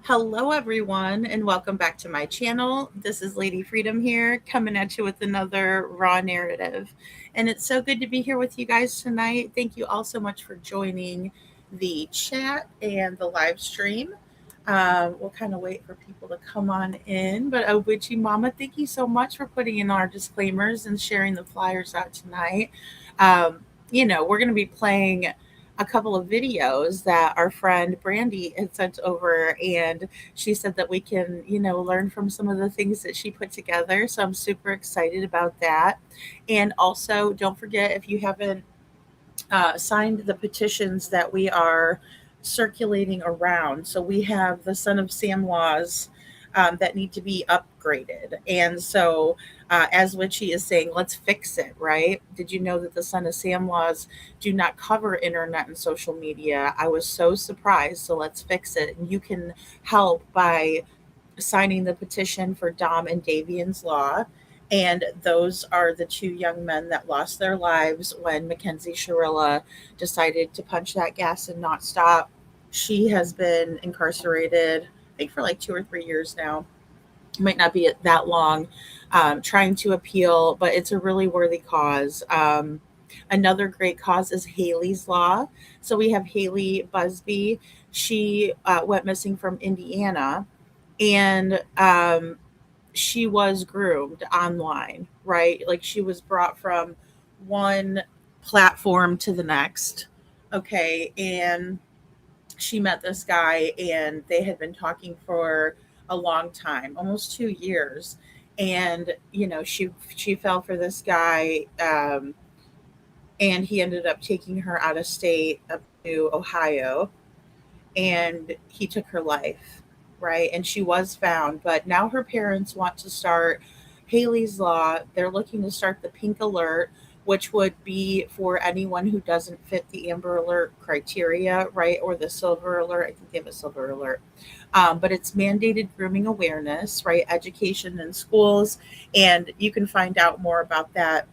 Hello, everyone, and welcome back to my channel. This is Lady Freedom here, coming at you with another raw narrative. And it's so good to be here with you guys tonight. Thank you all so much for joining the chat and the live stream. We'll kind of wait for people to come on in. But Witchy Mama, thank you so much for putting in our disclaimers and sharing the flyers out tonight. Um, we're going to be playing a couple of videos that our friend Brandy had sent over, and she said that we can, learn from some of the things that she put together. So I'm super excited about that. And also, don't forget, if you haven't signed the petitions that we are circulating around. So we have the Son of Sam laws that need to be upgraded. And so, as Witchy is saying, let's fix it, right? Did you know that the Son of Sam laws do not cover internet and social media? I was so surprised. So let's fix it. And you can help by signing the petition for Dom and Davian's Law. And those are the two young men that lost their lives when Mackenzie Shirilla decided to punch that gas and not stop. She has been incarcerated, I think, for like 2 or 3 years now. Might not be that long, trying to appeal, but it's a really worthy cause. Another great cause is Haley's Law. So we have Haley Busby. She went missing from Indiana, and she was groomed online, right? Like she was brought from one platform to the next. Okay. And she met this guy, and they had been talking for a long time, almost 2 years. And, she fell for this guy. And he ended up taking her out of state up to Ohio, and he took her life, right? And she was found, but now her parents want to start Haley's Law. They're looking to start the Pink Alert, which would be for anyone who doesn't fit the Amber Alert criteria, right? Or the Silver Alert. I think they have a Silver Alert. But it's mandated grooming awareness, right? Education in schools. And you can find out more about that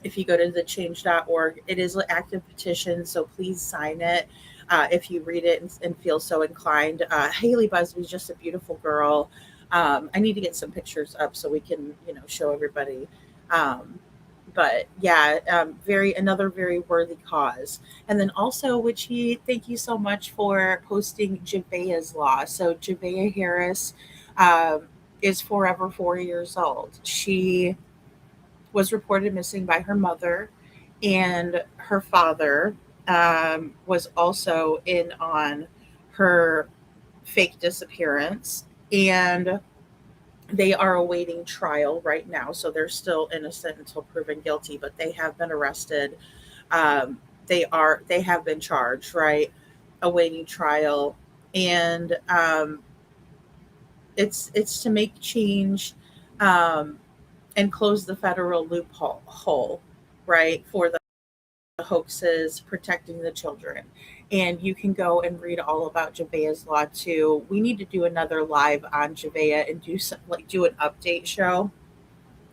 if you go to the change.org. It is an active petition, so please sign it if you read it and feel so inclined. Haley Busby's just a beautiful girl. I need to get some pictures up so we can, show everybody. Um, but yeah, another very worthy cause. And then also, Witchy, thank you so much for posting Javea's Law. So Javea Harris um, is forever 4 years old. She was reported missing by her mother, and her father was also in on her fake disappearance. And they are awaiting trial right now. So they're still innocent until proven guilty, but they have been arrested. They have been charged, right? Awaiting trial. And it's to make change, um, and close the federal loophole, right, for the hoaxes protecting the children. And you can go and read all about Javea's Law too. We need to do another live on Javea and do an update show.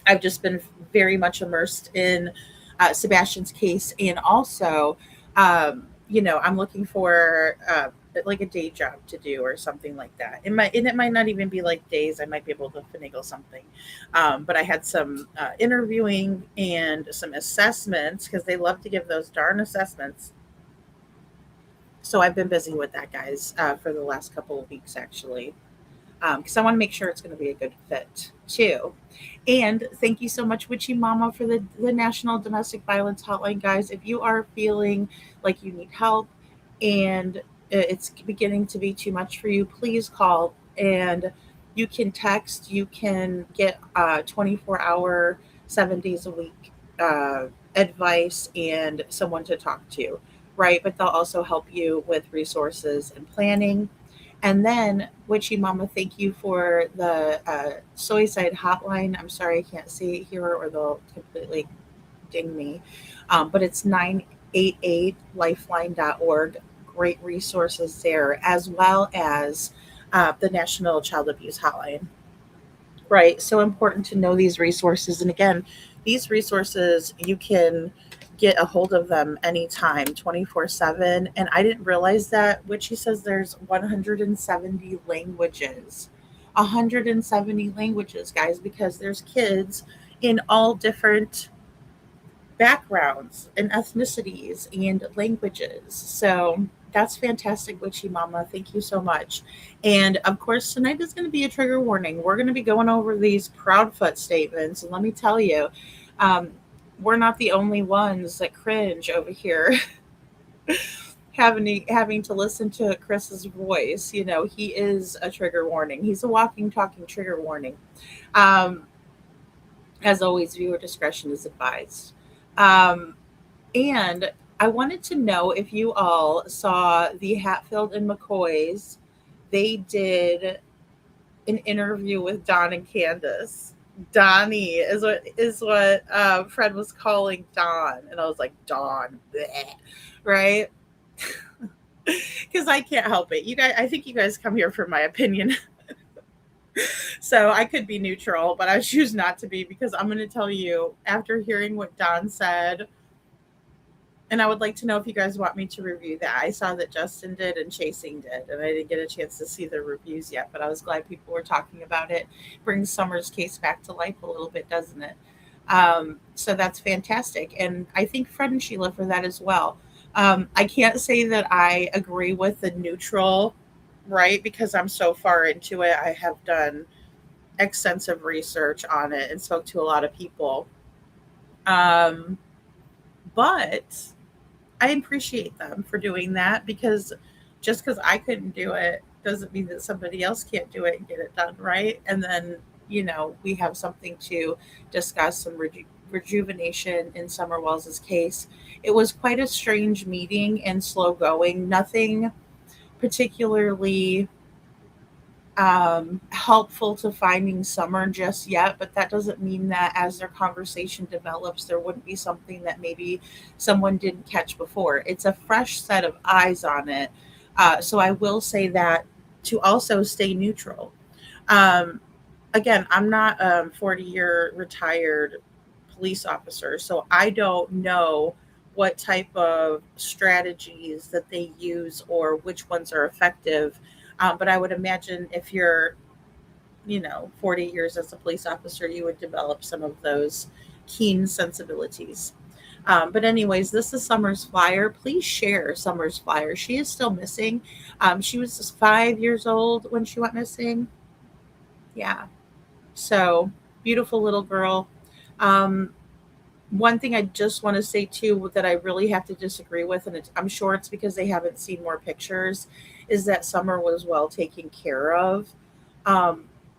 I've just been very much immersed in Sebastian's case, and also, I'm looking for like a day job to do or something like that. It might not even be like days. I might be able to finagle something. But I had some interviewing and some assessments because they love to give those darn assessments. So I've been busy with that, guys, for the last couple of weeks actually, because I want to make sure it's going to be a good fit too. And thank you so much, Witchy Mama, for the National Domestic Violence Hotline, guys. If you are feeling like you need help and it's beginning to be too much for you, please call. And you can text, you can get 24-hour, 7 days a week advice and someone to talk to, right? But they'll also help you with resources and planning. And then, Witchy Mama, thank you for the Soy Side hotline. I'm sorry I can't see it here or they'll completely ding me. But it's 988lifeline.org. Great resources there, as well as the National Child Abuse Hotline. Right. So important to know these resources. And again, these resources you can get a hold of them anytime, 24/7. And I didn't realize that, which he says there's 170 languages. 170 languages, guys, because there's kids in all different backgrounds and ethnicities and languages. So that's fantastic, Witchy Mama. Thank you so much. And of course, tonight is going to be a trigger warning. We're going to be going over these Proudfoot statements. And let me tell you, um, we're not the only ones that cringe over here having to listen to Chris's voice. You know, he is a trigger warning. He's a walking, talking trigger warning. Um, as always, viewer discretion is advised. Um, And I wanted to know if you all saw the Hatfield and McCoys. They did an interview with Don and Candace. Donnie is what Fred was calling Don, and I was like, Don, bleh, right? Because I can't help it. You guys, I think you guys come here for my opinion, so I could be neutral, but I choose not to be because I'm going to tell you after hearing what Don said. And I would like to know if you guys want me to review that. I saw that Justin did and Chasing did, and I didn't get a chance to see the reviews yet, but I was glad people were talking about it. Brings Summer's case back to life a little bit, doesn't it? So that's fantastic. And I think Fred and Sheila for that as well. I can't say that I agree with the neutral, right? Because I'm so far into it. I have done extensive research on it and spoke to a lot of people. Um, but I appreciate them for doing that because just because I couldn't do it doesn't mean that somebody else can't do it and get it done right. And then, we have something to discuss, some rejuvenation in Summer Wells's case. It was quite a strange meeting and slow going. Nothing particularly helpful to finding Summer just yet, but that doesn't mean that as their conversation develops, there wouldn't be something that maybe someone didn't catch before. It's a fresh set of eyes on it. So I will say that to also stay neutral. Um, Again, I'm not a 40-year retired police officer, so I don't know what type of strategies that they use or which ones are effective. But I would imagine if you're 40 years as a police officer, you would develop some of those keen sensibilities. But anyways, this is Summer's flyer. Please share Summer's flyer. She is still missing. She was just 5 years old when she went missing. Yeah. So beautiful little girl. Um, One thing I just want to say too that I really have to disagree with, and I'm sure it's because they haven't seen more pictures, is that Summer was well taken care of.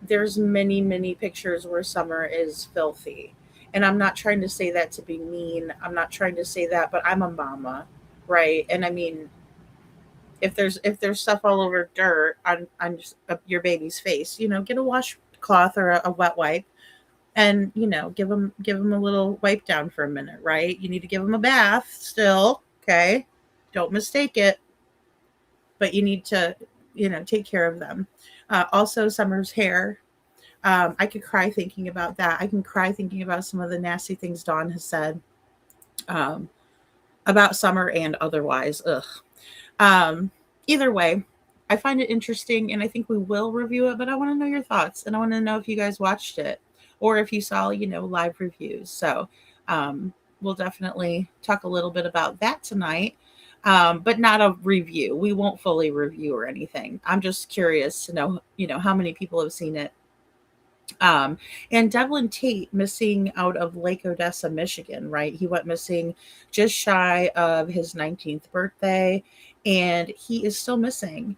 There's many, many pictures where Summer is filthy. And I'm not trying to say that to be mean. I'm not trying to say that, but I'm a mama, right? And I mean, if there's stuff all over dirt on your baby's face, get a washcloth or a wet wipe and give them a little wipe down for a minute, right? You need to give them a bath still, okay? Don't mistake it, but you need to take care of them. Also, Summer's hair. I could cry thinking about that. I can cry thinking about some of the nasty things Dawn has said um, about Summer and otherwise. Ugh. Um, Either way, I find it interesting and I think we will review it, but I want to know your thoughts and I want to know if you guys watched it or if you saw, live reviews. So we'll definitely talk a little bit about that tonight, but not a review. We won't fully review or anything. I'm just curious to know, how many people have seen it. Um, and Devlin Tate missing out of Lake Odessa, Michigan, right? He went missing just shy of his 19th birthday, and he is still missing.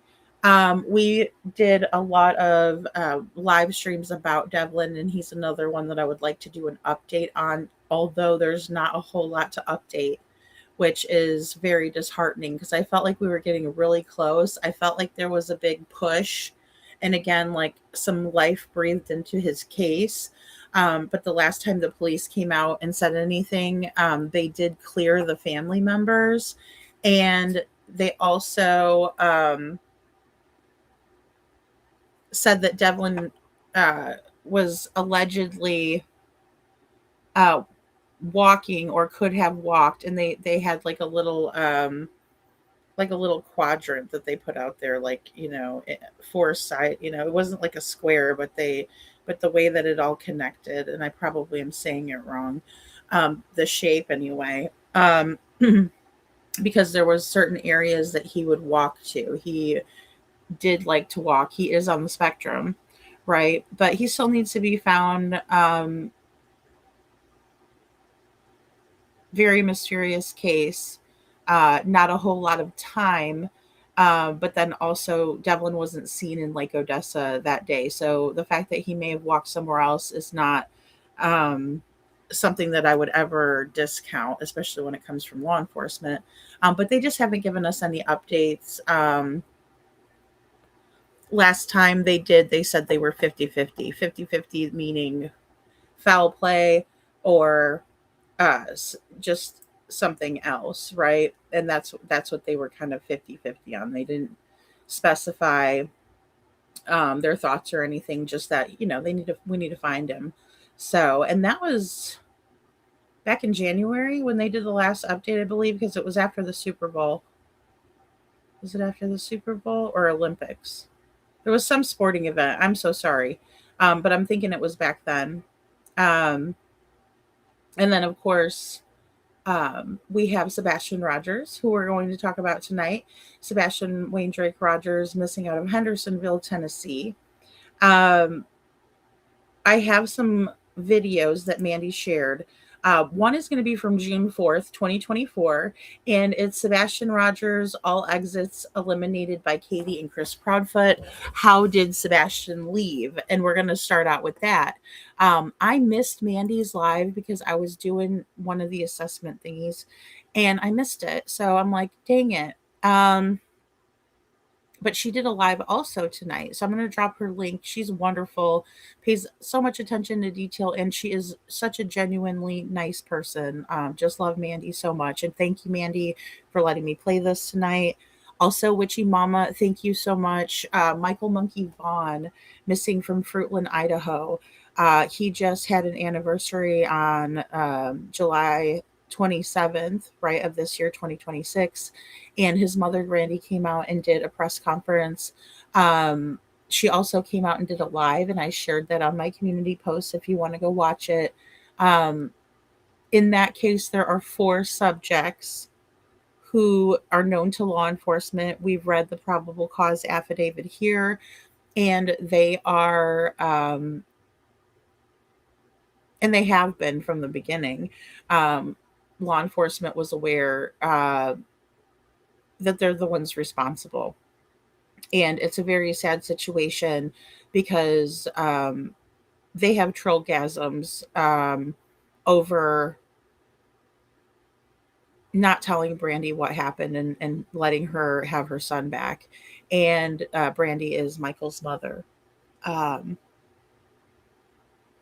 We did a lot of live streams about Devlin, and he's another one that I would like to do an update on, although there's not a whole lot to update, which is very disheartening because I felt like we were getting really close. I felt like there was a big push and again, like some life breathed into his case. But the last time the police came out and said anything, they did clear the family members. And they also said that Devlin was allegedly walking or could have walked, and they had like a little quadrant that they put out there, like, four side, it wasn't like a square, but the way that it all connected, and I probably am saying it wrong, the shape anyway, because there was certain areas that he would walk to. He did like to walk. He is on the spectrum, right? But he still needs to be found. Very mysterious case. Not a whole lot of time. But then also, Devlin wasn't seen in Lake Odessa that day. So the fact that he may have walked somewhere else is not um, something that I would ever discount, especially when it comes from law enforcement. But they just haven't given us any updates. Last time they did, they said they were 50-50. 50-50 meaning foul play or just something else, right? And that's what they were kind of 50-50 on. They didn't specify their thoughts or anything, just that, we need to find him. So, and that was back in January when they did the last update, I believe, because it was after the Super Bowl. Was it after the Super Bowl or Olympics? There was some sporting event. I'm so sorry. But I'm thinking it was back then. Um, and then, of course, we have Sebastian Rogers, who we're going to talk about tonight. Sebastian Wayne Drake Rogers, missing out of Hendersonville, Tennessee. Um, I have some videos that Mandy shared. One is going to be from June 4th, 2024, and it's Sebastian Rogers, all exits eliminated by Katie and Chris Proudfoot. How did Sebastian leave? And we're going to start out with that. I missed Mandy's live because I was doing one of the assessment thingies and I missed it. So I'm like, dang it. But she did a live also tonight. So I'm going to drop her link. She's wonderful, pays so much attention to detail, and she is such a genuinely nice person. Just love Mandy so much. And thank you, Mandy, for letting me play this tonight. Also, Witchy Mama, thank you so much. Michael Monkey Vaughn, missing from Fruitland, Idaho. He just had an anniversary on July 27th, right, of this year, 2026. And his mother, Randy, came out and did a press conference. She also came out and did a live, and I shared that on my community post if you want to go watch it. Um, in that case, there are 4 subjects who are known to law enforcement. We've read the probable cause affidavit here, and they are, and they have been from the beginning. Law enforcement was aware that they're the ones responsible. And it's a very sad situation because they have trollgasms over not telling Brandy what happened and letting her have her son back. And Brandy is Michael's mother. Um,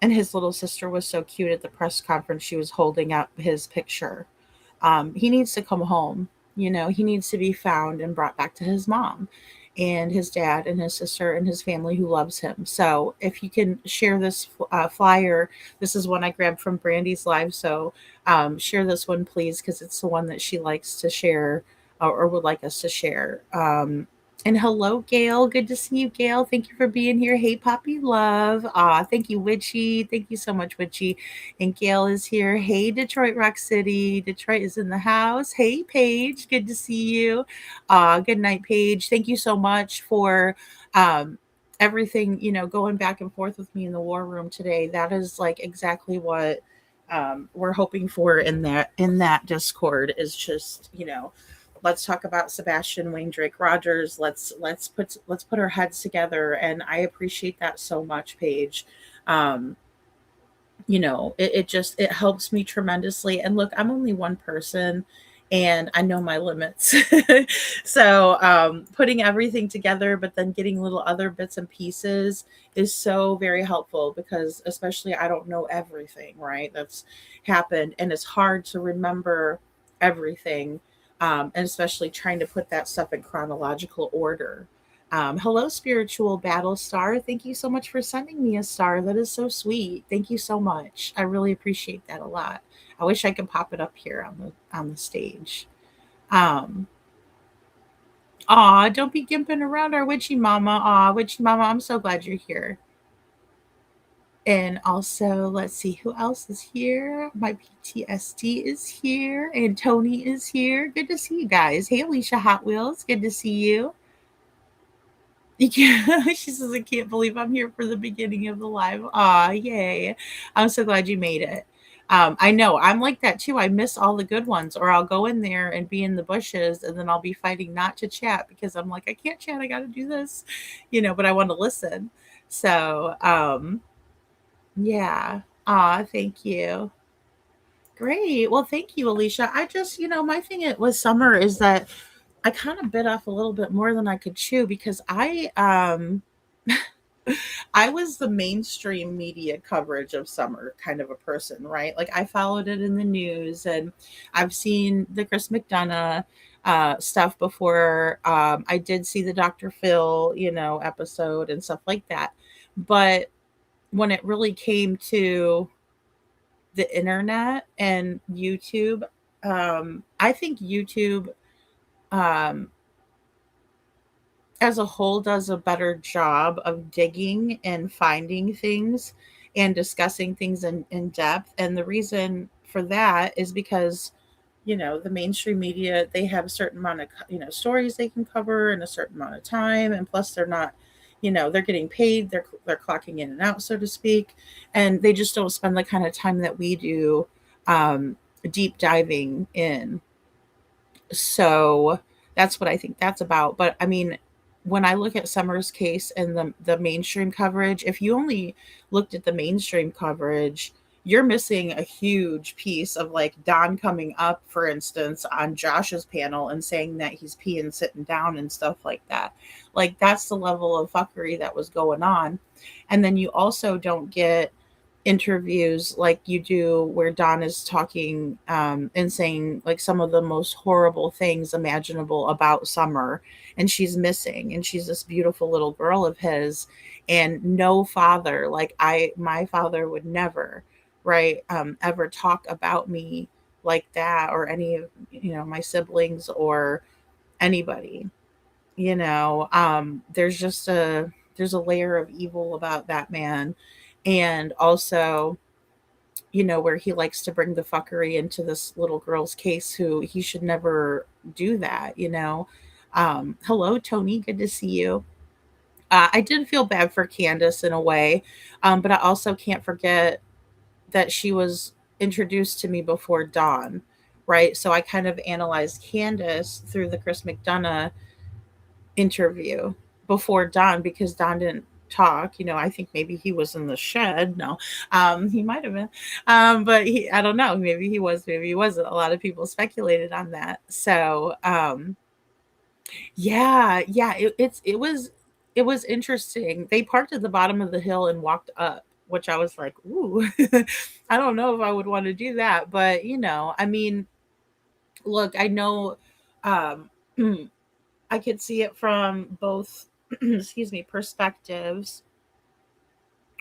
and his little sister was so cute at the press conference. She was holding up his picture. He needs to come home. He needs to be found and brought back to his mom and his dad and his sister and his family who loves him. So if you can share this flyer, this is one I grabbed from Brandy's live. So share this one, please, because it's the one that she likes to share or would like us to share. And hello, Gail. Good to see you, Gail. Thank you for being here. Hey, Poppy Love. Thank you, Witchy. Thank you so much, Witchy. And Gail is here. Hey, Detroit Rock City. Detroit is in the house. Hey, Paige. Good to see you. Good night, Paige. Thank you so much for everything, going back and forth with me in the war room today. That is like exactly what we're hoping for in that Discord is just, let's talk about Sebastian Wayne Drake Rogers. Let's put our heads together, and I appreciate that so much, Paige. Um, it helps me tremendously. And look, I'm only one person, and I know my limits. So putting everything together, but then getting little other bits and pieces is so very helpful because especially I don't know everything, right? That's happened, and it's hard to remember everything, and especially trying to put that stuff in chronological order. Hello, Spiritual Battle Star. Thank you so much for sending me a star. That is so sweet. Thank you so much. I really appreciate that a lot. I wish I could pop it up here on the stage. Um, Aw, don't be gimping around our witchy mama. Aw, witchy mama, I'm so glad you're here. And also, let's see who else is here. My PTSD is here, and Tony is here. Good to see you guys. Hey, Alicia Hot Wheels, good to see you. She says, I can't believe I'm here for the beginning of the live. Aw, yay. I'm so glad you made it. I know I'm like that too. I miss all the good ones, or I'll go in there and be in the bushes, and then I'll be fighting not to chat because I'm like, I can't chat. I got to do this, but I want to listen. So, yeah. Aw, thank you. Great. Well, thank you, Alicia. I just, my thing with summer is that I kind of bit off a little bit more than I could chew because I was the mainstream media coverage of summer kind of a person, right? Like I followed it in the news and I've seen the Chris McDonough stuff before. I did see the Dr. Phil, episode and stuff like that. But when it really came to the internet and YouTube, I think YouTube um, as a whole does a better job of digging and finding things and discussing things in depth. And the reason for that is because, the mainstream media, they have a certain amount of, stories they can cover in a certain amount of time. And plus they're not, they're getting paid, they're clocking in and out, so to speak. And they just don't spend the kind of time that we do deep diving in. So that's what I think that's about. But I mean, when I look at Summer's case and the mainstream coverage, if you only looked at the mainstream coverage, you're missing a huge piece of like Don coming up, for instance, on Josh's panel and saying that he's peeing sitting down and stuff like that. Like that's the level of fuckery that was going on. And then you also don't get interviews like you do where Don is talking and saying like some of the most horrible things imaginable about Summer, and she's missing, and she's this beautiful little girl of his, and no father, like my father would never, right, ever talk about me like that, or any of my siblings or anybody. There's a layer of evil about that man. And also, where he likes to bring the fuckery into this little girl's case, who he should never do that. Hello, Tony, good to see you. I did feel bad for Candace in a way, but I also can't forget that she was introduced to me before Dawn, right? So I kind of analyzed Candace through the Chris McDonough interview before Don, because Don didn't talk. I think maybe he was in the shed. No, he might have been. But I don't know. Maybe he was, maybe he wasn't. A lot of people speculated on that. So, yeah, it was interesting. They parked at the bottom of the hill and walked up, which I was like, ooh, I don't know if I would want to do that. But, I mean, look, I know, um, I could see it from both, excuse me, perspectives,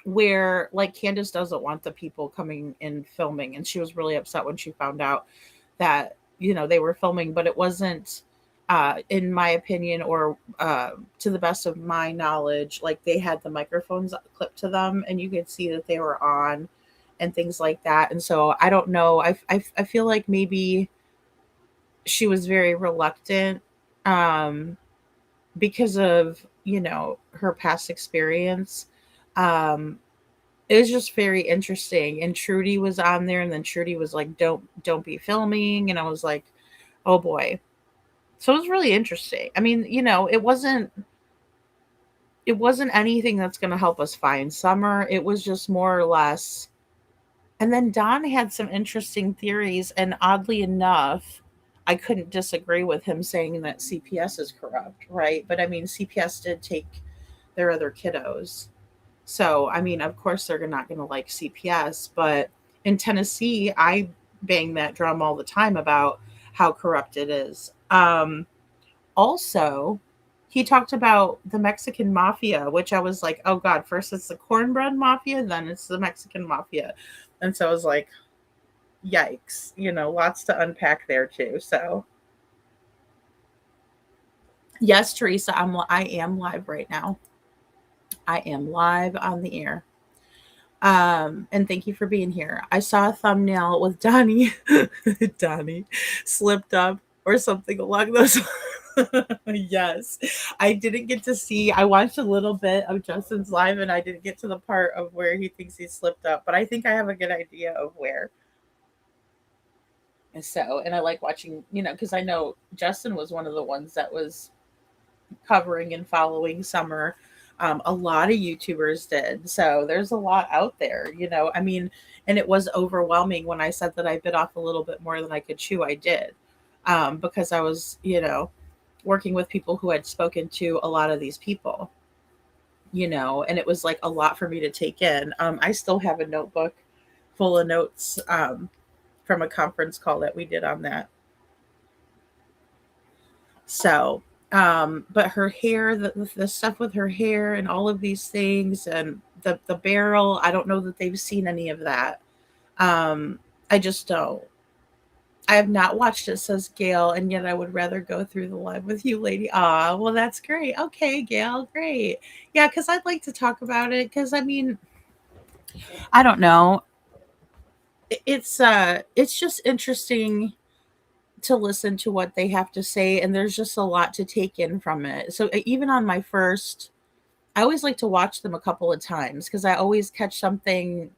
where like Candace doesn't want the people coming and filming, and she was really upset when she found out that they were filming, but it wasn't, in my opinion, or to the best of my knowledge, like they had the microphones clipped to them and you could see that they were on and things like that. And so I don't know, I feel like maybe she was very reluctant, um because of her past experience. um it was just very interesting. And Trudy was on there, and then Trudy was like, don't be filming, and I was like, oh boy. So it was really interesting. I mean, it wasn't anything that's going to help us find Summer. It was just more or less. And then Don had some interesting theories, and oddly enough, I couldn't disagree with him saying that CPS is corrupt, right? But I mean, CPS did take their other kiddos. So, I mean, of course, they're not going to like CPS. But in Tennessee, I bang that drum all the time about how corrupt it is. Also, he talked about the Mexican mafia, which I was like, oh God, first it's the cornbread mafia, then it's the Mexican mafia. And so I was like, yikes, lots to unpack there too. So, yes, Teresa, I am live right now. I am live on the air. And thank you for being here. I saw a thumbnail with Donnie. Donnie slipped up or something along those. Yes, I didn't get to see. I watched a little bit of Justin's live, and I didn't get to the part of where he thinks he slipped up. But I think I have a good idea of where. And so, and I like watching, because I know Justin was one of the ones that was covering and following Summer. A lot of YouTubers did. So there's a lot out there, I mean, and it was overwhelming when I said that I bit off a little bit more than I could chew. I did, because I was, working with people who had spoken to a lot of these people, and it was like a lot for me to take in. I still have a notebook full of notes from a conference call that we did on that. So, but her hair, the stuff with her hair and all of these things and the barrel, I don't know that they've seen any of that. I just don't. I have not watched it, says Gail, and yet I would rather go through the live with you, lady. Ah, well, that's great. Okay, Gail, great. Yeah, because I'd like to talk about it. Because I mean, I don't know. It's just interesting to listen to what they have to say, and there's just a lot to take in from it. So even on my first, I always like to watch them a couple of times because I always catch something,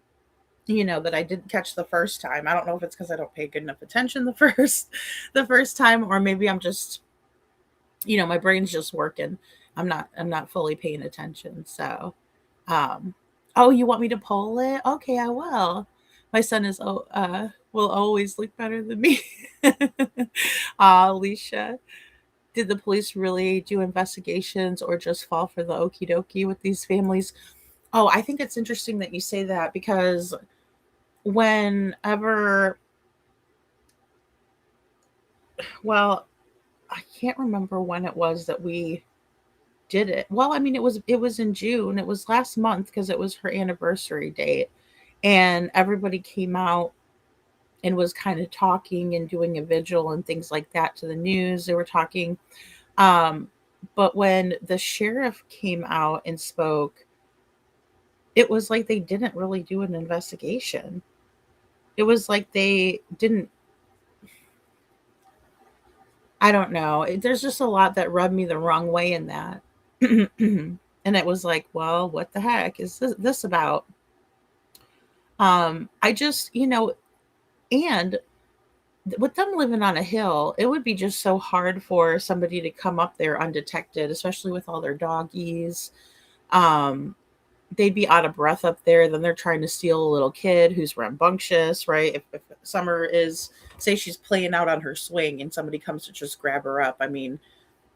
that I didn't catch the first time. I don't know if it's because I don't pay good enough attention the first time, or maybe I'm just, my brain's just working. I'm not fully paying attention. So, um, oh, you want me to poll it? Okay, I will. My son will always look better than me. Alicia, did the police really do investigations or just fall for the okie dokie with these families? Oh, I think it's interesting that you say that because whenever, well, I can't remember when it was that we did it. Well, I mean, it was in June. It was last month because it was her anniversary date, and everybody came out and was kind of talking and doing a vigil and things like that to the news. They were talking. Um, but when the sheriff came out and spoke, it was like they didn't really do an investigation. It was like they didn't, I don't know. There's just a lot that rubbed me the wrong way in that. And it was like, well, what the heck is this about? I just, and with them living on a hill, it would be just so hard for somebody to come up there undetected, especially with all their doggies. Um, they'd be out of breath up there. Then they're trying to steal a little kid who's rambunctious, right? If Summer is, say, she's playing out on her swing and somebody comes to just grab her up. I mean,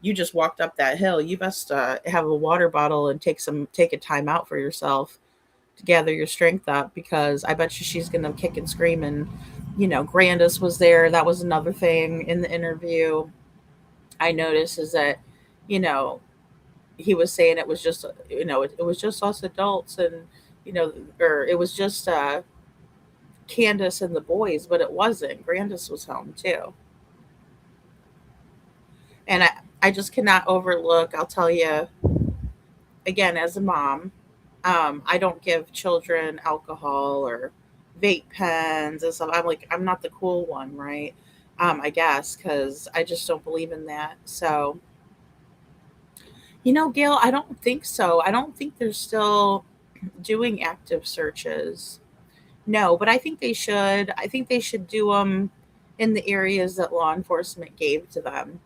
you just walked up that hill. You best have a water bottle and take a time out for yourself to gather your strength up because I bet you she's going to kick and scream. And, Grandis was there. That was another thing in the interview I noticed is that, you know, he was saying it was just, it was just us adults and, or it was just Candace and the boys, but it wasn't. Grandis was home too. And I just cannot overlook, I'll tell you again, as a mom, I don't give children alcohol or vape pens and stuff. I'm like, I'm not the cool one, right? I guess, because I just don't believe in that. So, Gail, I don't think so. I don't think they're still doing active searches. No, but I think they should. I think they should do them in the areas that law enforcement gave to them.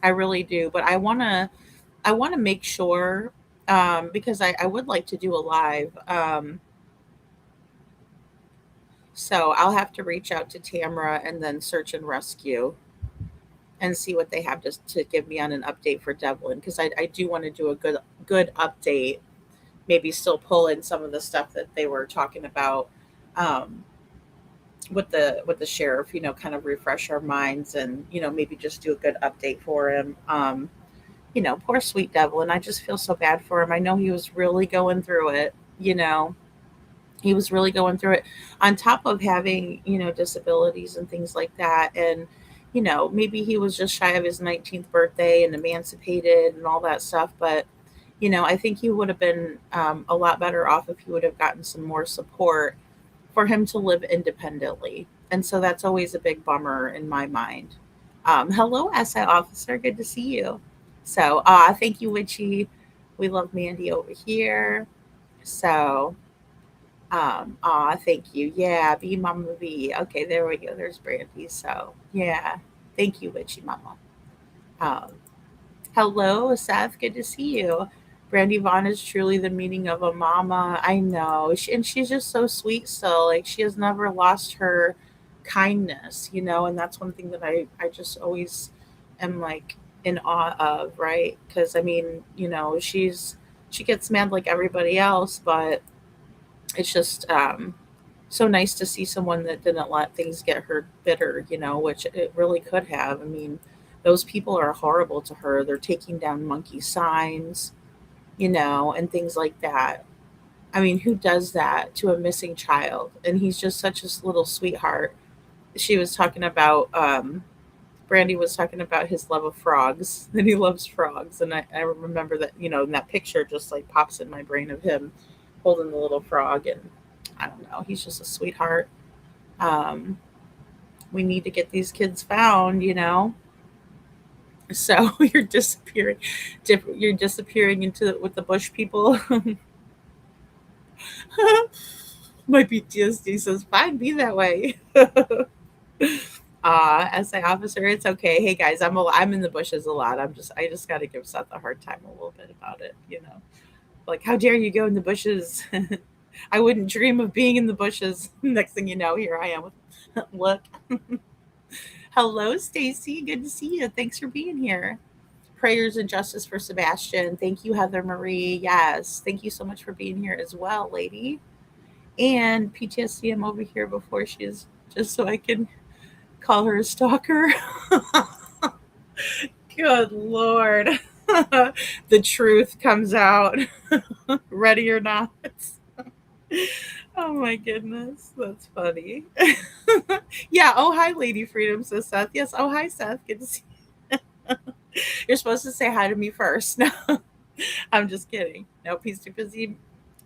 I really do. But I want to make sure because I would like to do a live. So I'll have to reach out to Tamara and then search and rescue and see what they have to give me on an update for Devlin because I do want to do a good update. Maybe still pull in some of the stuff that they were talking about um, with the sheriff. Kind of refresh our minds and maybe just do a good update for him. Poor sweet Devlin. I just feel so bad for him. I know he was really going through it. He was really going through it, on top of having, disabilities and things like that. And, maybe he was just shy of his 19th birthday and emancipated and all that stuff. But, I think he would have been a lot better off if he would have gotten some more support for him to live independently. And so that's always a big bummer in my mind. Hello, SI officer. Good to see you. So, thank you, Witchy. We love Mandy over here. So, thank you. Yeah, B Mama B. Okay, there we go. There's Brandy. So, yeah, thank you, Witchy Mama. Um, Hello, Seth. Good to see you. Brandy Vaughn is truly the meaning of a mama. I know. And she's just so sweet still. Like, she has never lost her kindness, and that's one thing that I just always am like in awe of, right? Because I mean, she gets mad like everybody else, but it's just so nice to see someone that didn't let things get her bitter, which it really could have. I mean, those people are horrible to her. They're taking down monkey signs, and things like that. I mean, who does that to a missing child? And he's just such a little sweetheart. She was talking about, Brandy was talking about his love of frogs, that he loves frogs. And I remember that, in that picture just like pops in my brain of him holding the little frog. And I don't know, he's just a sweetheart. Um, we need to get these kids found, So you're disappearing, you're disappearing into with the bush people. My PTSD says, "Fine, be that way." SI officer, it's okay. Hey guys, I'm in the bushes a lot. I just got to give Seth a hard time a little bit about it. Like, how dare you go in the bushes? I wouldn't dream of being in the bushes. Next thing you know, here I am. Look. Hello, Stacy. Good to see you. Thanks for being here. Prayers and justice for Sebastian. Thank you, Heather Marie. Yes. Thank you so much for being here as well, lady. And PTSD, I'm over here before she is, just so I can call her a stalker. Good Lord. The truth comes out. Ready or not. Oh my goodness. That's funny. Yeah. Oh, hi, Lady Freedom, says Seth. Yes. Oh, hi, Seth. Good to see you. You're supposed to say hi to me first. No, I'm just kidding. No, he's too busy.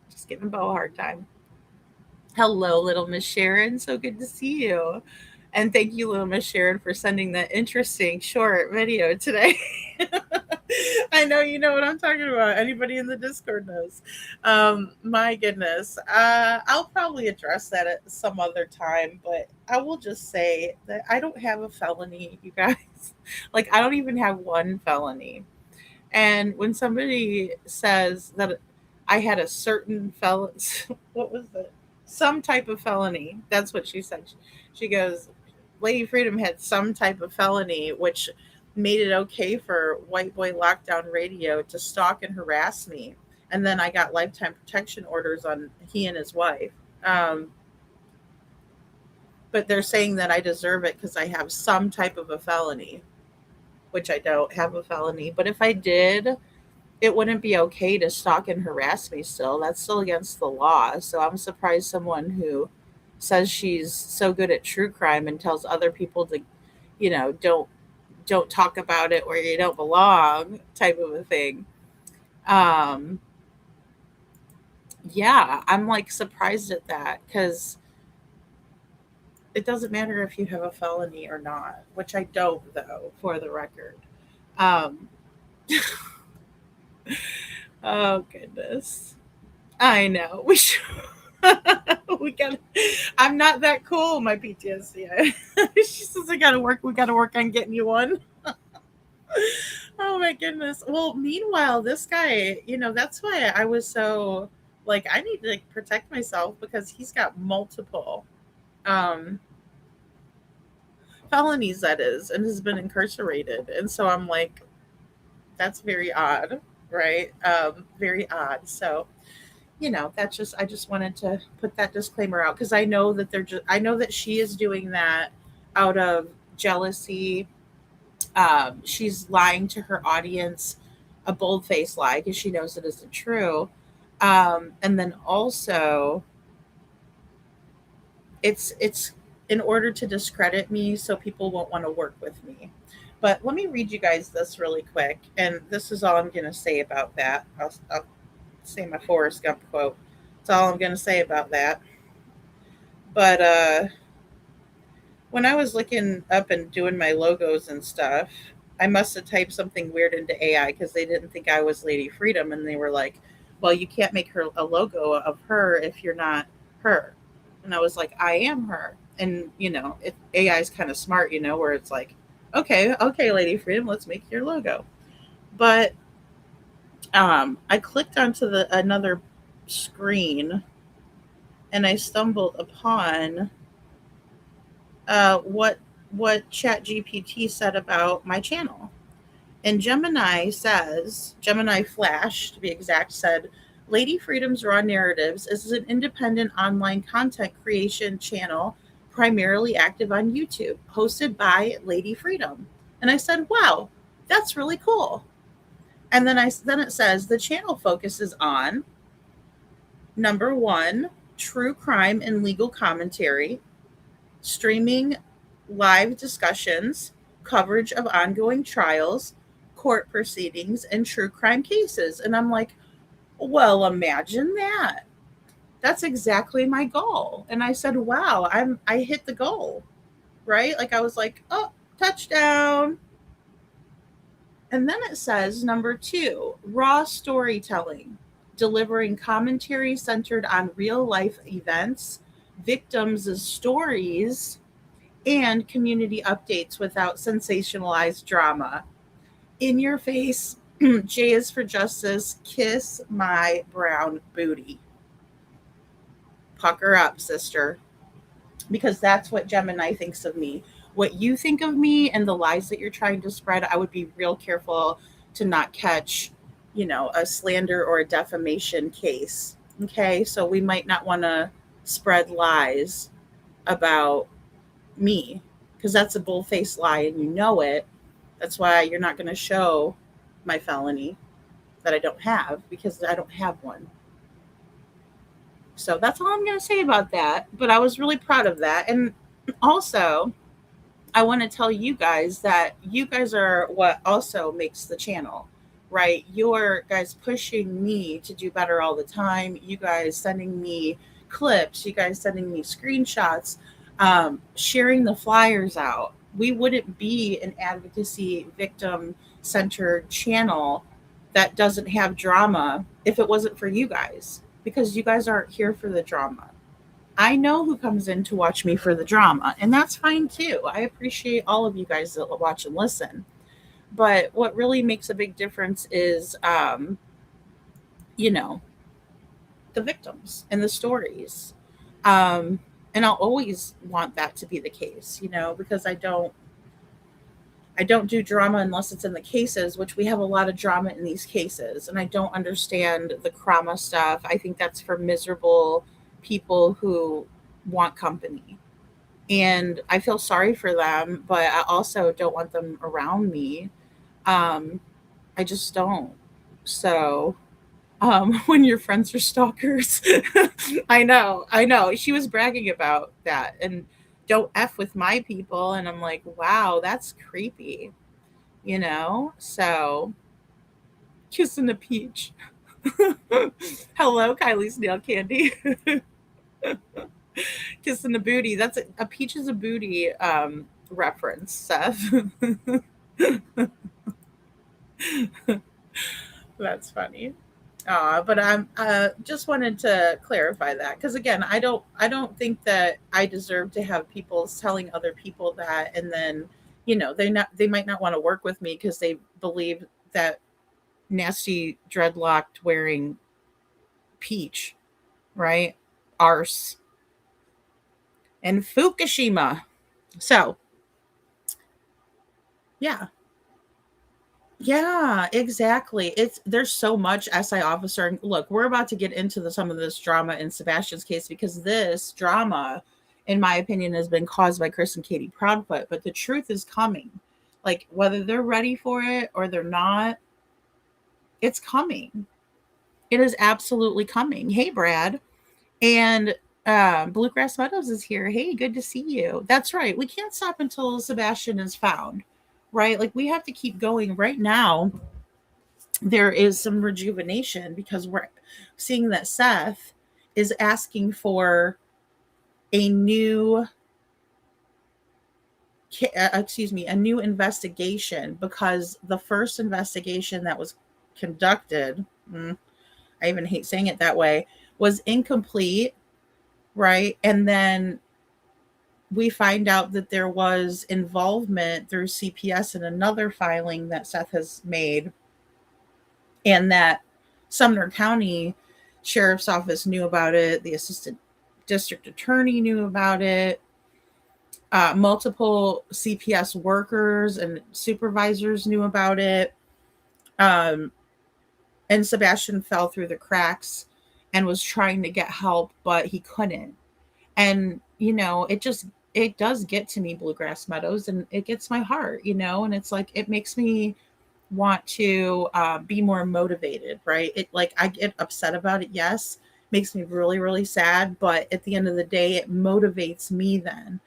Just giving Bo a hard time. Hello, little Miss Sharon. So good to see you. And thank you, little Miss Sharon, for sending that interesting short video today. I know you know what I'm talking about. Anybody in the Discord knows. My goodness. I'll probably address that at some other time, but I will just say that I don't have a felony, you guys. Like, I don't even have one felony. And when somebody says that I had a certain what was it? Some type of felony. That's what she said. She goes, Lady Freedom had some type of felony, which made it okay for White Boy Lockdown Radio to stalk and harass me. And then I got lifetime protection orders on he and his wife. Um, but they're saying that I deserve it because I have some type of a felony, which I don't have a felony. But if I did, it wouldn't be okay to stalk and harass me still. That's still against the law. So I'm surprised someone who says she's so good at true crime and tells other people to, don't talk about it where you don't belong, type of a thing. Um yeah, I'm like surprised at that because it doesn't matter if you have a felony or not, which I don't, though, for the record. Um oh goodness. I know. We should we got I'm not that cool, my PTSD. She says we gotta work on getting you one. Oh my goodness. Well, meanwhile, this guy, that's why I was so like I need to like, protect myself because he's got multiple um felonies, that is, and has been incarcerated. And so I'm like, that's very odd, right? Very odd. So that's just I just wanted to put that disclaimer out because I know that she is doing that out of jealousy. She's lying to her audience, a bold-faced lie because she knows it isn't true. And then also it's in order to discredit me so people won't want to work with me. But let me read you guys this really quick, and this is all I'm going to say about that. I'll say my Forrest Gump quote. That's all I'm going to say about that. But when I was looking up and doing my logos and stuff, I must have typed something weird into AI because they didn't think I was Lady Freedom, and they were like, "Well, you can't make her a logo of her if you're not her." And I was like, "I am her." And AI is kind of smart, where it's like, "Okay, okay, Lady Freedom, let's make your logo." But I clicked onto the another screen, and I stumbled upon what ChatGPT said about my channel. And Gemini Flash to be exact, said Lady Freedom's Raw Narratives is an independent online content creation channel primarily active on YouTube, hosted by Lady Freedom. And I said, wow, that's really cool. And then it says the channel focuses on number one, true crime and legal commentary, streaming live discussions, coverage of ongoing trials, court proceedings, and true crime cases. And I'm like, well, imagine that. That's exactly my goal. And I said, wow, I hit the goal, right? Like I was like, oh, touchdown. And then it says number two, raw storytelling, delivering commentary centered on real life events, victims' stories, and community updates without sensationalized drama. In your face, J is for justice, kiss my brown booty. Pucker up, sister. Because that's what Gemini thinks of me. What you think of me and the lies that you're trying to spread, I would be real careful to not catch, a slander or a defamation case. Okay. So we might not want to spread lies about me because that's a bull-faced lie and you know it. That's why you're not going to show my felony that I don't have because I don't have one. So that's all I'm going to say about that. But I was really proud of that. And also, I want to tell you guys that you guys are what also makes the channel, right? You're guys pushing me to do better all the time. You guys sending me clips, you guys sending me screenshots, sharing the flyers out. We wouldn't be an advocacy victim centered channel that doesn't have drama if it wasn't for you guys, because you guys aren't here for the drama. I know who comes in to watch me for the drama, and that's fine too. I appreciate all of you guys that watch and listen. But what really makes a big difference is, you know, the victims and the stories. And I'll always want that to be the case, because I don't do drama unless it's in the cases, which we have a lot of drama in these cases. And I don't understand the trauma stuff. I think that's for miserable people who want company. And I feel sorry for them, but I also don't want them around me. Um, I just don't. So, when your friends are stalkers, I know. She was bragging about that and don't F with my people. And I'm like, wow, that's creepy, So, kissing a peach. Hello, Kylie's nail candy. Kissing the booty. That's a peach is a booty reference, Seth. That's funny. But I'm just wanted to clarify that because again, I don't think that I deserve to have people telling other people that, and then they might not want to work with me because they believe that nasty dreadlocked wearing peach, right? Arse and Fukushima. So yeah, yeah, exactly. There's so much SI officer. And look, we're about to get into some of this drama in Sebastian's case because this drama, in my opinion, has been caused by Chris and Katie Proudfoot. But the truth is coming. Like whether they're ready for it or they're not, it's coming. It is absolutely coming. Hey, Brad. And Bluegrass Meadows is here. Hey, good to see you. That's right. We can't stop until Sebastian is found, right? Like we have to keep going. Right now, there is some rejuvenation because we're seeing that Seth is asking for a new a new investigation because the first investigation that was conducted, I even hate saying it that way, was incomplete, right? And then we find out that there was involvement through CPS in another filing that Seth has made, and that Sumner County Sheriff's Office knew about it, the assistant district attorney knew about it, multiple CPS workers and supervisors knew about it. Um, and Sebastian fell through the cracks and was trying to get help, but he couldn't. And, it does get to me, Bluegrass Meadows, and it gets my heart, and it's like, it makes me want to be more motivated, right? It like I get upset about it, yes, makes me really, really sad, but at the end of the day, it motivates me then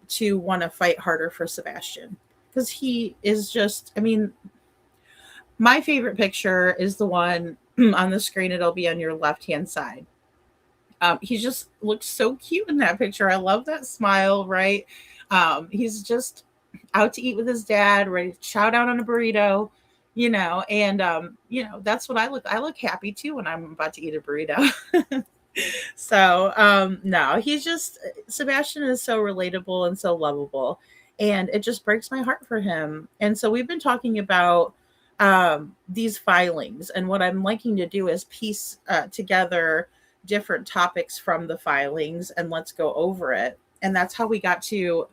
to want to fight harder for Sebastian because he is just, I mean, my favorite picture is the one on the screen. It'll be on your left hand side. He just looks so cute in that picture. I love that smile, right? He's just out to eat with his dad, ready to chow down on a burrito, and that's what I look. I look happy too when I'm about to eat a burrito. So, no, he's just Sebastian is so relatable and so lovable, and it just breaks my heart for him. And so we've been talking about these filings, and what I'm liking to do is piece together different topics from the filings and let's go over it. And that's how we got to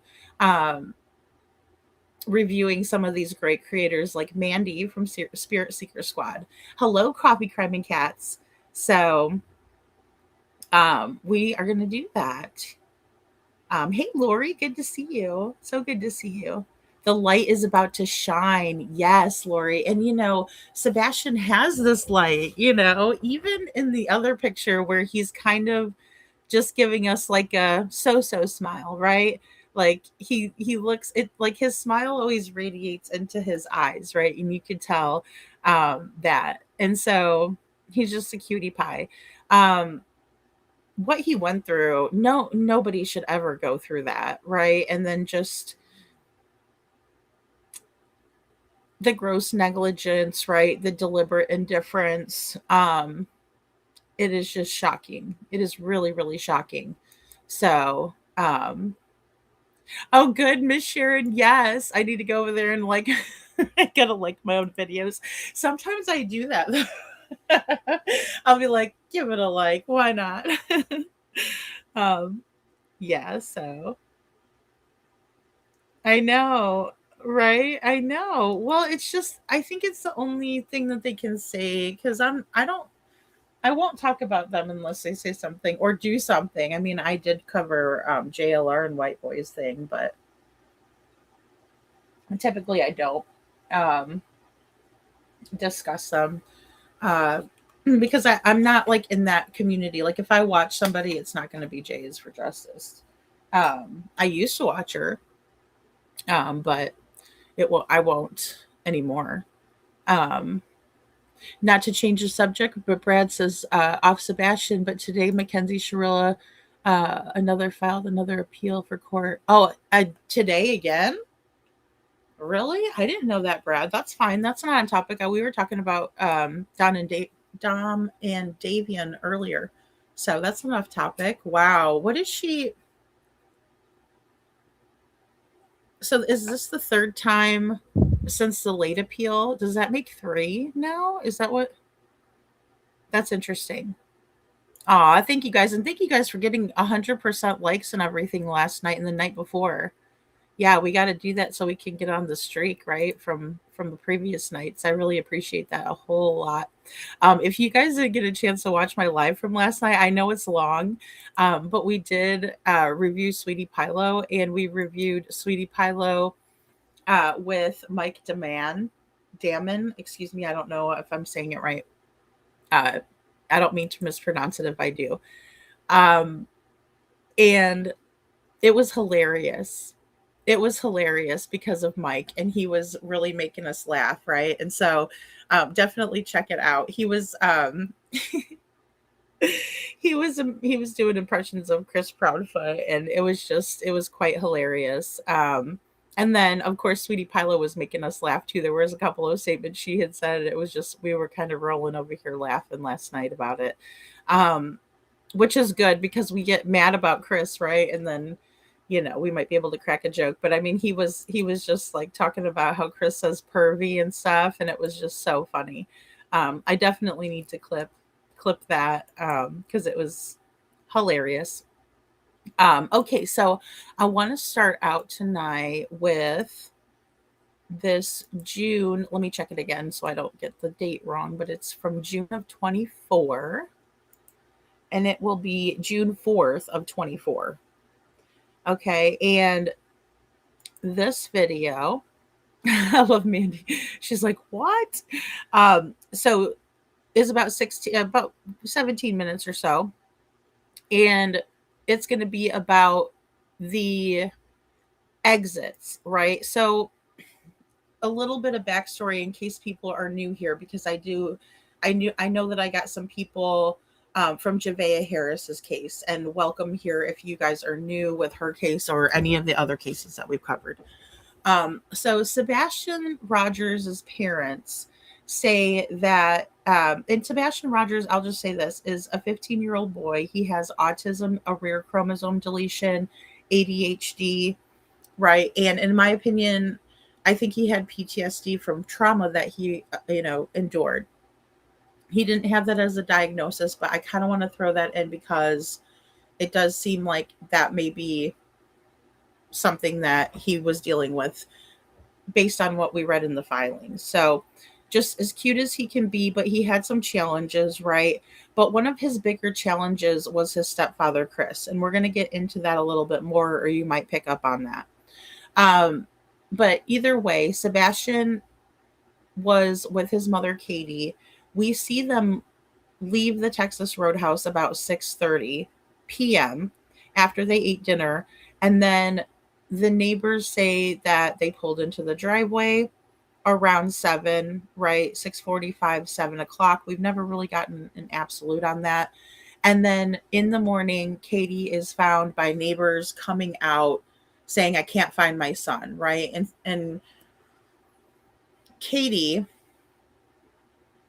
reviewing some of these great creators like Mandy from Spirit Seeker Squad. Hello, Coffee Crime and Cats. So we are going to do that. Hey, Lori, good to see you. So good to see you. The light is about to shine. Yes, Lori. And, Sebastian has this light, even in the other picture where he's kind of just giving us like a so-so smile, right? Like he looks it like his smile always radiates into his eyes, right? And you could tell that. And so he's just a cutie pie. What he went through, nobody should ever go through that, right? And then just the gross negligence, right? The deliberate indifference. It is just shocking. It is really, really shocking. So, oh, good, Miss Sharon. Yes, I need to go over there and like, I gotta like my own videos. Sometimes I do that. I'll be like, give it a like. Why not? um, yeah. So I know, right? I know. Well, it's just I think it's the only thing that they can say because I won't talk about them unless they say something or do something. I mean, I did cover JLR and White Boys thing, but typically I don't discuss them because I'm not like in that community. Like if I watch somebody, it's not going to be Jay is for Justice. I used to watch her, but I won't anymore. Not to change the subject, but Brad says off Sebastian, but today Mackenzie Shirilla filed another appeal for court. Oh, today again? Really? I didn't know that, Brad. That's fine. That's not on topic. We were talking about Dom and Davian earlier. So that's not off topic. Wow. What is she? So is this the third time since the late appeal? Does that make 3 now? Is that what? That's interesting. Aw, thank you guys. And thank you guys for getting 100% likes and everything last night and the night before. Yeah, we got to do that so we can get on the streak, right? From the previous nights. I really appreciate that a whole lot. If you guys didn't get a chance to watch my live from last night, I know it's long, but we did review Sweetie Pilo, and we reviewed Sweetie Pilo with Mike Damon. Excuse me, I don't know if I'm saying it right. I don't mean to mispronounce it if I do. Um, and it was hilarious. It was hilarious because of Mike, and he was really making us laugh, right? And so, definitely check it out. He was doing impressions of Chris Proudfoot, and it was quite hilarious. And then of course Sweetie Pilo was making us laugh too. There was a couple of statements she had said. It was just we were kind of rolling over here laughing last night about it. Um, which is good because we get mad about Chris, right? And then, we might be able to crack a joke. But I mean, he was just like talking about how Chris says pervy and stuff, and it was just so funny. I definitely need to clip that because it was hilarious. Okay, so I want to start out tonight with this June. Let me check it again so I don't get the date wrong, but it's from June of 24, and it will be June 4th of 24. Okay, and this video, I love Mandy. She's like, "What?" So is about 17 minutes or so, and it's going to be about the exits, right? So a little bit of backstory in case people are new here, because I know that I got some people from Javea Harris's case, and welcome here if you guys are new with her case or any of the other cases that we've covered. So Sebastian Rogers' parents say that, and Sebastian Rogers, I'll just say this, is a 15-year-old boy. He has autism, a rare chromosome deletion, ADHD, right? And in my opinion, I think he had PTSD from trauma that he, endured. He didn't have that as a diagnosis, but I kind of want to throw that in because it does seem like that may be something that he was dealing with based on what we read in the filings. So, just as cute as he can be, but he had some challenges, right? But one of his bigger challenges was his stepfather, Chris. And we're going to get into that a little bit more, or you might pick up on that. Um, but either way, Sebastian was with his mother, Katie. We see them leave the Texas Roadhouse about 6:30 p.m. after they ate dinner, and then the neighbors say that they pulled into the driveway around 7, right? 6:45, 7 o'clock. We've never really gotten an absolute on that. And then in the morning, Katie is found by neighbors coming out saying, "I can't find my son," right? And Katie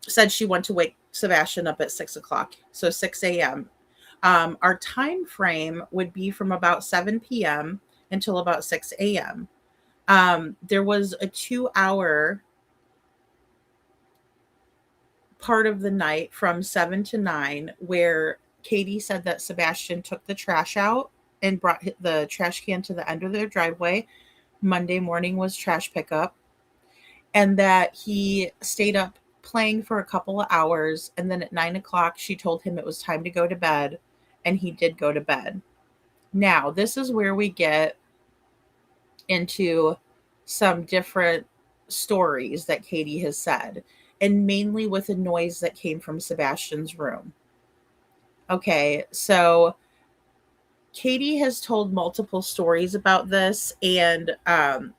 said she went to wake Sebastian up at 6 o'clock, so 6 a.m. Our time frame would be from about 7 p.m. until about 6 a.m. There was a 2 hour part of the night from 7 to 9 where Katie said that Sebastian took the trash out and brought the trash can to the end of their driveway. Monday morning was trash pickup, and that he stayed up playing for a couple of hours. And then at 9 o'clock, she told him it was time to go to bed, and he did go to bed. Now, this is where we get into some different stories that Katie has said, and mainly with the noise that came from Sebastian's room. Okay, so Katie has told multiple stories about this, and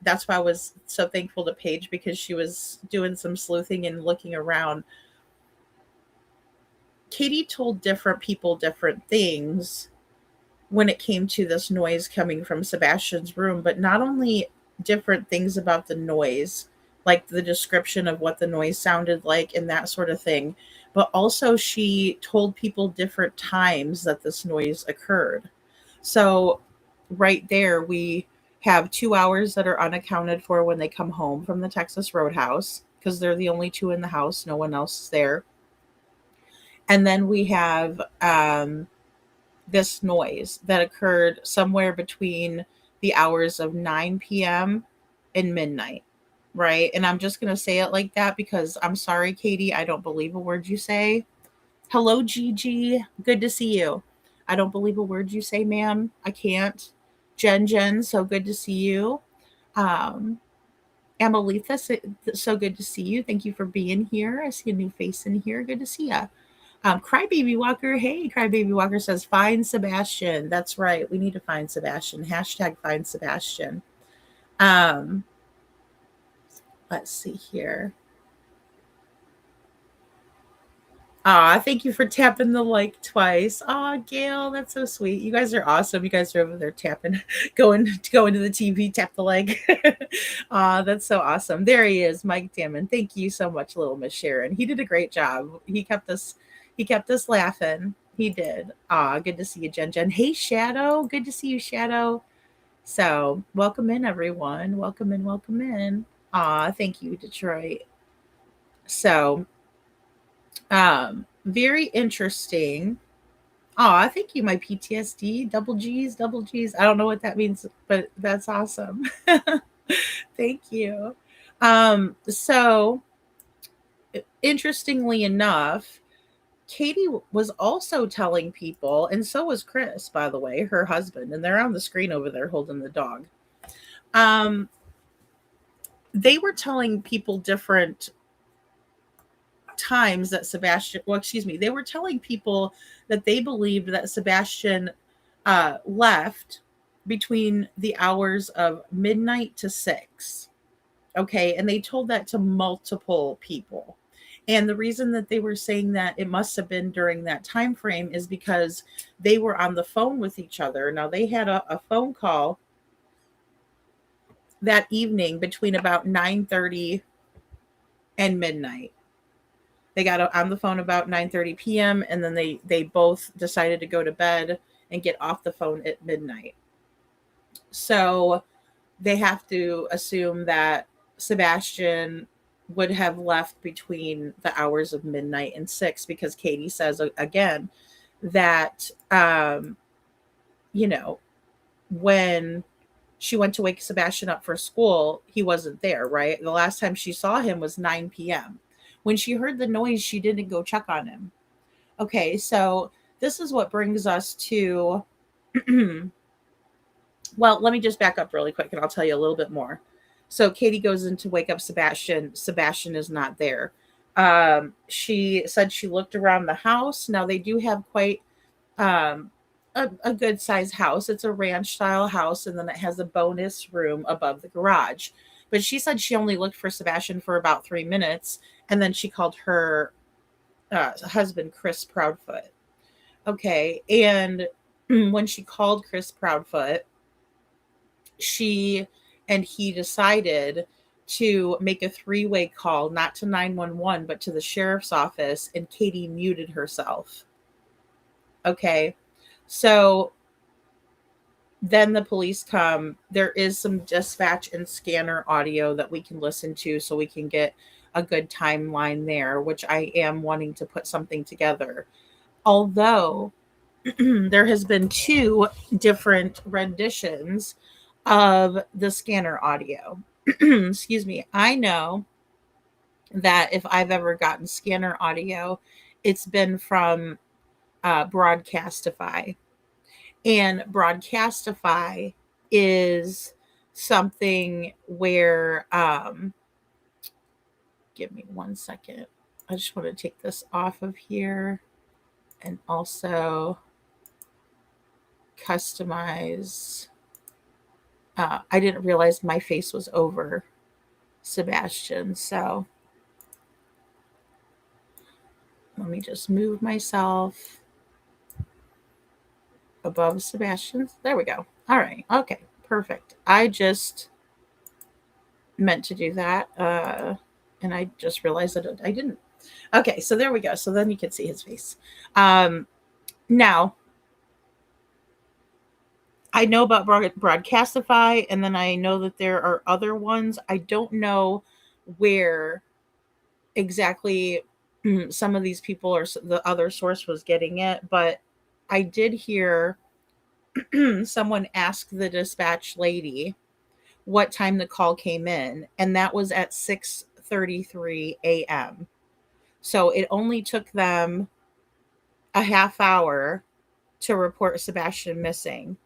that's why I was so thankful to Paige, because she was doing some sleuthing and looking around. Katie told different people different things when it came to this noise coming from Sebastian's room, but not only different things about the noise, like the description of what the noise sounded like and that sort of thing, but also she told people different times that this noise occurred. So, right there, we have 2 hours that are unaccounted for when they come home from the Texas Roadhouse because they're the only two in the house, no one else is there. And then we have this noise that occurred somewhere between the hours of 9 p.m. and midnight, right? And I'm just going to say it like that because I'm sorry, Katie, I don't believe a word you say. Hello, Gigi. Good to see you. I don't believe a word you say, ma'am. I can't. Jen, so good to see you. Um, Amelitha, so good to see you. Thank you for being here. I see a new face in here. Good to see you. Crybaby Walker. Hey, Crybaby Walker says, find Sebastian. That's right. We need to find Sebastian. Hashtag find Sebastian. Um, let's see here. Aw, thank you for tapping the like twice. Aw, Gail, that's so sweet. You guys are awesome. You guys are over there tapping, going to the TV, tap the like. Aw, that's so awesome. There he is, Mike Damon. Thank you so much, little Miss Sharon. He did a great job. He kept us laughing. He did. Aw, good to see you, Jen Jen. Hey, Shadow. Good to see you, Shadow. So welcome in, everyone. Welcome in, welcome in. Aw, thank you, Detroit. So very interesting. Oh, thank you, my PTSD. Double G's, double G's. I don't know what that means, but that's awesome. Thank you. So interestingly enough, Katie was also telling people, and so was Chris, by the way, her husband, and they're on the screen over there holding the dog. Um, they were telling people different times that they were telling people that they believed that Sebastian left between the hours of midnight to 6. Okay. And they told that to multiple people. And the reason that they were saying that it must have been during that time frame is because they were on the phone with each other. Now they had a phone call that evening between about 9:30 and midnight. They got on the phone about 9:30 p.m. and then they both decided to go to bed and get off the phone at midnight. So they have to assume that Sebastian would have left between the hours of midnight and 6 because Katie says again that you know, when she went to wake Sebastian up for school, he wasn't there, right? The last time she saw him was 9 p.m. When she heard the noise, she didn't go check on him. Okay, so this is what brings us to well, let me just back up really quick and I'll tell you a little bit more. So Katie goes in to wake up Sebastian. Sebastian is not there. She said she looked around the house. Now they do have quite um, a good sized house. It's a ranch style house, and then it has a bonus room above the garage. But she said she only looked for Sebastian for about 3 minutes, and then she called her husband, Chris Proudfoot. Okay, and when she called Chris Proudfoot, she and he decided to make a three-way call, not to 911, but to the sheriff's office, and Katie muted herself. Okay, so then the police come. There is some dispatch and scanner audio that we can listen to so we can get a good timeline there, which I am wanting to put something together. Although there has been two different renditions of the scanner audio. Excuse me. I know that if I've ever gotten scanner audio, it's been from Broadcastify. And Broadcastify is something where, give me 1 second. I just want to take this off of here and also customize. I didn't realize my face was over Sebastian. So let me just move myself above Sebastian's. There we go. All right. Okay. Perfect. I just meant to do that. And I just realized that I didn't. Okay. So there we go. So then you can see his face. Now, I know about Broadcastify, and then I know that there are other ones. I don't know where exactly some of these people or the other source was getting it, but I did hear someone ask the dispatch lady what time the call came in, and that was at 6:33 a.m. So it only took them a half hour to report Sebastian missing.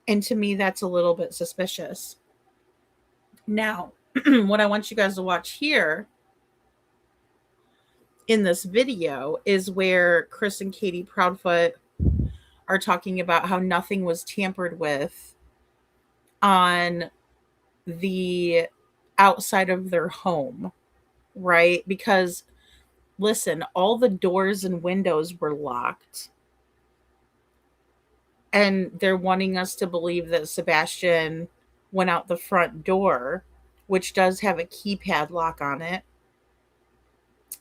And to me, that's a little bit suspicious. Now, what I want you guys to watch here in this video is where Chris and Katie Proudfoot are talking about how nothing was tampered with on the outside of their home, right? Because listen, all the doors and windows were locked. And they're wanting us to believe that Sebastian went out the front door, which does have a keypad lock on it,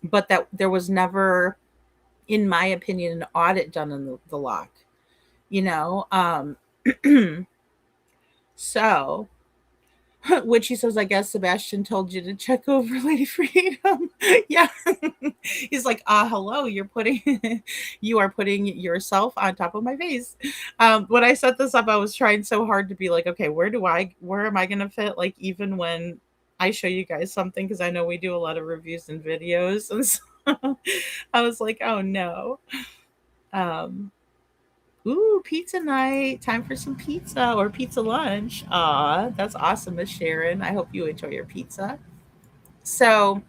but that there was never, in my opinion, an audit done on the lock, you know? So which he says, I guess Sebastian told you to check over Lady Freedom. Yeah. He's like, hello, you are putting yourself on top of my face. When I set this up, I was trying so hard to be like, okay, where am I going to fit? Like, even when I show you guys something, because I know we do a lot of reviews and videos. And so I was like, oh no. Um, Ooh, pizza night. Time for some pizza or pizza lunch. That's awesome, Miss Sharon. I hope you enjoy your pizza. So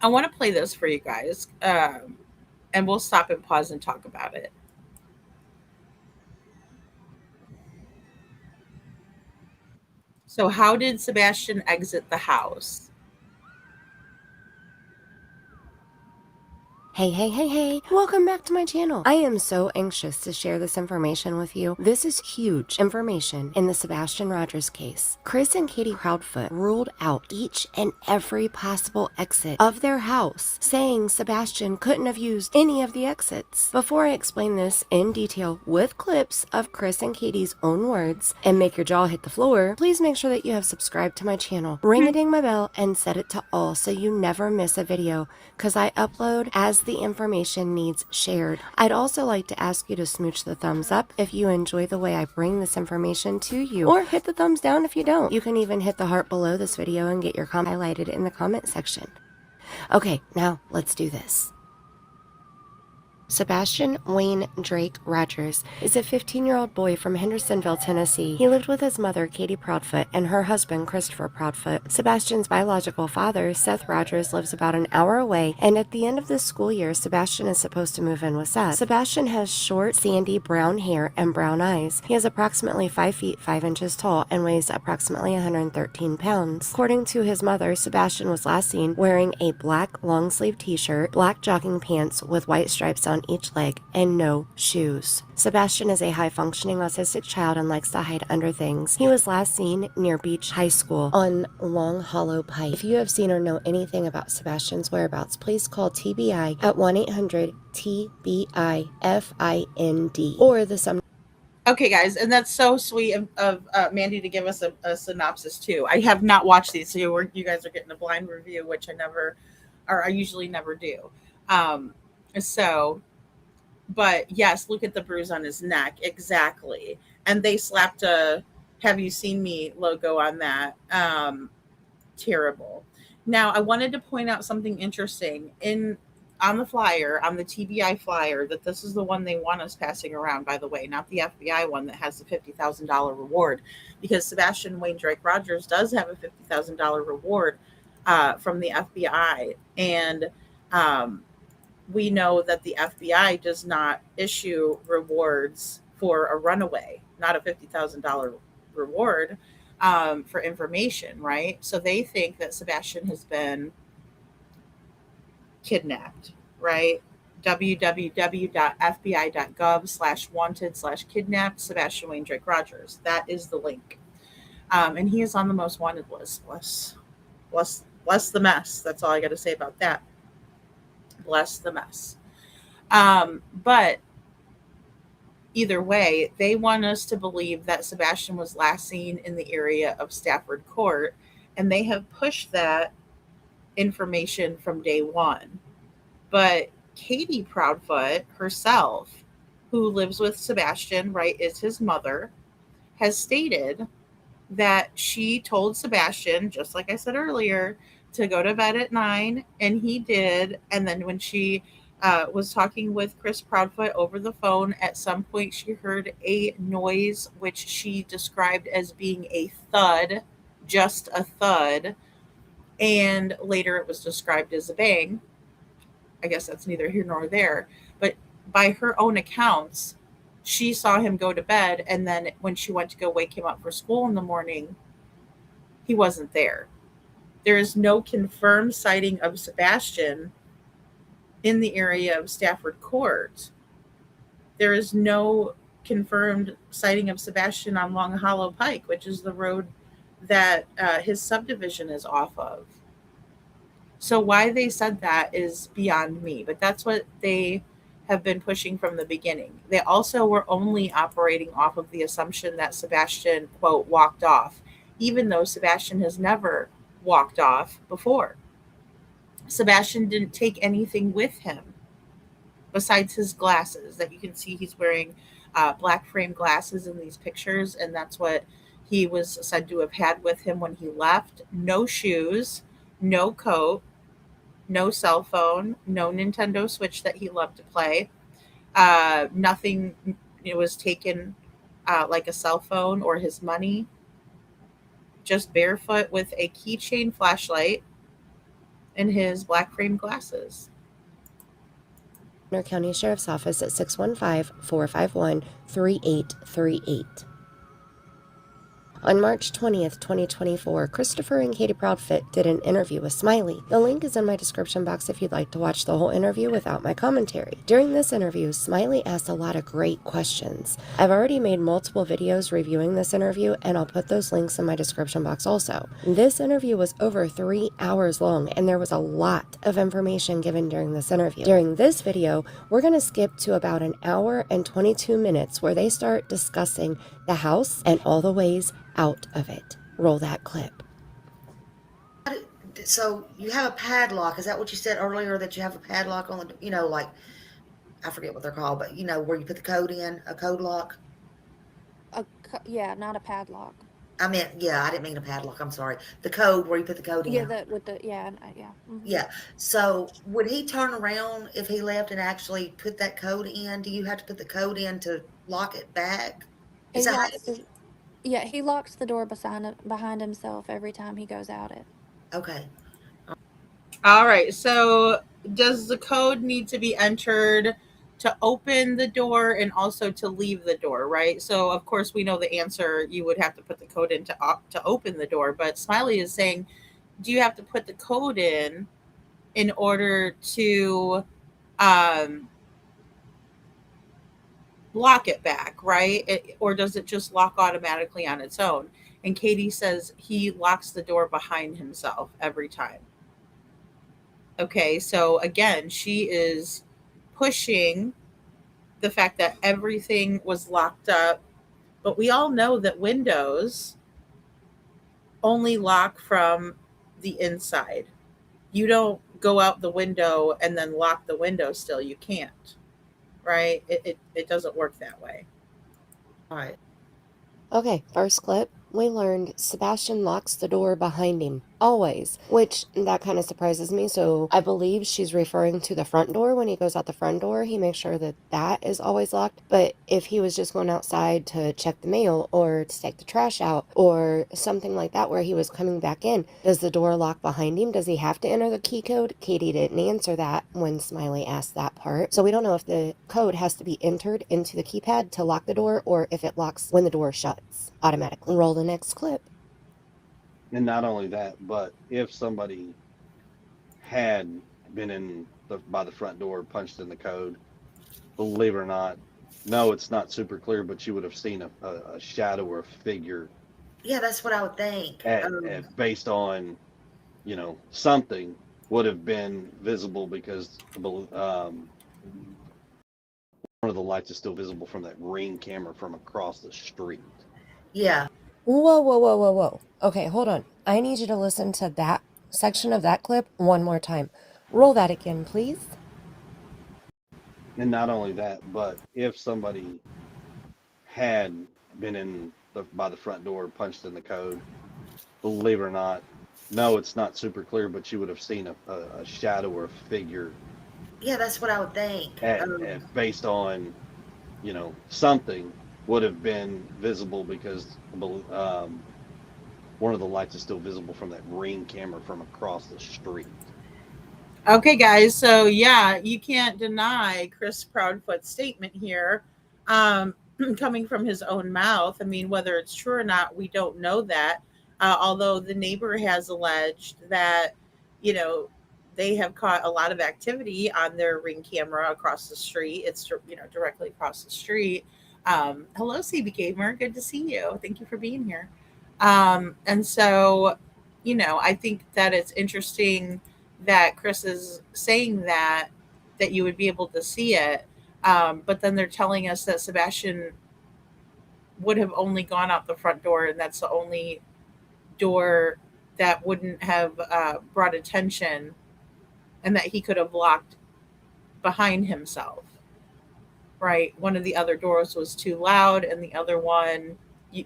I want to play this for you guys. And we'll stop and pause and talk about it. So how did Sebastian exit the house? Hey, hey, hey, hey, welcome back to my channel. I am so anxious to share this information with you. This is huge information in the Sebastian Rogers case. Chris and Katie Proudfoot ruled out each and every possible exit of their house, saying Sebastian couldn't have used any of the exits. Before I explain this in detail with clips of Chris and Katie's own words and make your jaw hit the floor, please make sure that you have subscribed to my channel, ring-a-ding my bell, and set it to all so you never miss a video, because I upload as the information needs shared. I'd also like to ask you to smooch the thumbs up if you enjoy the way I bring this information to you, or hit the thumbs down if you don't. You can even hit the heart below this video and get your comment highlighted in the comment section. Okay, now let's do this. Sebastian Wayne Drake Rogers is a 15-year-old boy from Hendersonville, Tennessee. He lived with his mother, Katie Proudfoot, and her husband, Christopher Proudfoot. Sebastian's biological father, Seth Rogers, lives about an hour away, and at the end of this school year, Sebastian is supposed to move in with Seth. Sebastian has short, sandy brown hair and brown eyes. He is approximately 5 feet 5 inches tall and weighs approximately 113 pounds. According to his mother, Sebastian was last seen wearing a black long-sleeve t-shirt, black jogging pants with white stripes on each leg, and no shoes. Sebastian is a high-functioning autistic child and likes to hide under things. He was last seen near Beach High School on Long Hollow Pike. If you have seen or know anything about Sebastian's whereabouts, please call TBI at 1-800-TBI-FIND or the Okay, guys, and that's so sweet of Mandy to give us a synopsis too. I have not watched these, so you guys are getting a blind review, which I usually never do. Um, so But yes, look at the bruise on his neck. Exactly. And they slapped a "Have you seen me" logo on that. Terrible. Now, I wanted to point out something interesting in on the flyer, on the TBI flyer, that this is the one they want us passing around, by the way, not the FBI one that has the $50,000 reward, because Sebastian Wayne Drake Rogers does have a $50,000 reward from the FBI. And we know that the FBI does not issue rewards for a runaway, not a $50,000 reward for information, right? So they think that Sebastian has been kidnapped, right? www.fbi.gov/wanted/kidnapped Sebastian Wayne Drake Rogers. That is the link. And he is on the most wanted list. Bless the mess. That's all I got to say about that. Bless the mess. But either way, they want us to believe that Sebastian was last seen in the area of Stafford Court, and they have pushed that information from day one. But Katie Proudfoot herself, who lives with Sebastian, right, is his mother, has stated that she told Sebastian, just like I said earlier, to go to bed at 9, and he did. And then when she was talking with Chris Proudfoot over the phone, at some point she heard a noise which she described as being a thud, just a thud. And later it was described as a bang. I guess that's neither here nor there. But by her own accounts, she saw him go to bed. And then when she went to go wake him up for school in the morning, he wasn't there. There is no confirmed sighting of Sebastian in the area of Stafford Court. There is no confirmed sighting of Sebastian on Long Hollow Pike, which is the road that his subdivision is off of. So why they said that is beyond me, but that's what they have been pushing from the beginning. They also were only operating off of the assumption that Sebastian, quote, walked off, even though Sebastian has never walked off before. Sebastian didn't take anything with him besides his glasses that you can see he's wearing black frame glasses in these pictures, and that's what he was said to have had with him when he left. No shoes, no coat, no cell phone, no Nintendo Switch that he loved to play. Nothing it was taken like a cell phone or his money. Just barefoot with a keychain flashlight and his black frame glasses. County Sheriff's Office at 615-451-3838. On March 20th, 2024, Christopher and Katie Proudfoot did an interview with Smiley. The link is in my description box if you'd like to watch the whole interview without my commentary. During this interview, Smiley asked a lot of great questions. I've already made multiple videos reviewing this interview, and I'll put those links in my description box also. This interview was over 3 hours long, and there was a lot of information given during this interview. During this video, we're going to skip to about an hour and 22 minutes where they start discussing the house and all the ways out of it. Roll that clip. So you have a padlock. Is that what you said earlier, that you have a padlock on the, like, I forget what they're called, but where you put the code in, a code lock? Yeah, not a padlock. I didn't mean a padlock. I'm sorry. The code where you put the code in. Yeah, Yeah. Mm-hmm. Yeah. So would he turn around if he left and actually put that code in? Do you have to put the code in to lock it back? He locks the door behind himself every time he goes out it. Okay. All right. So does the code need to be entered to open the door and also to leave the door, right? So of course we know the answer. You would have to put the code in to open the door. But Smiley is saying, do you have to put the code in order to lock it back, right? Or does it just lock automatically on its own? And Katie says he locks the door behind himself every time. Okay, so again, she is pushing the fact that everything was locked up, but we all know that windows only lock from the inside. You don't go out the window and then lock the window still. You can't, right? It doesn't work that way. All right. Okay, first clip. We learned Sebastian locks the door behind him, always, which that kind of surprises me. So I believe she's referring to the front door. When he goes out the front door, he makes sure that that is always locked. But if he was just going outside to check the mail or to take the trash out or something like that where he was coming back in, does the door lock behind him? Does he have to enter the key code? Katie didn't answer that when Smiley asked that part. So we don't know if the code has to be entered into the keypad to lock the door or if it locks when the door shuts automatically. Roll the next clip. And not only that, but if somebody had been by the front door, punched in the code, believe it or not, no, it's not super clear, but you would have seen a shadow or a figure. Yeah, that's what I would think. Based on, something would have been visible because one of the lights is still visible from that Ring camera from across the street. Yeah. Whoa. Okay, hold on. I need you to listen to that section of that clip one more time. Roll that again, please. And not only that, but if somebody had been by the front door, punched in the code, believe it or not, no, it's not super clear, but you would have seen a shadow or a figure. Yeah, that's what I would think. Based on, something would have been visible because one one of the lights is still visible from that Ring camera from across the street. Okay, guys. So yeah, you can't deny Chris Proudfoot's statement here, um, coming from his own mouth. I mean, whether it's true or not, we don't know that. Although the neighbor has alleged that, you know, they have caught a lot of activity on their Ring camera across the street. It's directly across the street. Hello, CB Gamer. Good to see you. Thank you for being here. And so, I think that it's interesting that Chris is saying that you would be able to see it. But then they're telling us that Sebastian would have only gone out the front door, and that's the only door that wouldn't have brought attention, and that he could have locked behind himself. Right? One of the other doors was too loud, and the other one,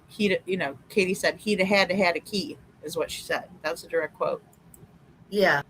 Katie said he'd had to had a key, is what she said. That's a direct quote. Yeah.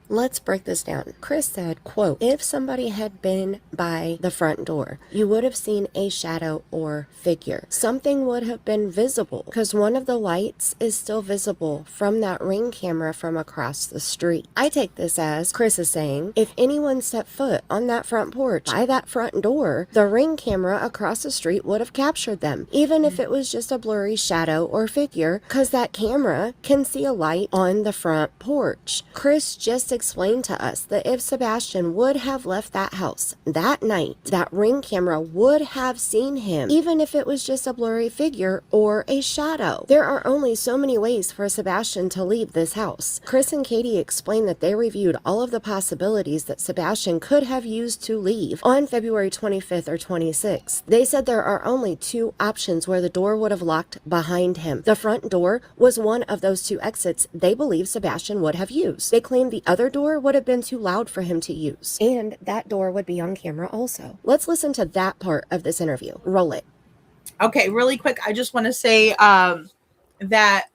Let's break this down. Chris said, quote, if somebody had been by the front door, you would have seen a shadow or figure. Something would have been visible because one of the lights is still visible from that Ring camera from across the street. I take this as Chris is saying, if anyone stepped foot on that front porch by that front door, the Ring camera across the street would have captured them, even if it was just a blurry shadow or figure, because that camera can see a light on the front porch. Chris just explained to us that if Sebastian would have left that house that night, that Ring camera would have seen him, even if it was just a blurry figure or a shadow. There are only so many ways for Sebastian to leave this house. Chris and Katie explained that they reviewed all of the possibilities that Sebastian could have used to leave on February 25th or 26th. They said there are only two options where the door would have locked behind him. The front door was one of those two exits they believe Sebastian would have used. They claimed the other door would have been too loud for him to use, and that door would be on camera also. Let's listen to that part of this interview. Roll it. Okay, really quick, I just want to say that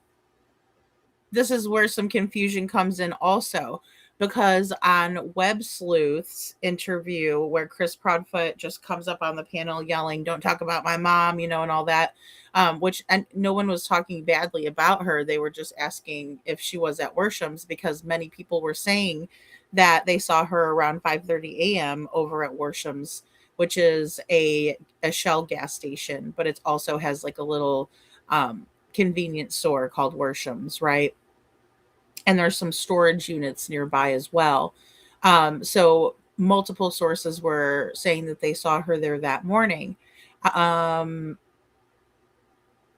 this is where some confusion comes in also, because on Web Sleuth's interview, where Chris Proudfoot just comes up on the panel yelling, "Don't talk about my mom," and all that, and no one was talking badly about her. They were just asking if she was at Worsham's, because many people were saying that they saw her around 5:30 a.m. over at Worsham's, which is a Shell gas station, but it also has like a little convenience store called Worsham's, right? And there's some storage units nearby as well. So multiple sources were saying that they saw her there that morning.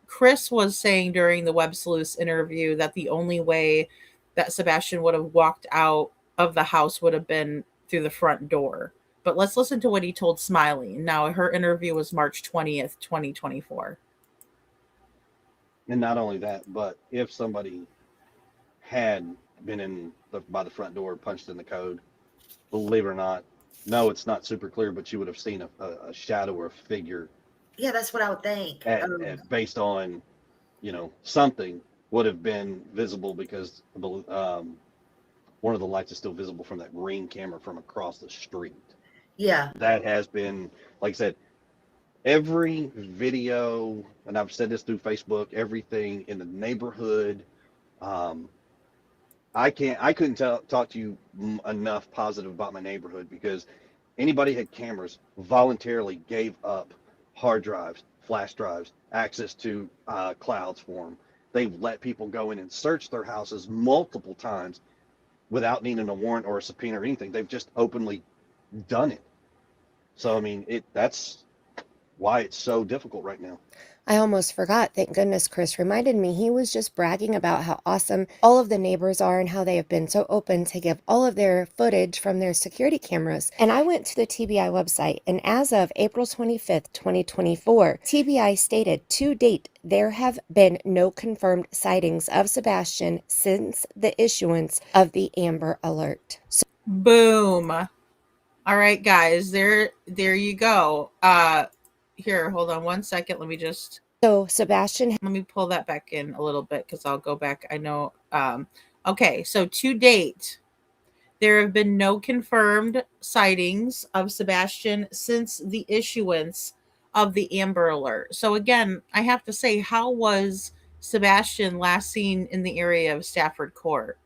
Chris was saying during the Web Sleuth's interview that the only way that Sebastian would have walked out of the house would have been through the front door. But let's listen to what he told Smiley. Now, her interview was March 20th, 2024. And not only that, but if somebody had been by the front door, punched in the code, believe it or not, no, it's not super clear, but you would have seen a shadow or a figure. Yeah, that's what I would think. Based on, something would have been visible, because one of the lights is still visible from that Ring camera from across the street. Yeah. That has been, like I said, every video, and I've said this through Facebook, everything in the neighborhood. I couldn't talk to you enough positive about my neighborhood, because anybody had cameras voluntarily gave up hard drives, flash drives, access to clouds for them. They've let people go in and search their houses multiple times without needing a warrant or a subpoena or anything. They've just openly done it. So, I mean, that's why it's so difficult right now. I almost forgot. Thank goodness Chris reminded me. He was just bragging about how awesome all of the neighbors are and how they have been so open to give all of their footage from their security cameras. And I went to the TBI website, and as of April 25th, 2024, TBI stated to date, there have been no confirmed sightings of Sebastian since the issuance of the Amber Alert. So, boom. All right, guys, there you go. Here, hold on one second. Sebastian, let me pull that back in a little bit, because I'll go back. I know. Okay, so to date, there have been no confirmed sightings of Sebastian since the issuance of the Amber Alert. So again, I have to say, how was Sebastian last seen in the area of Stafford Court,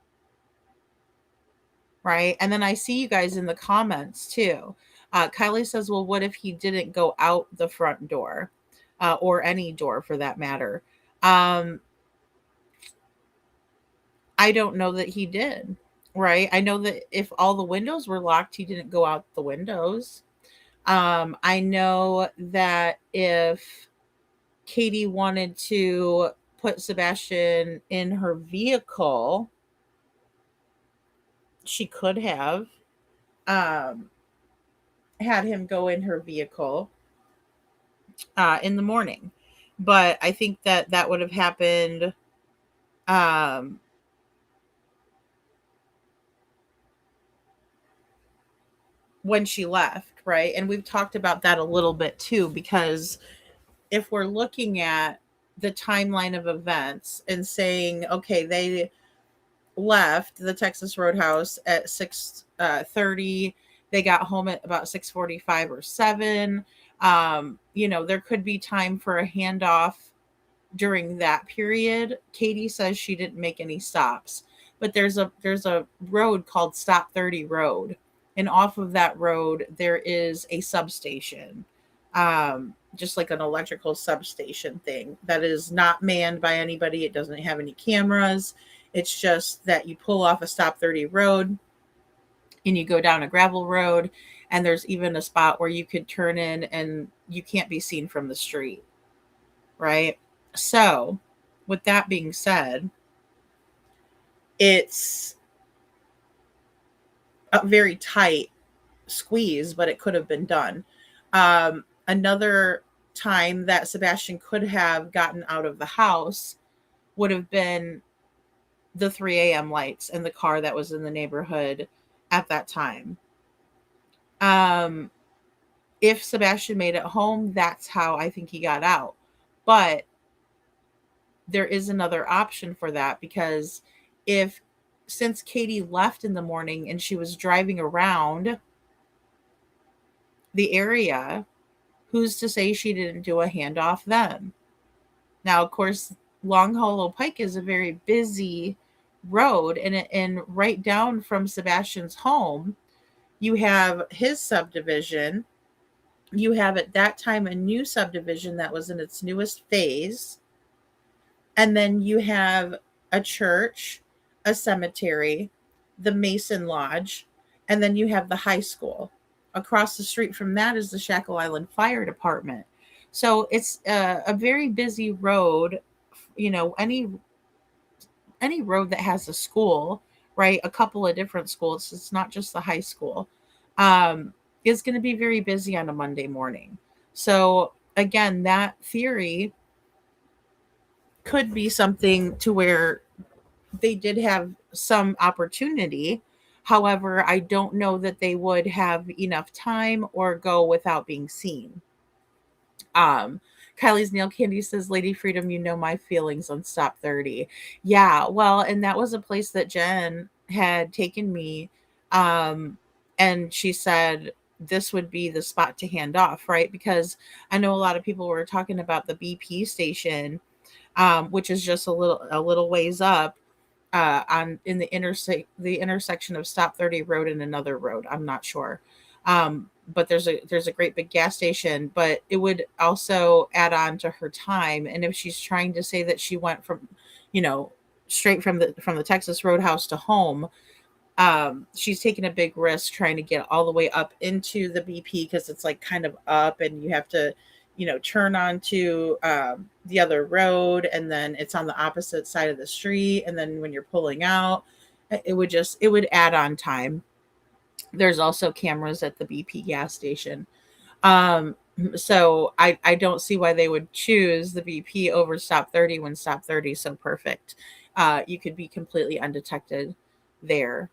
right? And then I see you guys in the comments too. Kylie says, well, what if he didn't go out the front door, or any door for that matter? I don't know that he did, right? I know that if all the windows were locked, he didn't go out the windows. I know that if Katie wanted to put Sebastian in her vehicle, she could have um, had him go in her vehicle in the morning. But I think that that would have happened um, when she left, right? And we've talked about that a little bit too, because if we're looking at the timeline of events and saying, okay, they left the Texas Roadhouse at 6:30, they got home at about 6:45 or 7. There could be time for a handoff during that period. Katie says she didn't make any stops, but there's a road called Stop 30 Road, and off of that road there is a substation, just like an electrical substation thing that is not manned by anybody. It doesn't have any cameras. It's just that you pull off a Stop 30 road and you go down a gravel road, and there's even a spot where you could turn in and you can't be seen from the street, right? So, with that being said, it's a very tight squeeze, but it could have been done. Another time that Sebastian could have gotten out of the house would have been the 3 a.m. lights and the car that was in the neighborhood at that time. If Sebastian made it home, that's how I think he got out. But there is another option for that, because since Katie left in the morning and she was driving around the area, who's to say she didn't do a handoff then? Now, of course, Long Hollow Pike is a very busy road, and right down from Sebastian's home, you have his subdivision. You have at that time a new subdivision that was in its newest phase. And then you have a church, a cemetery, the Mason Lodge, and then you have the high school. Across the street from that is the Shackle Island Fire Department. So it's a very busy road. Any road that has a school, right? A couple of different schools. It's not just the high school. Is going to be very busy on a Monday morning. So again, that theory could be something to where they did have some opportunity. However, I don't know that they would have enough time or go without being seen. Kylie's Nail Candy says, Lady Freedom, you know my feelings on Stop 30. Yeah, well, and that was a place that Jen had taken me. And she said this would be the spot to hand off, right? Because I know a lot of people were talking about the BP station, which is just a little ways up in the intersection of Stop 30 Road and another road. I'm not sure. But there's a great big gas station, but it would also add on to her time. And if she's trying to say that she went from, straight from the Texas Roadhouse to home, she's taking a big risk trying to get all the way up into the BP, because it's like kind of up and you have to, turn onto the other road, and then it's on the opposite side of the street. And then when you're pulling out, it would add on time. There's also cameras at the BP gas station. So I don't see why they would choose the BP over Stop 30 when Stop 30 is so perfect. You could be completely undetected there.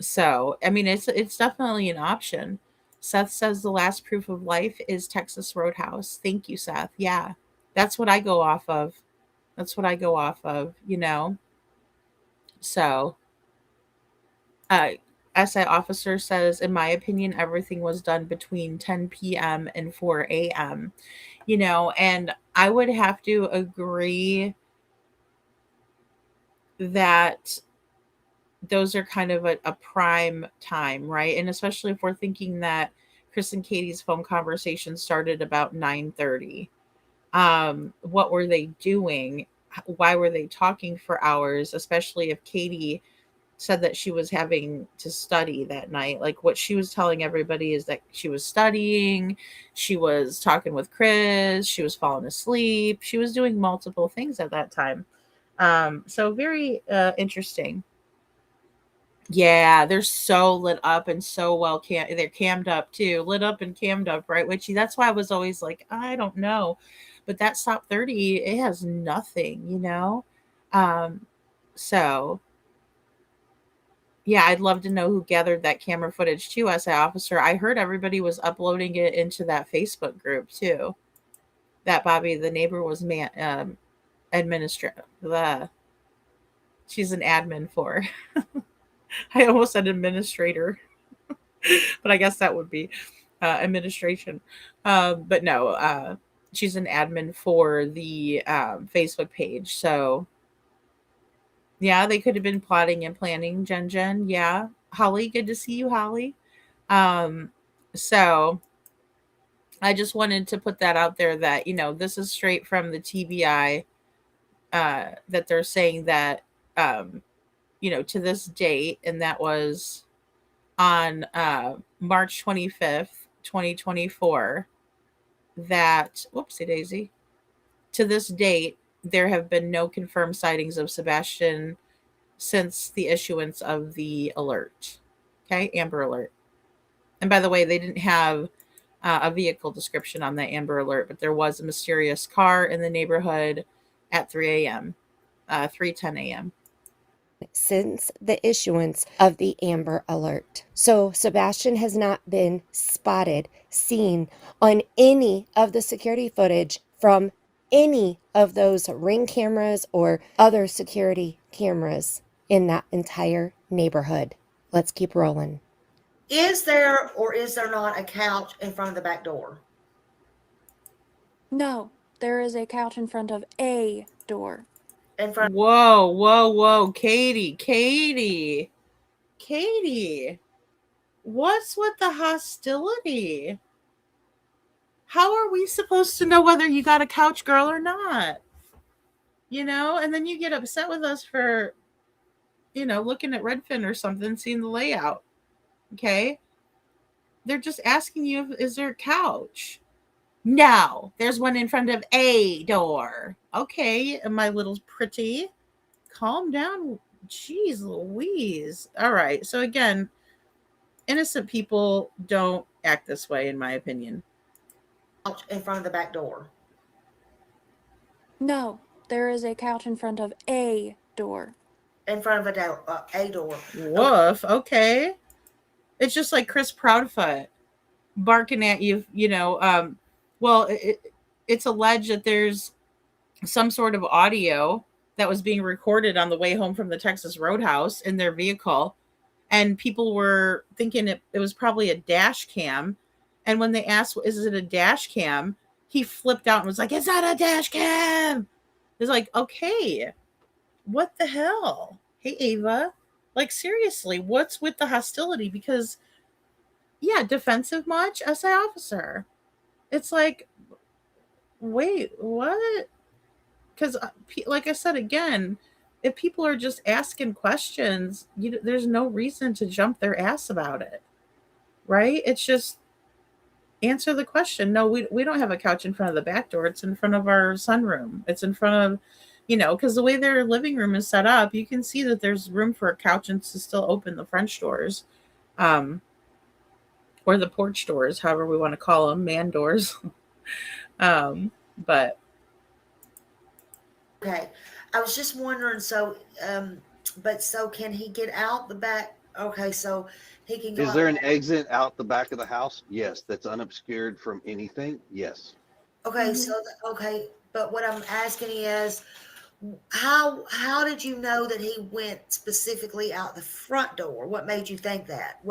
So, I mean, it's definitely an option. Seth says the last proof of life is Texas Roadhouse. Thank you, Seth. Yeah, that's what I go off of. So, SI officer says, in my opinion, everything was done between 10 p.m. and 4 a.m. And I would have to agree that those are kind of a prime time, right? And especially if we're thinking that Chris and Katie's phone conversation started about 9:30. What were they doing? Why were they talking for hours? Especially if Katie said that she was having to study that night. Like what she was telling everybody is that she was studying, she was talking with Chris, she was falling asleep, she was doing multiple things at that time. So very interesting. Yeah, they're so lit up and so well they're cammed up too. Lit up and cammed up, right, Witchy? That's why I was always like, I don't know. But that Stop 30, it has nothing, you know? Um, so yeah, I'd love to know who gathered that camera footage too, as an officer. I heard everybody was uploading it into that Facebook group too. That Bobby, the neighbor, was administrator. She's an admin for. I almost said administrator, but I guess that would be administration. But no, she's an admin for the Facebook page. So yeah, they could have been plotting and planning. Jen. Yeah, Holly, good to see you, Holly. Um, so I just wanted to put that out there that, this is straight from the TBI, that they're saying that, to this date, and that was on March 25th, 2024, that, whoopsie daisy, to this date, there have been no confirmed sightings of Sebastian since the issuance of the alert. Okay, Amber Alert. And by the way, they didn't have a vehicle description on that Amber Alert, but there was a mysterious car in the neighborhood at 3 a.m., 3:10 a.m. Since the issuance of the Amber Alert. So Sebastian has not been spotted, seen on any of the security footage from any of those Ring cameras or other security cameras in that entire neighborhood. Let's keep rolling. Is there or is there not a couch in front of the back door? No, there is a couch in front of a door. In front. Whoa, Katie, what's with the hostility? How are we supposed to know whether you got a couch, girl, or not? And then you get upset with us for, looking at Redfin or something, seeing the layout. Okay. They're just asking you, is there a couch? No, there's one in front of a door. Okay, my little pretty. Calm down. Jeez Louise. All right. So again, innocent people don't act this way, in my opinion. Couch in front of the back door. No, there is a couch in front of a door. In front of a door. Woof. Okay. It's just like Chris Proudfoot barking at you, well, it's alleged that there's some sort of audio that was being recorded on the way home from the Texas Roadhouse in their vehicle. And people were thinking it was probably a dash cam. And when they asked, is it a dash cam? He flipped out and was like, it's not a dash cam. It's like, okay, what the hell? Hey, Ava, like, seriously, what's with the hostility? Because, yeah, defensive much, SI officer. It's like, wait, what? Because, like I said, again, if people are just asking questions, there's no reason to jump their ass about it, right? It's just answer the question. No, we don't have a couch in front of the back door. It's in front of our sunroom. It's in front of, because the way their living room is set up, you can see that there's room for a couch and to still open the French doors, or the porch doors, however we want to call them, man doors. But okay, I was just wondering. So, but so can he get out the back? Okay, so he can go. Is there an exit out the back of the house? Yes, that's unobscured from anything. Yes. Okay, so okay, but what I'm asking is, how did you know that he went specifically out the front door? What made you think that?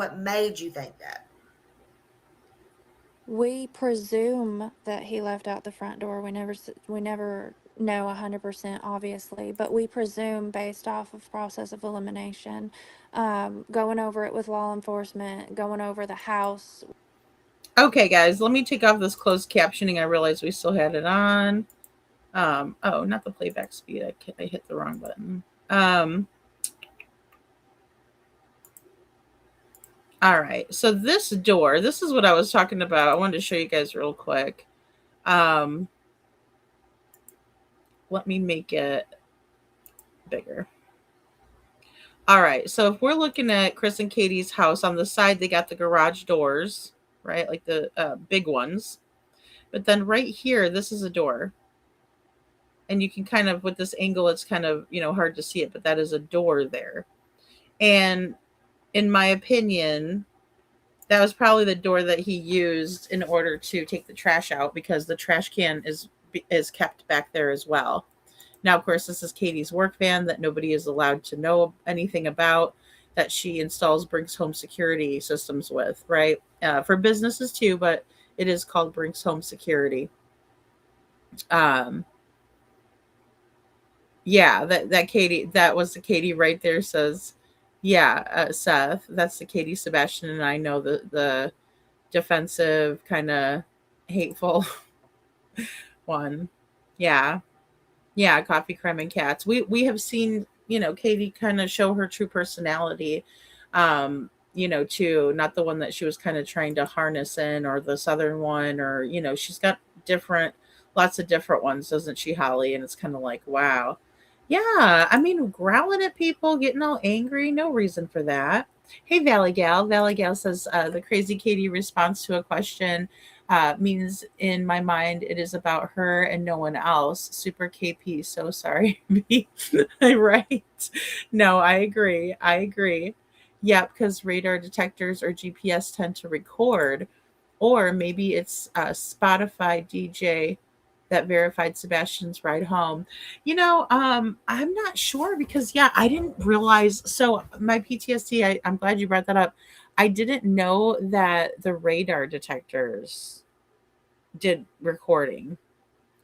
We presume that he left out the front door. We never know 100%, obviously, but we presume based off of process of elimination, going over it with law enforcement, going over the house. Okay, guys, let me take off this closed captioning. I realized we still had it on. Oh, not the playback speed. I hit the wrong button. All right. So this door, this is what I was talking about. I wanted to show you guys real quick. Let me make it bigger. All right. So if we're looking at Chris and Katie's house, on the side, they got the garage doors, right? Like the big ones. But then right here, this is a door. And you can kind of, with this angle, it's kind of, hard to see it, but that is a door there. And in my opinion, that was probably the door that he used in order to take the trash out, because the trash can is kept back there as well. Now, of course, this is Katie's work van that nobody is allowed to know anything about, that she installs Brinks Home Security systems with, right? For businesses too, but it is called Brinks Home Security. Yeah, that Katie, that was the Katie right there says, yeah, Seth, that's the Katie Sebastian and I know, the defensive, kind of hateful one. Yeah. Yeah, Coffee, Creme, and Cats. We have seen, Katie kind of show her true personality, too. Not the one that she was kind of trying to harness in, or the Southern one, or, she's got lots of different ones, doesn't she, Holly? And it's kind of like, wow. Yeah, I mean, growling at people, getting all angry, no reason for that. Hey, Valley Gal. Valley Gal says the crazy Katie response to a question means in my mind it is about her and no one else. Super KP. So sorry. Right. No, I agree. Yeah, because radar detectors or GPS tend to record, or maybe it's a Spotify DJ that verified Sebastian's ride home. I'm not sure, because I didn't realize. So my PTSD, I'm glad you brought that up. I didn't know that the radar detectors did recording.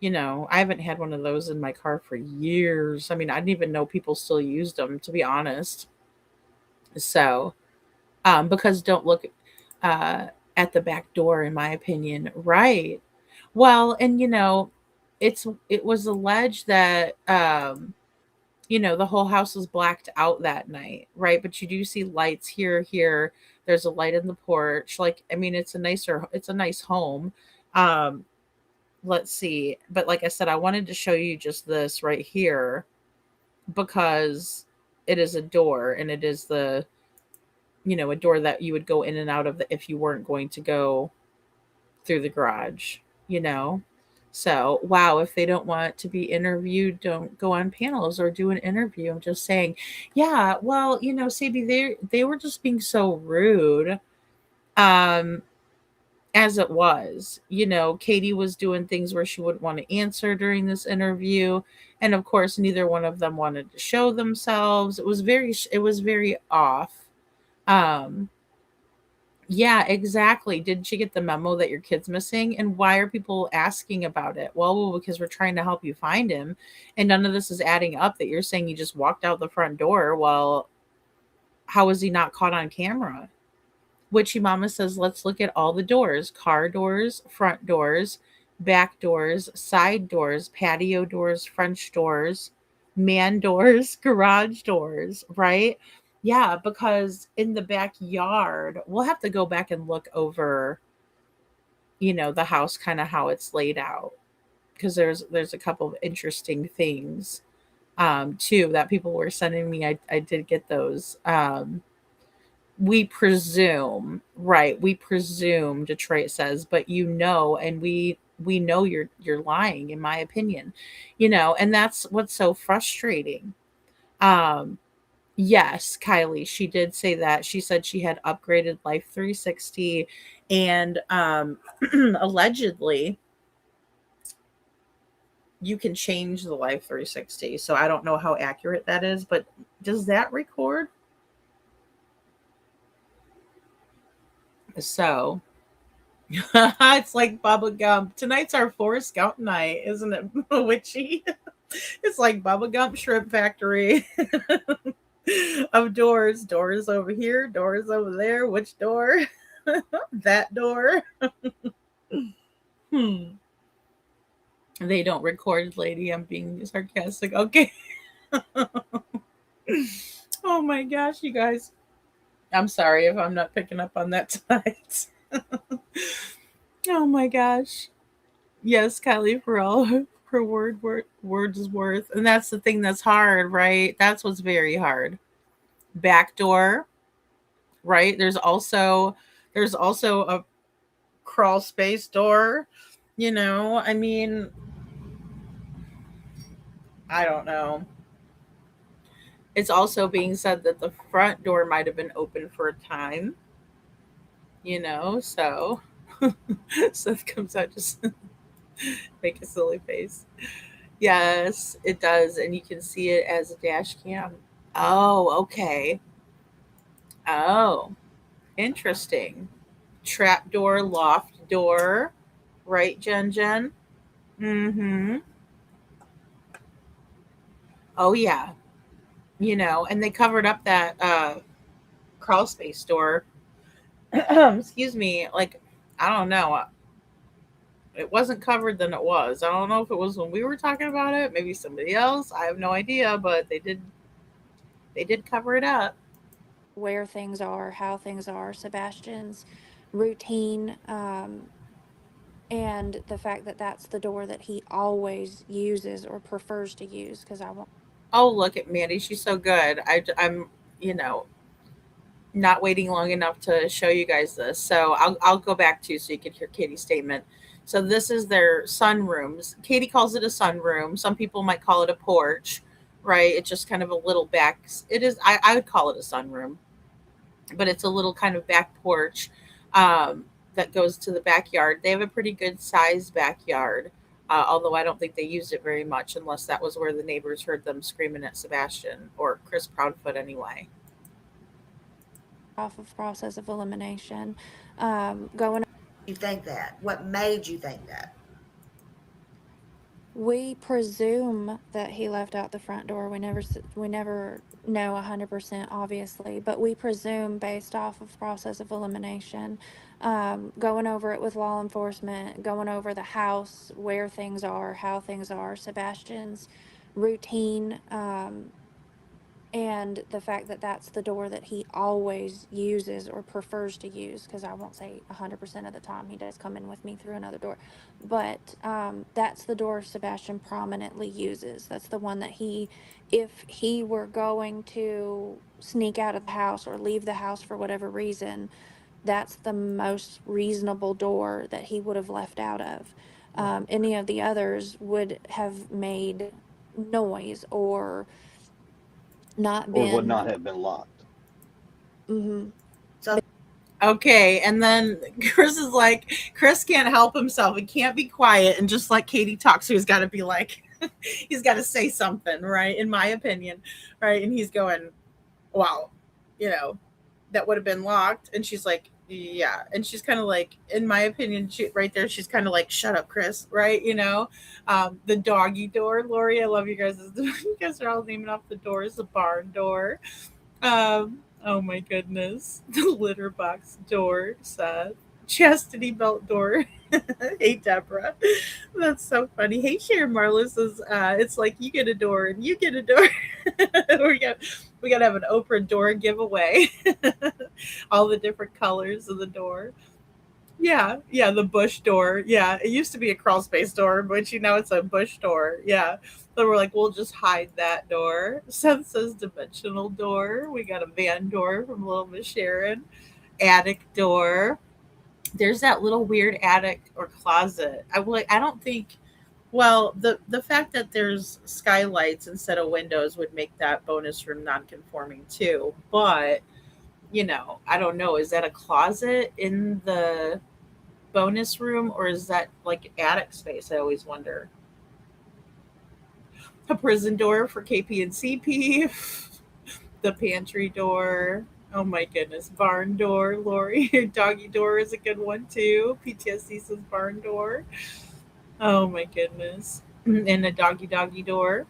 I haven't had one of those in my car for years. I mean, I didn't even know people still used them, to be honest. So, because don't look at the back door, in my opinion. Right. Well, and it was alleged that the whole house was blacked out that night, right? But you do see lights here. There's a light in the porch. Like, I mean, it's a nice home. Let's see. But like I said, I wanted to show you just this right here, because it is a door, and it is a door that you would go in and out of if you weren't going to go through the garage, So, wow, if they don't want to be interviewed, don't go on panels or do an interview. I'm just saying. Yeah, well, Sadie, they were just being so rude. As it was, Katie was doing things where she wouldn't want to answer during this interview. And of course, neither one of them wanted to show themselves. It was very off. Yeah, exactly. Didn't you get the memo that your kid's missing? And why are people asking about it? Well, because we're trying to help you find him. And none of this is adding up, that you're saying he just walked out the front door. Well, how was he not caught on camera? Witchy Mama says, let's look at all the doors: car doors, front doors, back doors, side doors, patio doors, French doors, man doors, garage doors, right? Yeah, because in the backyard, we'll have to go back and look over, the house, kind of how it's laid out, because there's a couple of interesting things too that people were sending me. I did get those. We presume, right? We presume, Detroit says, but and we know you're lying, in my opinion, and that's what's so frustrating. Yes, Kylie, she did say that. She said she had upgraded Life 360, and allegedly you can change the Life 360. So I don't know how accurate that is, but does that record? So It's like Bubba Gump. Tonight's our Forrest Gump night, isn't it, Witchy? It's like Bubba Gump Shrimp Factory of doors. Doors over here, doors over there. Which door? That door. Hmm. They don't record, lady. I'm being sarcastic. Okay. Oh my gosh, you guys. I'm sorry if I'm not picking up on that tonight. Oh my gosh. Yes, Kylie Farrell, her words is worth. And that's the thing that's hard, right? That's what's very hard. Backdoor, right? There's also a crawl space door. I mean, I don't know. It's also being said that the front door might have been open for a time, so Seth comes out just make a silly face. Yes, it does, and you can see it as a dash cam. Oh, okay. Oh, interesting. Trapdoor, loft door, right, Jen Jen? Mm-hmm. Oh yeah. And they covered up that crawl space door. Excuse me, like I don't know. It wasn't covered then it was. I don't know if it was when we were talking about it, maybe somebody else. I have no idea, but they did cover it up. Where things are, how things are, Sebastian's routine, and the fact that that's the door that he always uses or prefers to use. Because I won't. Oh, look at Mandy. She's so good. I'm, you know, not waiting long enough to show you guys this. So I'll go back to so you can hear Katie's statement. So this is their sunrooms. Katie calls it a sunroom. Some people might call it a porch, right? It's just kind of a little back. It is. I would call it a sunroom, but it's a little kind of back porch that goes to the backyard. They have a pretty good sized backyard. Although I don't think they used it very much, unless that was where the neighbors heard them screaming at Sebastian or Chris Proudfoot anyway. Off of process of elimination, going. You think that? What made you think that? We presume that he left out the front door. We never know 100%, obviously, but we presume based off of process of elimination, going over it with law enforcement, going over the house, where things are, how things are, Sebastian's routine, and the fact that that's the door that he always uses or prefers to use, because I won't say 100% of the time he does come in with me through another door, but that's the door Sebastian prominently uses. That's the one that if he were going to sneak out of the house or leave the house for whatever reason, that's the most reasonable door that he would have left out of. Any of the others would have made noise or not or would not been. have been locked. Mm-hmm. So Okay, and then Chris can't help himself. He can't be quiet and just let Katie talk. So he's got to be like, he's got to say something, right? In my opinion, right? And he's going, wow, you know, that would have been locked. And she's like, yeah. And she's kind of like, in my opinion, right there, she's kind of like, shut up, Chris, right? The doggy door. Lori, I love you guys. You guys are all naming off the doors. The barn door. Oh my goodness. The litter box door, Seth. Chastity belt door. Hey, Deborah. That's so funny. Hey, Sharon Marla says, it's like you get a door and you get a door. we got to have an Oprah door giveaway. All the different colors of the door. Yeah, the bush door. Yeah, it used to be a crawl space door, but it's a bush door. Yeah. So we're like, we'll just hide that door. Seth says dimensional door. We got a van door from Little Miss Sharon. Attic door. There's that little weird attic or closet. I don't think. Well, the fact that there's skylights instead of windows would make that bonus room non-conforming too. But I don't know. Is that a closet in the bonus room or is that like attic space? I always wonder. A prison door for KP and CP. The pantry door. Oh my goodness. Barn door, Lori. Your doggy door is a good one too. PTSD says barn door. Oh my goodness. And a doggy door.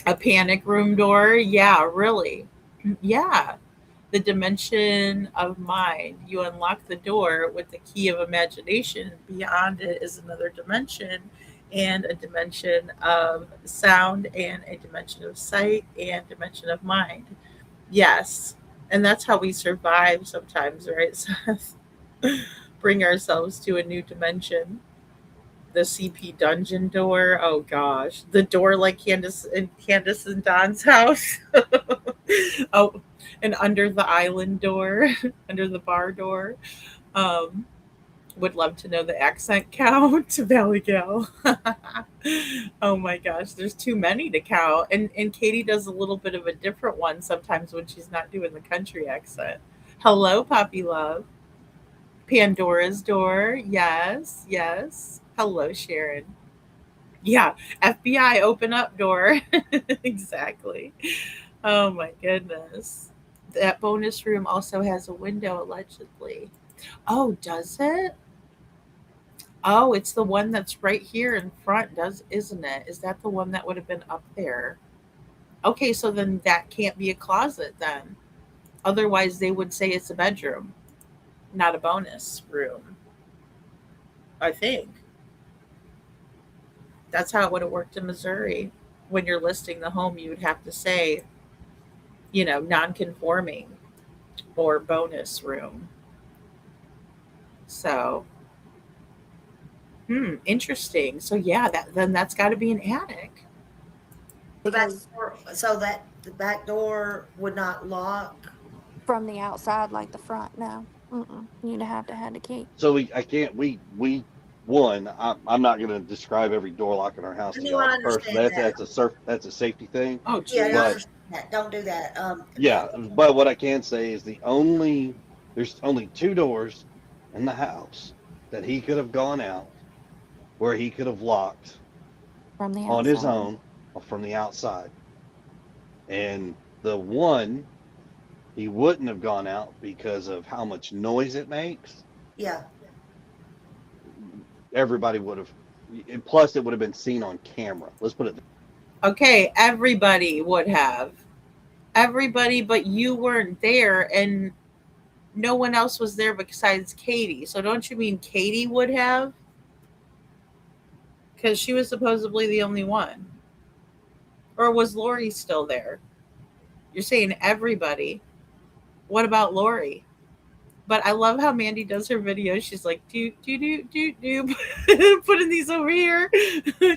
A panic room door. Yeah, really. Yeah. The dimension of mind. You unlock the door with the key of imagination. Beyond it is another dimension, and a dimension of sound, and a dimension of sight, and dimension of mind. Yes. And that's how we survive sometimes, right, Seth? Bring ourselves to a new dimension. The CP dungeon door. Oh gosh. The door like Candace and Don's house. Oh, and under the island door, under the bar door. Um, would love to know the accent count. Valley Gal. Oh my gosh, there's too many to count. And Katie does a little bit of a different one sometimes when she's not doing the country accent. Hello, Poppy Love. Pandora's door. Yes, yes. Hello, Sharon. Yeah, FBI open up door. Exactly. Oh my goodness. That bonus room also has a window allegedly. Oh, does it? Oh, it's the one that's right here in front, isn't it? Is that the one that would have been up there? Okay, so then that can't be a closet then. Otherwise they would say it's a bedroom, not a bonus room. I think. That's how it would have worked in Missouri. When you're listing the home, you would have to say, non-conforming or bonus room. So, interesting. So yeah, that's got to be an attic. Because So that the back door would not lock. from the outside, like the front, no. You'd have to have a key. So I'm not going to describe every door lock in our house to No, y'all I first. understand That's a safety thing. Oh, Yeah, I geez. But- understand that. Don't do that. Yeah, but what I can say is there's only two doors in the house that he could have gone out where he could have locked From the outside. on his own from the outside. And the one he wouldn't have gone out because of how much noise it makes. Yeah. Everybody would have, plus it would have been seen on camera. Let's put it. Okay, everybody would have. Everybody, but you weren't there, and no one else was there besides Katie. So don't you mean Katie would have? Because she was supposedly the only one. Or was Lori still there? You're saying everybody. What about Lori? But I love how Mandy does her videos. She's like, do, putting these over here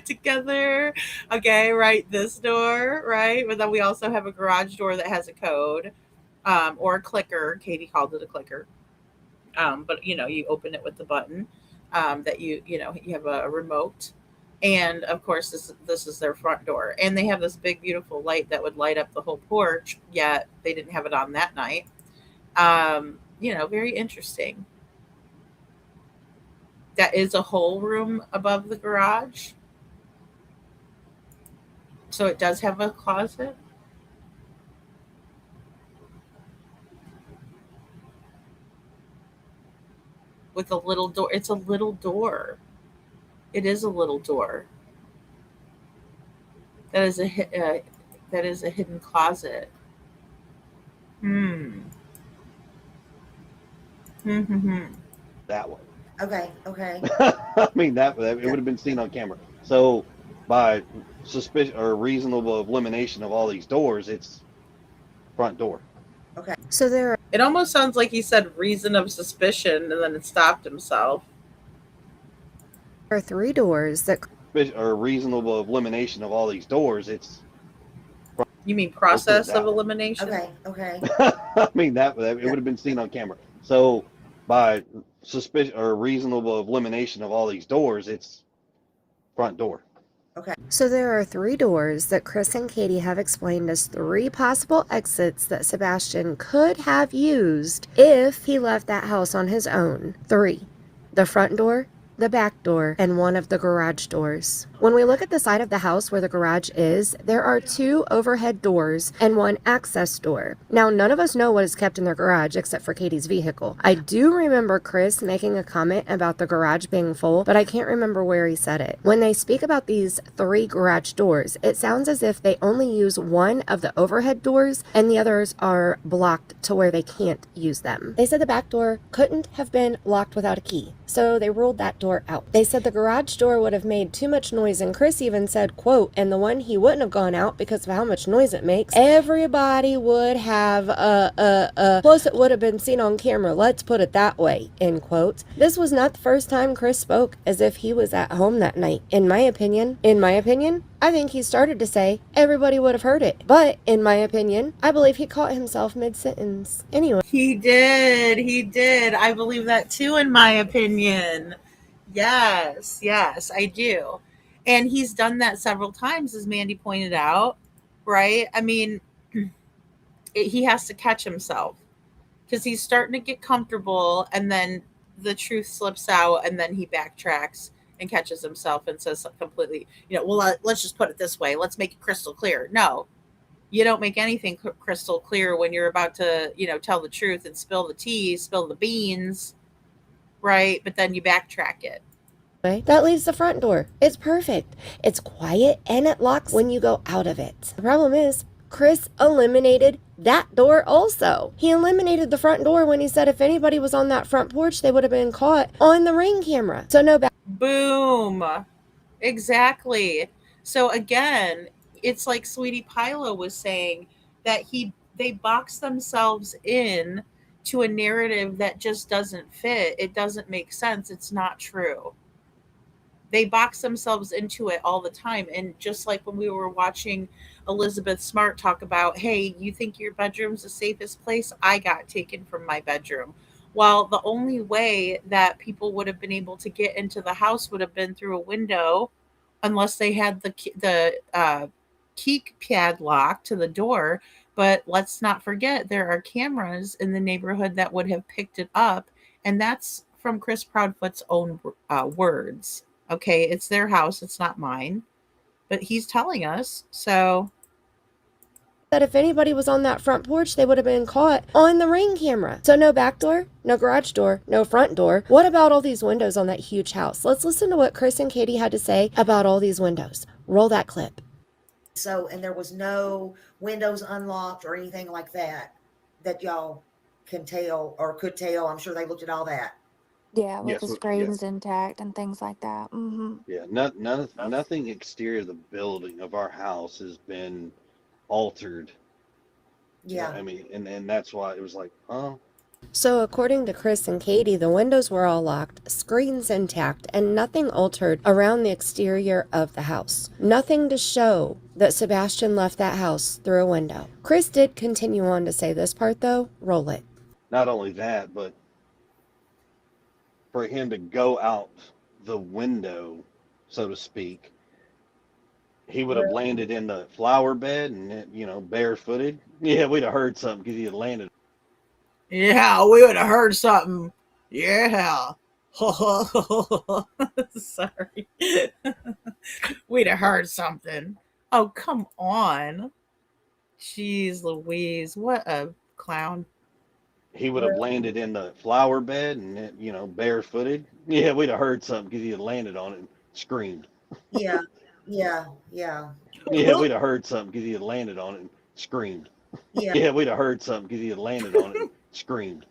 together. Okay, right, this door, right? But then we also have a garage door that has a code, or a clicker. Katie called it a clicker. But you open it with the button that you have a remote. And of course, this is their front door. And they have this big, beautiful light that would light up the whole porch, yet they didn't have it on that night. Very interesting. That is a whole room above the garage. So it does have a closet. With a little door. It's a little door. It is a little door. That is a hidden closet. That one. Okay. I mean, it would have been seen on camera. So by suspicion or reasonable elimination of all these doors, it's front door. So there It almost sounds like he said reason of suspicion and then it stopped himself. are 3 doors that Or reasonable elimination of all these doors, it's. You mean process that of way. elimination? Okay. I mean, it would have been seen on camera. So by suspicion or reasonable elimination of all these doors, it's front door. So there are 3 doors that Chris and Katie have explained as 3 possible exits that Sebastian could have used if he left that house on his own. 3. The front door, the back door, and one of the garage doors. When we look at the side of the house where the garage is, there are 2 overhead doors and 1 access door. Now, none of us know what is kept in their garage except for Katie's vehicle. I do remember Chris making a comment about the garage being full, but I can't remember where he said it. When they speak about these 3 garage doors, it sounds as if they only use one of the overhead doors and the others are blocked to where they can't use them. They said the back door couldn't have been locked without a key, so they ruled that door out. They said the garage door would have made too much noise, and Chris even said, quote, and the one he wouldn't have gone out because of how much noise it makes. Everybody would have, plus it would have been seen on camera. Let's put it that way, end quote. This was not the first time Chris spoke as if he was at home that night. In my opinion, I think he started to say everybody would have heard it. But in my opinion, I believe he caught himself mid-sentence. Anyway. He did. I believe that too, in my opinion. Yes, I do. And he's done that several times, as Mandy pointed out, right? I mean, he has to catch himself because he's starting to get comfortable, and then the truth slips out, and then he backtracks and catches himself and says completely, well, let's just put it this way. Let's make it crystal clear. No, you don't make anything crystal clear when you're about to, tell the truth and spill the tea, spill the beans, right? But then you backtrack it. That leaves the front door. It's perfect. It's quiet and it locks when you go out of it. The problem is, Chris eliminated that door also. He eliminated the front door when he said if anybody was on that front porch, they would have been caught on the Ring camera. So no back. Boom. Exactly. So again, it's like Sweetie Pilo was saying that they box themselves in to a narrative that just doesn't fit. It doesn't make sense. It's not true. They box themselves into it all the time. And just like when we were watching Elizabeth Smart talk about, hey, you think your bedroom's the safest place? I got taken from my bedroom. Well, the only way that people would have been able to get into the house would have been through a window, unless they had the key padlock to the door. But let's not forget, there are cameras in the neighborhood that would have picked it up. And that's from Chris Proudfoot's own words. Okay, it's their house. It's not mine. But he's telling us. So that if anybody was on that front porch, they would have been caught on the Ring camera. So no back door, no garage door, no front door. What about all these windows on that huge house? Let's listen to what Chris and Katie had to say about all these windows. Roll that clip. So, and there was no windows unlocked or anything like that y'all can tell or could tell. I'm sure they looked at all that. Yeah, with Yes, the yeah. screens intact and things like that. Yeah, nothing exterior of the building of our house has been altered. Yeah. I mean, and that's why it was like, huh? So according to Chris and Katie, the windows were all locked, screens intact, and nothing altered around the exterior of the house. Nothing to show that Sebastian left that house through a window. Chris did continue on to say this part though. Roll it. Not only that, but for him to go out the window, so to speak, he would have landed in the flower bed and, barefooted. Yeah, we'd have heard something because he had landed. yeah, we would have heard something. Yeah. Sorry. We'd have heard something. Oh, come on. Jeez Louise. What a clown. He would have landed in the flower bed and, barefooted. Yeah, we'd have heard something because he had landed on it and screamed. Yeah. Yeah, we'd have heard something because he had landed on it and screamed. Yeah, we'd have heard something because he had landed on it and screamed.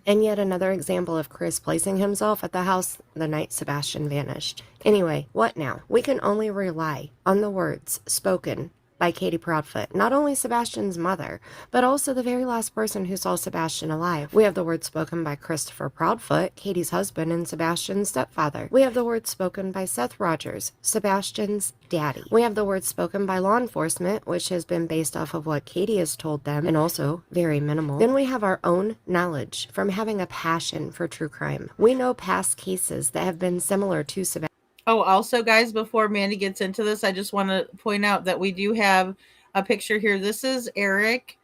And yet another example of Chris placing himself at the house the night Sebastian vanished. Anyway, what now? We can only rely on the words spoken by Katie Proudfoot, not only Sebastian's mother, but also the very last person who saw Sebastian alive. We have the words spoken by Christopher Proudfoot, Katie's husband and Sebastian's stepfather. We have the words spoken by Seth Rogers, Sebastian's daddy. We have the words spoken by law enforcement, which has been based off of what Katie has told them, and also very minimal. Then we have our own knowledge from having a passion for true crime. We know past cases that have been similar to Sebastian. Oh, also, guys, before Mandy gets into this, I just want to point out that we do have a picture here. This is Eric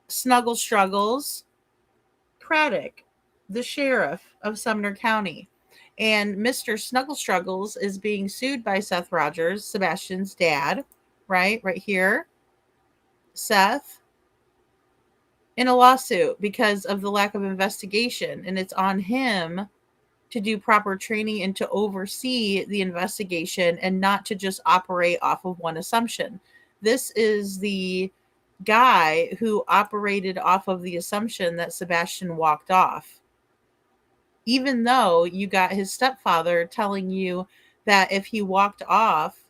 Snuggle Struggles Craddock, the sheriff of Sumner County. And Mr. Snuggle Struggles is being sued by Seth Rogers, Sebastian's dad, right here, Seth, in a lawsuit because of the lack of investigation. And it's on him to do proper training and to oversee the investigation and not to just operate off of one assumption. This is the guy who operated off of the assumption that Sebastian walked off. Even though you got his stepfather telling you that if he walked off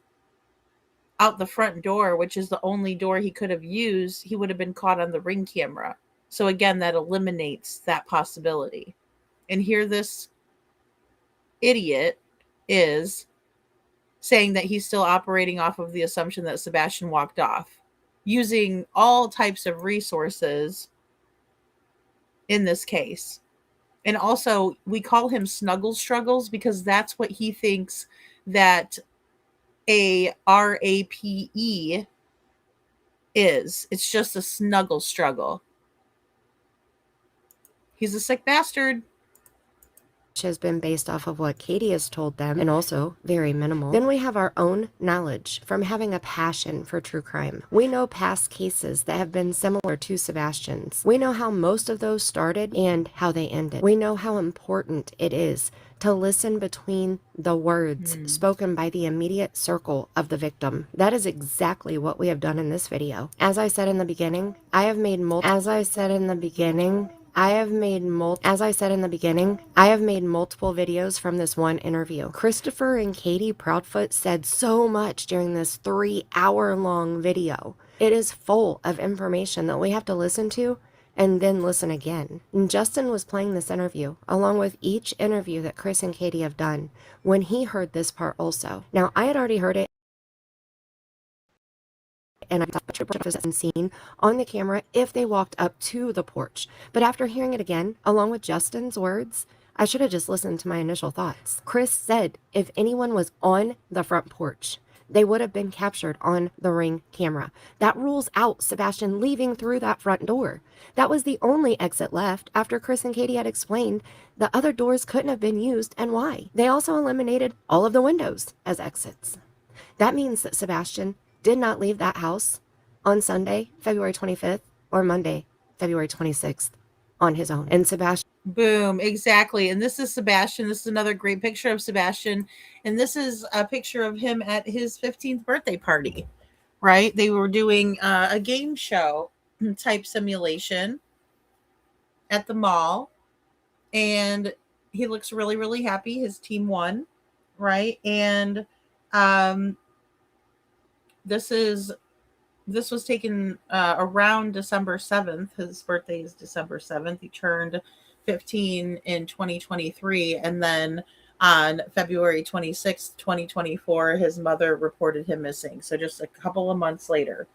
out the front door, which is the only door he could have used, he would have been caught on the Ring camera. So again, that eliminates that possibility. And here this idiot is saying that he's still operating off of the assumption that Sebastian walked off, using all types of resources in this case. And also, we call him Snuggle Struggles because that's what he thinks that a RAPE is. It's just a snuggle struggle. He's a sick bastard. Which has been based off of what Katie has told them, and also very minimal. Then we have our own knowledge from having a passion for true crime. We know past cases that have been similar to Sebastian's. We know how most of those started and how they ended. We know how important it is to listen between the words spoken by the immediate circle of the victim. That is exactly what we have done in this video. As I said in the beginning, I have made multiple videos from this one interview. Christopher and Katie Proudfoot said so much during this 3-hour-long video. It is full of information that we have to listen to and then listen again. And Justin was playing this interview along with each interview that Chris and Katie have done when he heard this part also. Now, I had already heard it, and I thought it was seen on the camera if they walked up to the porch. But after hearing it again, along with Justin's words, I should have just listened to my initial thoughts. Chris said if anyone was on the front porch, they would have been captured on the Ring camera. That rules out Sebastian leaving through that front door. That was the only exit left after Chris and Katie had explained the other doors couldn't have been used and why. They also eliminated all of the windows as exits. That means that Sebastian did not leave that house on Sunday, February 25th, or Monday, February 26th on his own. And Sebastian... Boom, exactly. And this is Sebastian. This is another great picture of Sebastian. And this is a picture of him at his 15th birthday party, right? They were doing a game show type simulation at the mall. And he looks really, really happy. His team won, right? And this was taken around December 7th. His birthday is December 7th. He turned 15 in 2023. And then on February 26th, 2024, his mother reported him missing. So just a couple of months later.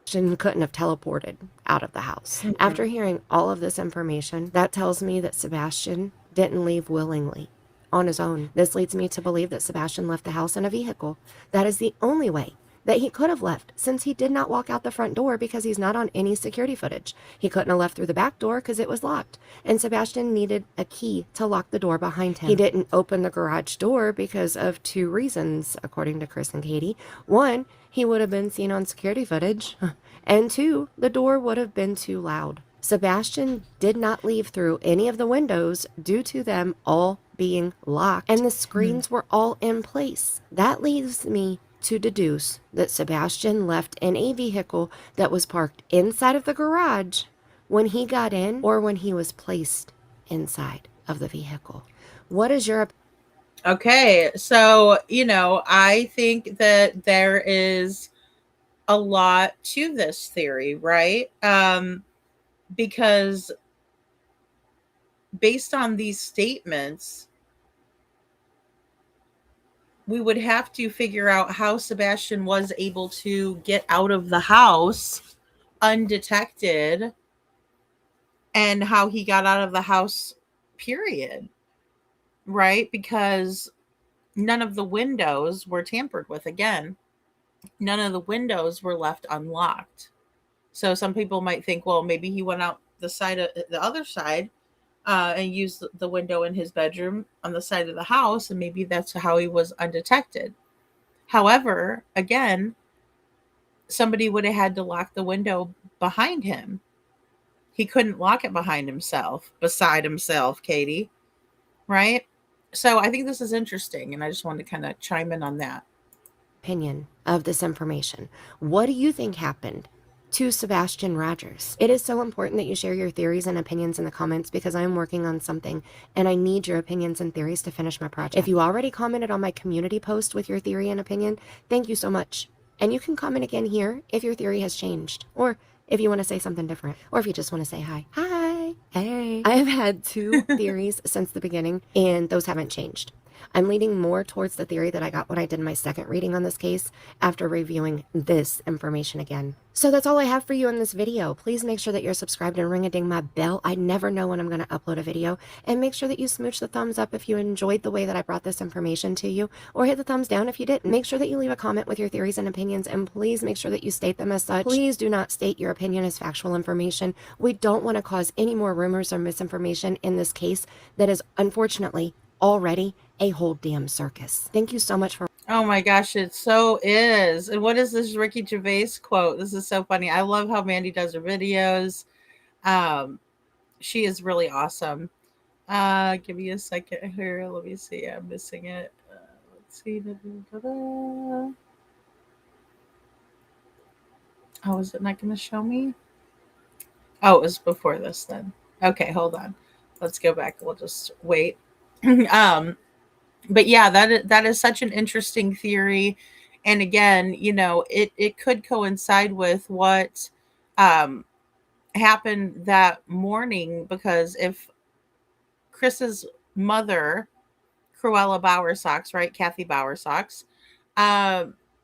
Couldn't have teleported out of the house. After hearing all of this information, that tells me that Sebastian didn't leave willingly on his own. This leads me to believe that Sebastian left the house in a vehicle. That is the only way that he could have left, since he did not walk out the front door because he's not on any security footage. He couldn't have left through the back door because it was locked, and Sebastian needed a key to lock the door behind him. He didn't open the garage door because of 2 reasons, according to Chris and Katie. 1, he would have been seen on security footage, and 2, the door would have been too loud. Sebastian did not leave through any of the windows due to them all being locked, and the screens were all in place. That leaves me to deduce that Sebastian left in a vehicle that was parked inside of the garage when he got in or when he was placed inside of the vehicle. What is your... Okay, so, I think that there is a lot to this theory, right? Because based on these statements, we would have to figure out how Sebastian was able to get out of the house undetected and how he got out of the house, period. Right? Because none of the windows were tampered with. Again, none of the windows were left unlocked. So some people might think, well, maybe he went out the other side, and used the window in his bedroom on the side of the house, and maybe that's how he was undetected. However, again, somebody would have had to lock the window behind him. He couldn't lock it beside himself, Katie, right? So I think this is interesting, and I just wanted to kind of chime in on that. Opinion of this information. What do you think happened to Sebastian Rogers? It is so important that you share your theories and opinions in the comments because I'm working on something and I need your opinions and theories to finish my project. If you already commented on my community post with your theory and opinion, thank you so much. And you can comment again here if your theory has changed, or if you want to say something different, or if you just want to say hi. Hi. Hey. I have had 2 theories since the beginning, and those haven't changed. I'm leaning more towards the theory that I got when I did my second reading on this case after reviewing this information again. So that's all I have for you in this video. Please make sure that you're subscribed and ring-a-ding my bell. I never know when I'm going to upload a video. And make sure that you smooch the thumbs up if you enjoyed the way that I brought this information to you, or hit the thumbs down if you didn't. Make sure that you leave a comment with your theories and opinions, and please make sure that you state them as such. Please do not state your opinion as factual information. We don't want to cause any more rumors or misinformation in this case that is unfortunately already a whole damn circus. Thank you so much for... Oh my gosh, it so is. And what is this Ricky Gervais quote? This is so funny. I love how Mandy does her videos. She is really awesome. Give me a second here. Let me see. I'm missing it. Let's see. Oh, is it not going to show me? Oh, it was before this then. Okay, hold on. Let's go back. We'll just wait. But yeah, that is such an interesting theory. And again, it could coincide with what happened that morning, because if Chris's mother, Cruella Bowersox, right, Kathy Bowersox,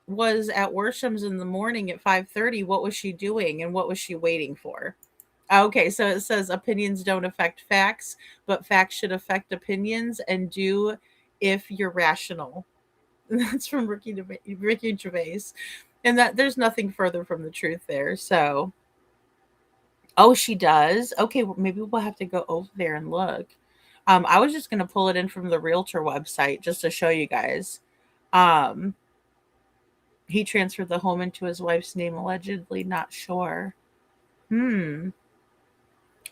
was at Worsham's in the morning at 5:30, what was she doing and what was she waiting for? Okay, so it says opinions don't affect facts, but facts should affect opinions and do if you're rational. That's from Ricky Gervais. And that there's nothing further from the truth there. So, oh, she does. Okay, well, maybe we'll have to go over there and look. I was just going to pull it in from the realtor website just to show you guys. He transferred the home into his wife's name, allegedly, not sure.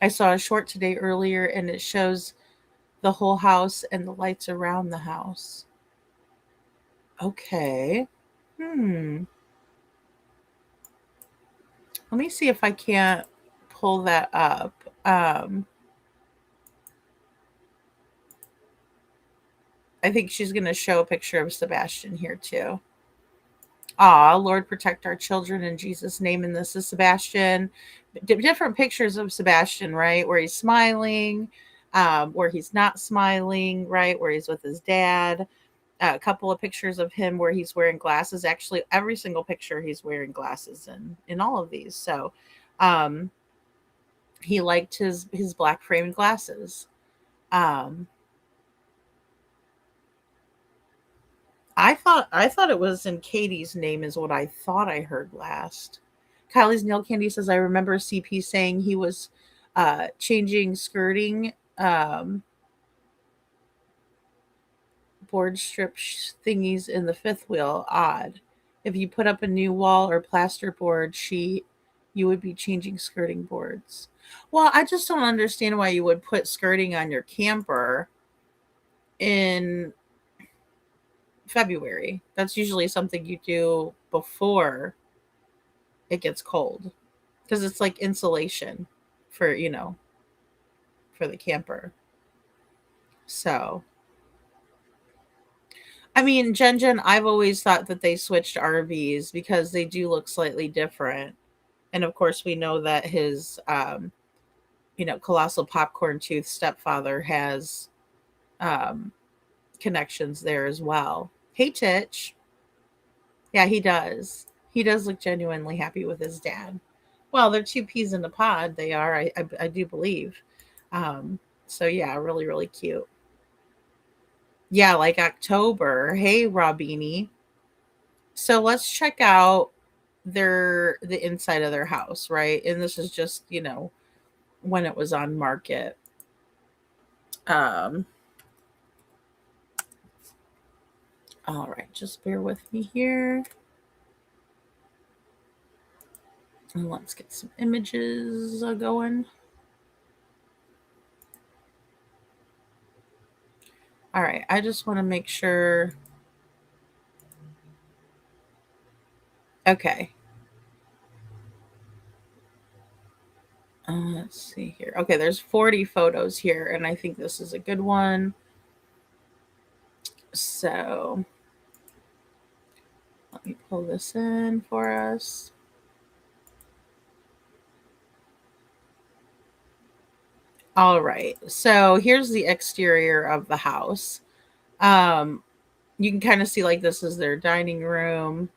I saw a short today earlier, and it shows the whole house and the lights around the house. Okay. Let me see if I can't pull that up. I think she's going to show a picture of Sebastian here too. Lord, protect our children in Jesus' name. And this is Sebastian. Different pictures of Sebastian, right? Where he's smiling, where he's not smiling, right? Where he's with his dad. A couple of pictures of him where he's wearing glasses. Actually, every single picture he's wearing glasses in all of these. So he liked his black framed glasses. I thought it was in Katie's name is what I thought I heard last. Kylie's Nail Candy says, I remember CP saying he was changing skirting board strip thingies in the fifth wheel. Odd. If you put up a new wall or plasterboard sheet, you would be changing skirting boards. Well, I just don't understand why you would put skirting on your camper in February. That's usually something you do before it gets cold, because it's like insulation for for the camper. So I mean, Jen, I've always thought that they switched RVs because they do look slightly different. And of course we know that his colossal popcorn tooth stepfather has connections there as well. Hey, Titch. Yeah, he does. He does look genuinely happy with his dad. Well, they're 2 peas in a pod. They are, I do believe. So yeah, really, really cute. Yeah, like October. Hey, Robini. So let's check out the inside of their house, right? And this is just, when it was on market. Um, all right, just bear with me here. And let's get some images going. All right, I just want to make sure. Okay. Let's see here. Okay, there's 40 photos here, and I think this is a good one. So let me pull this in for us. All right, so here's the exterior of the house. You can kind of see like this is their dining room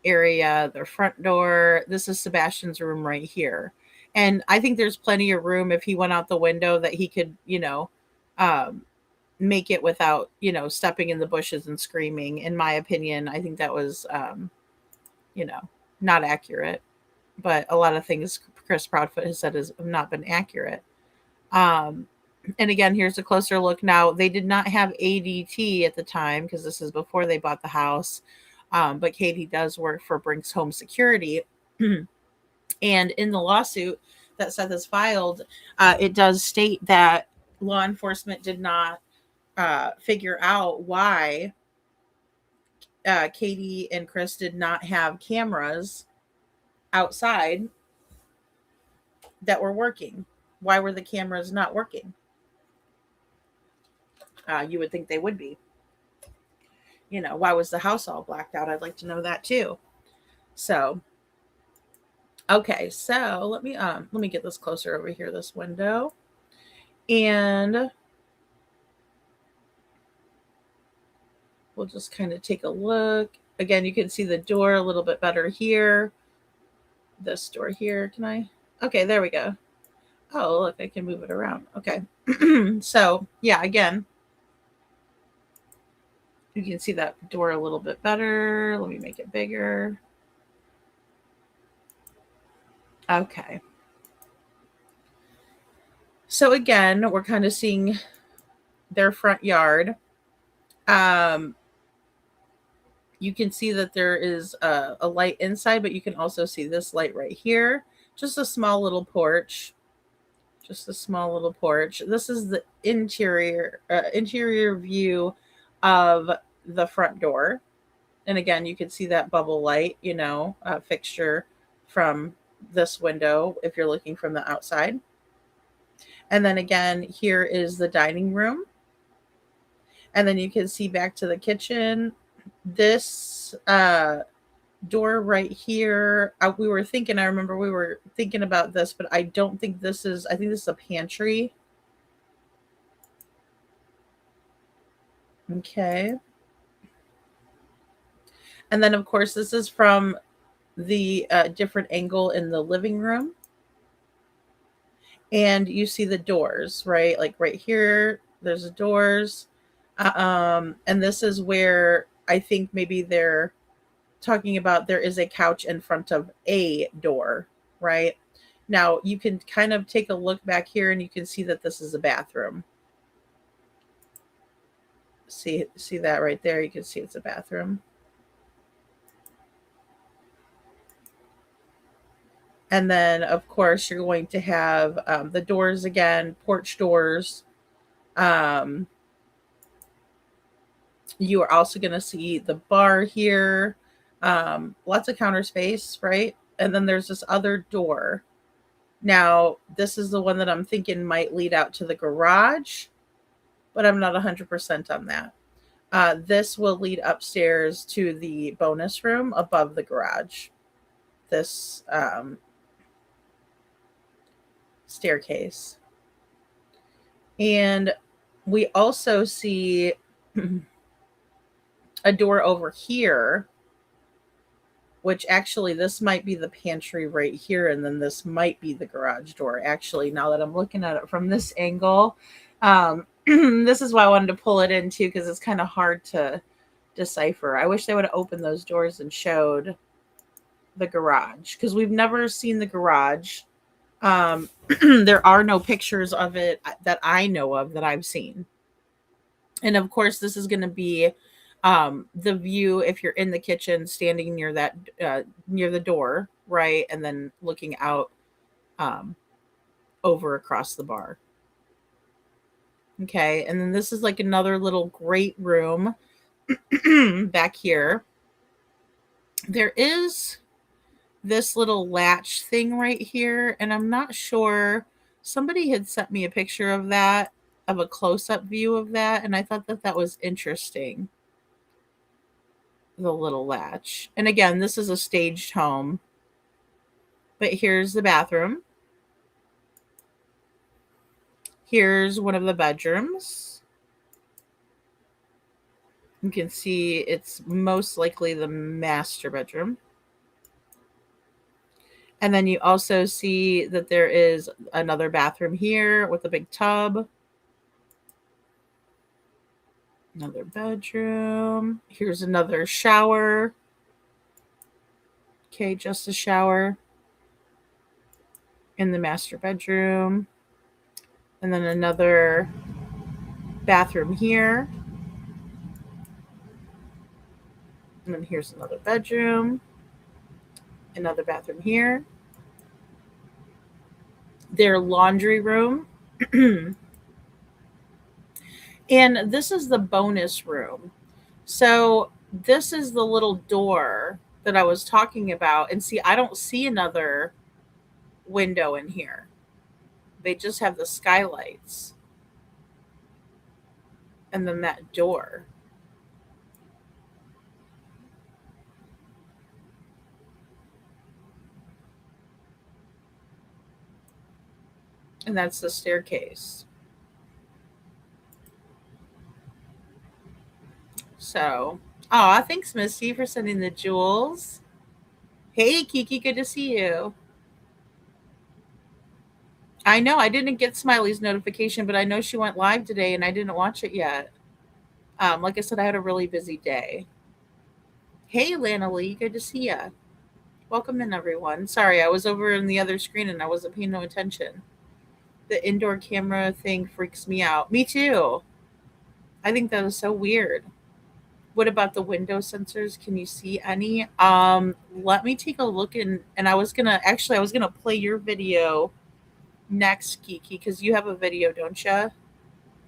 area, their front door. This is Sebastian's room right here. And I think there's plenty of room if he went out the window that he could, um, make it without, stepping in the bushes and screaming. In my opinion, I think that was, you know, not accurate. But a lot of things Chris Proudfoot has said has not been accurate. Um, and again, here's a closer look. Now, they did not have ADT at the time because this is before they bought the house. But Katie does work for Brinks Home Security. And in the lawsuit that Seth has filed, it does state that law enforcement did not figure out why Katie and Chris did not have cameras outside that were working. Why were the cameras not working? You would think they would be. Why was the house all blacked out? I'd like to know that too. So, okay, so let me get this closer over here, this window. And we'll just kind of take a look. Again, you can see the door a little bit better here. This door here, can I? Okay, there we go. Oh, look, I can move it around. Okay. So, yeah, again, you can see that door a little bit better. Let me make it bigger. Okay. So again, we're kind of seeing their front yard. You can see that there is a light inside, but you can also see this light right here. Just a small little porch. Just a small little porch. This is the interior view of the front door. And again, you can see that bubble light, fixture from this window if you're looking from the outside. And then again, here is the dining room. And then you can see back to the kitchen. This door right here, I remember we were thinking about this, but I don't think I think this is a pantry. Okay. And then, of course, this is from the different angle in the living room. And you see the doors, right? Like right here, there's the doors. And this is where I think maybe they're talking about there is a couch in front of a door, right? Now, you can kind of take a look back here and you can see that this is a bathroom. See that right there? You can see it's a bathroom. And then, of course, you're going to have the doors again, porch doors. You are also going to see the bar here. Lots of counter space, right? And then there's this other door. Now, this is the one that I'm thinking might lead out to the garage, but I'm not 100% on that. This will lead upstairs to the bonus room above the garage. This staircase. And we also see a door over here, which actually this might be the pantry right here, and then this might be the garage door. Actually, now that I'm looking at it from this angle, this is why I wanted to pull it in too, because it's kind of hard to decipher. I wish they would have opened those doors and showed the garage, because we've never seen the garage. There are no pictures of it that I know of that I've seen. And of course, this is going to be the view if you're in the kitchen, standing near that near the door, right, and then looking out um, over across the bar. Okay, and then this is like another little great room back here. There is this little latch thing right here, and I'm not sure. Somebody had sent me a picture of that, of a close-up view of that, and I thought that that was interesting. The little latch. And again, this is a staged home. But here's the bathroom. Here's one of the bedrooms. You can see it's most likely the master bedroom. And then you also see that there is another bathroom here with a big tub. Another bedroom. Here's another shower. Okay, just a shower in the master bedroom. And then another bathroom here. And then here's another bedroom. Another bathroom here. Their laundry room. And this is the bonus room. So this is the little door that I was talking about. And see, I don't see another window in here. They just have the skylights. And then that door. And that's the staircase. So, thanks, Misty, for sending the jewels. Hey, Kiki, good to see you. I know I didn't get Smiley's notification, but I know she went live today and I didn't watch it yet. Like I said, I had a really busy day. Hey, Lana Lee, good to see you. Welcome in, everyone. Sorry, I was over in the other screen and I wasn't paying no attention. The indoor camera thing freaks me out. Me too. I think that is so weird. What about the window sensors? Can you see any? Let me take a look and I was gonna play your video next, Kiki, because you have a video, don't you?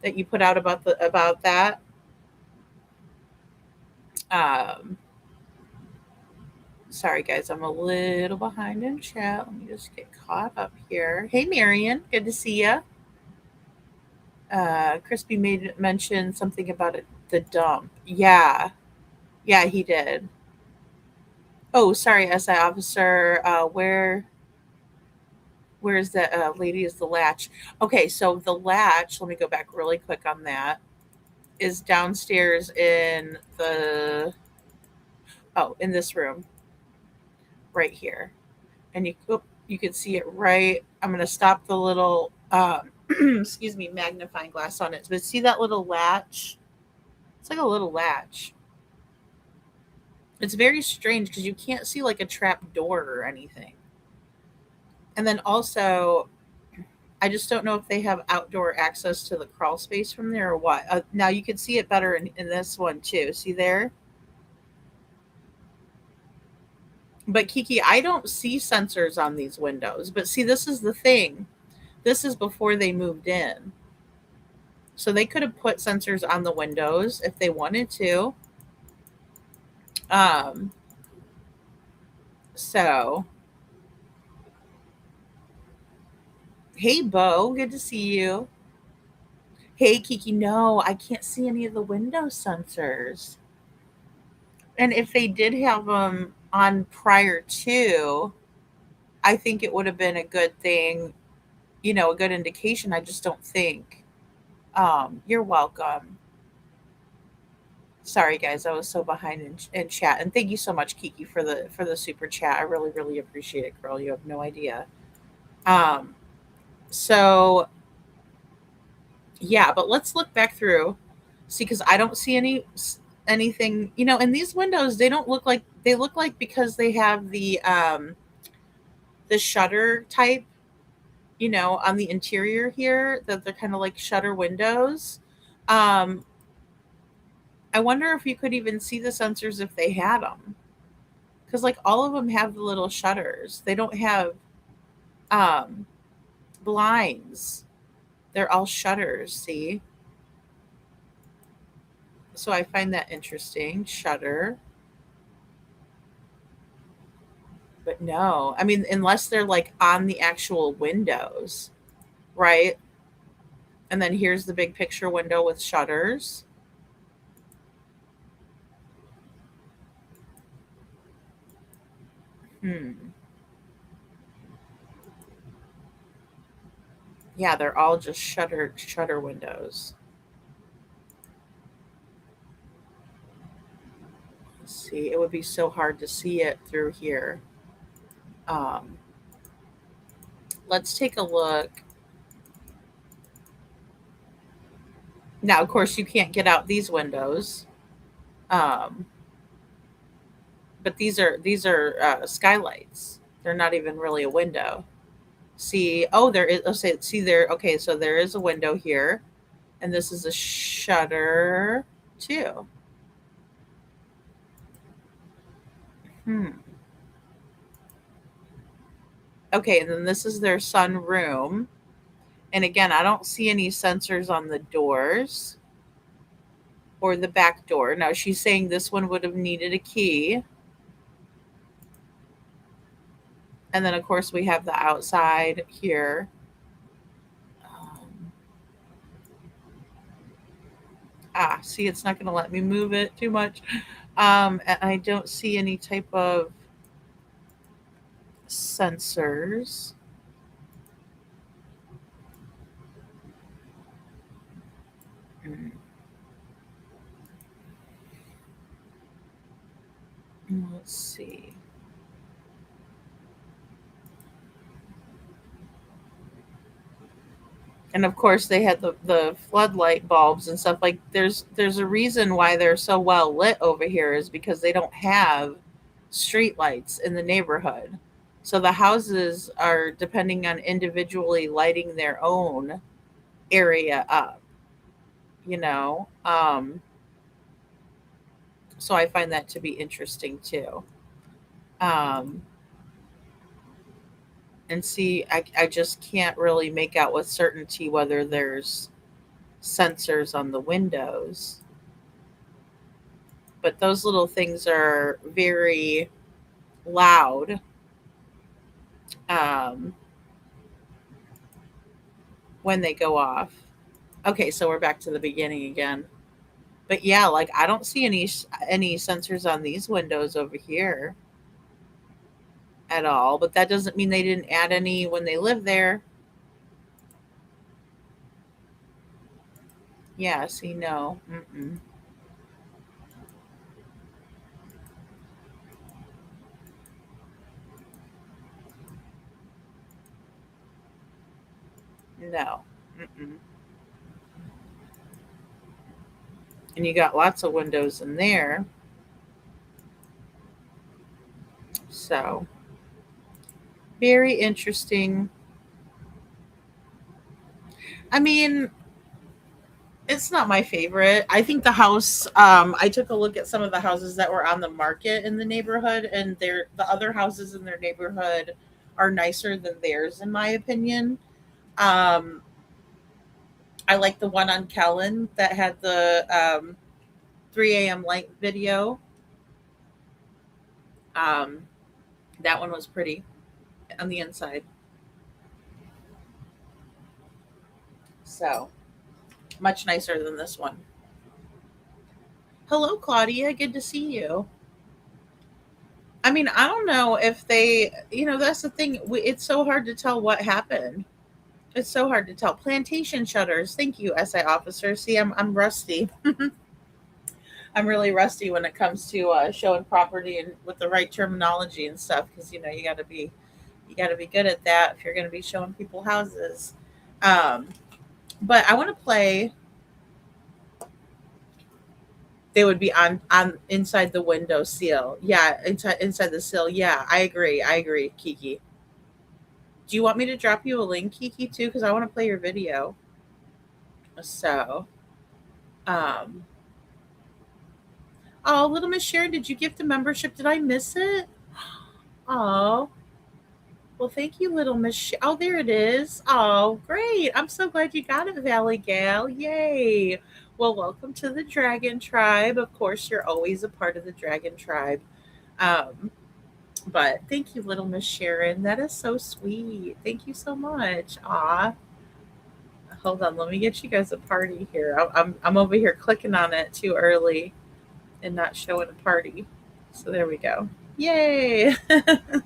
That you put out about that. Sorry guys, I'm a little behind in chat. Let me just get caught up here. Hey Marion, good to see you. Crispy mentioned something about the dump. Yeah, he did. Oh, sorry, SI officer. Where's the lady is the latch? Okay, so the latch, let me go back really quick on that, is downstairs in in this room right here. And you can see it right. I'm going to stop the little, excuse me, magnifying glass on it. But see that little latch? It's like a little latch. It's very strange because you can't see like a trap door or anything. And then also, I just don't know if they have outdoor access to the crawl space from there or what. Now you can see it better in this one too. See there? But Kiki, I don't see sensors on these windows. But see, this is the thing. This is before they moved in. So they could have put sensors on the windows if they wanted to. So, hey, Bo, good to see you. Hey, Kiki, no, I can't see any of the window sensors. And if they did have them on prior to, I think it would have been a good thing, a good indication. I just don't think. You're welcome. Sorry, guys, I was so behind in chat. And thank you so much, Kiki, for the super chat. I really, really appreciate it, girl. You have no idea. So, yeah, but let's look back through. See, because I don't see anything, and these windows, they look like because they have the shutter type, on the interior here, that they're kind of like shutter windows. Um, I wonder if you could even see the sensors if they had them. Because, like, all of them have the little shutters. They don't have um, blinds. They're all shutters, see? So I find that interesting. Shutter. But no, I mean, unless they're like on the actual windows, right? And then here's the big picture window with shutters. Hmm. Yeah, they're all just shutter windows. Let's see, it would be so hard to see it through here. Um, let's take a look. Now, of course, you can't get out these windows, um, but these are skylights. They're not even really a window. See, oh, there is. Oh, see there. Okay, so there is a window here, and this is a shutter too. Hmm. Okay, and then this is their sunroom. And again, I don't see any sensors on the doors or the back door. Now, she's saying this one would have needed a key. And then, of course, we have the outside here. See, it's not going to let me move it too much. And I don't see any type of sensors. Hmm. Let's see. And of course, they had the floodlight bulbs and stuff. Like, there's a reason why they're so well lit over here, is because they don't have street lights in the neighborhood. So the houses are depending on individually lighting their own area up, you know. So I find that to be interesting too. Um, and see, I just can't really make out with certainty whether there's sensors on the windows. But those little things are very loud. um, when they go off. Okay, so we're back to the beginning again. But yeah, like, I don't see any sensors on these windows over here at all. But that doesn't mean they didn't add any when they lived there. Yeah, see, no. Mm-mm. No. Mm-mm. And you got lots of windows in there. So, very interesting. I mean, it's not my favorite. I think the house, I took a look at some of the houses that were on the market in the neighborhood, and the other houses in their neighborhood are nicer than theirs, in my opinion. Um, I like the one on Kellen that had the 3 a.m. light video. Um, that one was pretty on the inside. So, much nicer than this one. Hello, Claudia. Good to see you. I mean, I don't know if that's the thing. It's so hard to tell what happened. It's so hard to tell. Plantation shutters. Thank you, SI officer. See, I'm rusty. I'm really rusty when it comes to showing property and with the right terminology and stuff, because you got to be good at that if you're going to be showing people houses. Um, but I want to play. They would be on inside the window sill. Yeah, inside the sill. Yeah, I agree. Kiki. Do you want me to drop you a link, Kiki, too? Because I want to play your video. So, um, oh, little Miss Sharon, did you gift the membership? Did I miss it? Oh, well, thank you, little Miss. Oh, there it is. Oh, great! I'm so glad you got it, Valley Gal. Yay! Well, welcome to the Dragon Tribe. Of course, you're always a part of the Dragon Tribe. Um, but thank you, little Miss Sharon. That is so sweet. Thank you so much. Aw. Hold on, let me get you guys a party here. I'm over here clicking on it too early and not showing a party. So there we go. Yay! And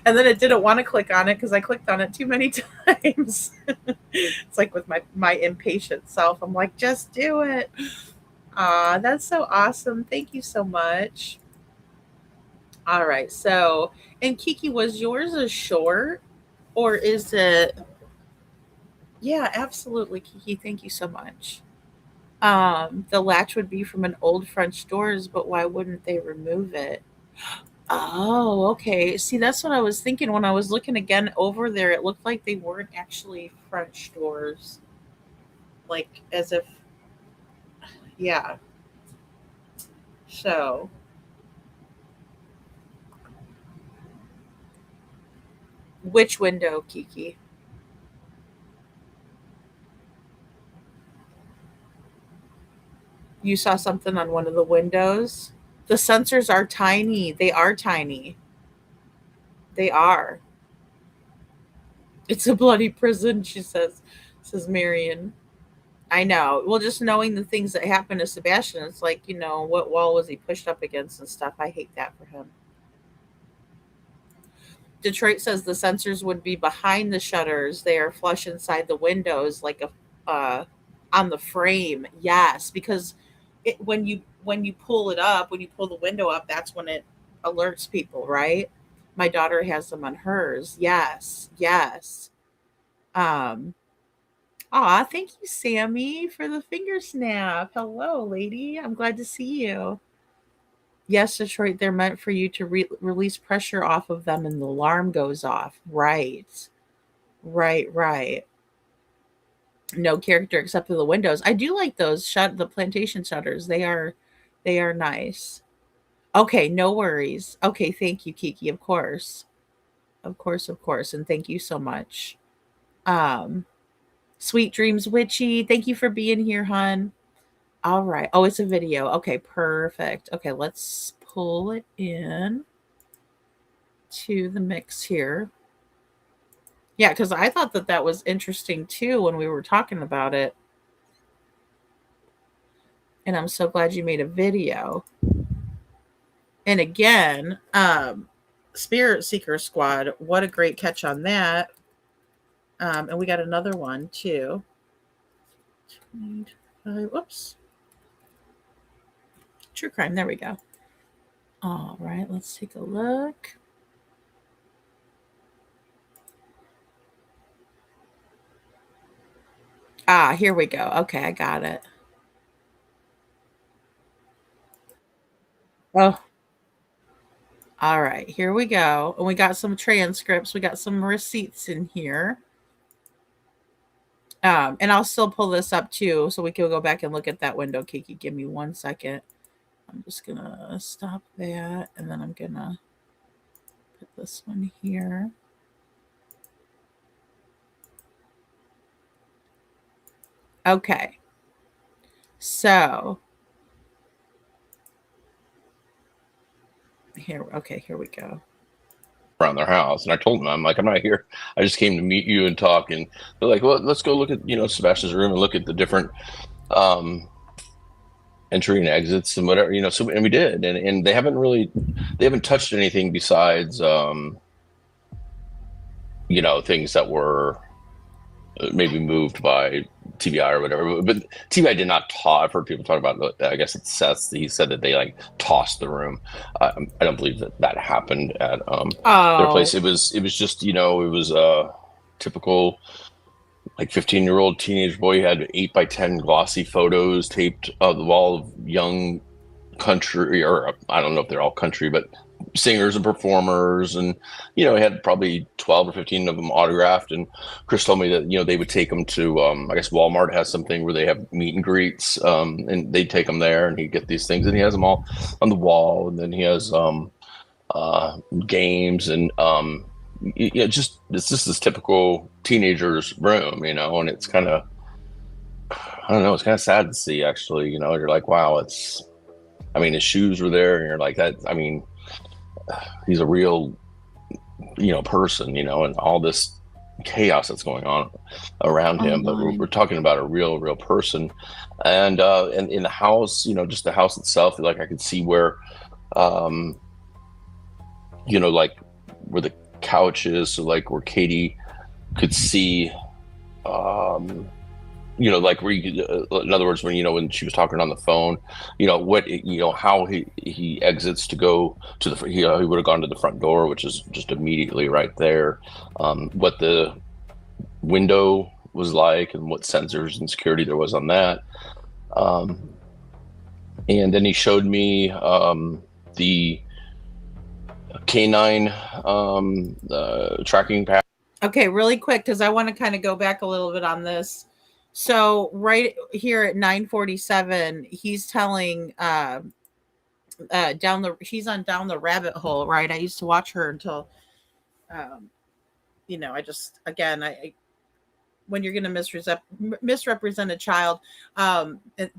then it didn't want to click on it because I clicked on it too many times. It's like with my impatient self. I'm like, just do it. That's so awesome. Thank you so much. All right. So, and Kiki, was yours a short or is it? Yeah, absolutely, Kiki. Thank you so much. The latch would be from an old French doors, but why wouldn't they remove it? Oh, okay. See, that's what I was thinking when I was looking again over there. It looked like they weren't actually French doors. Like as if, yeah. So, which window, Kiki? You saw something on one of the windows? The sensors are tiny. They are tiny. They are. It's a bloody prison, she says Marion. I know. Well, just knowing the things that happened to Sebastian, it's like, what wall was he pushed up against and stuff. I hate that for him. Detroit says the sensors would be behind the shutters. They are flush inside the windows, like on the frame. Yes, because when you pull it up, when you pull the window up, that's when it alerts people, right? My daughter has them on hers. Yes, yes. Um, thank you, Sammy, for the finger snap. Hello, lady. I'm glad to see you. Yes, Detroit, they're meant for you to release pressure off of them and the alarm goes off. Right. Right, right. No character except for the windows. I do like those the plantation shutters. They are nice. Okay, no worries. Okay, thank you, Kiki, of course. Of course, of course. And thank you so much. Um, Sweet Dreams Witchy, thank you for being here, hon. All right. Oh, it's a video. Okay, perfect. Okay, let's pull it in to the mix here. Yeah, because I thought that was interesting too when we were talking about it. And I'm so glad you made a video. And again, Spirit Seeker Squad, what a great catch on that. And we got another one too. Whoops. True crime. There we go. All right, let's take a look. Here we go. Okay, I got it. Oh, all right, here we go. And we got some transcripts. We got some receipts in here. And I'll still pull this up too, so we can go back and look at that window, Kiki. Give me 1 second. I'm just gonna stop that, and then I'm gonna put this one here. Okay. So here we go. Around their house, and I told them, I'm like, I'm not here. I just came to meet you and talk. And they're like, well, let's go look at Sebastian's room and look at the different entry and exits and whatever, so, and we did, and they haven't touched anything besides things that were maybe moved by TBI or whatever. But TBI did not toss. I've heard people talk about, I guess it's Seth, he said that they like tossed the room. I don't believe that happened at their place. It was just, it was a typical like 15-year-old teenage boy. He had 8x10 glossy photos taped of the wall of young country, or I don't know if they're all country, but singers and performers, and he had probably 12 or 15 of them autographed. And Chris told me that they would take them to I guess Walmart has something where they have meet and greets, and they take them there, and he'd get these things, and he has them all on the wall. And then he has games, and just it's just this typical teenager's room, and it's kind of, I don't know, it's kind of sad to see, actually. You're like, wow, his shoes were there, and you're like, that, he's a real, person, and all this chaos that's going on around him. But we're talking about a real person. And in the house, just the house itself, like I could see where, like where the couch is, so like where Katie could see, like where you could, in other words, when she was talking on the phone, how he exits to go to he would have gone to the front door, which is just immediately right there. What the window was like, and what sensors and security there was on that. And then he showed me the canine tracking pad. Okay, really quick, because I want to kind of go back a little bit on this. So right here at 9:47, he's telling she's on Down the Rabbit Hole, right? I used to watch her until I just, again, I when you're going to misrepresent a child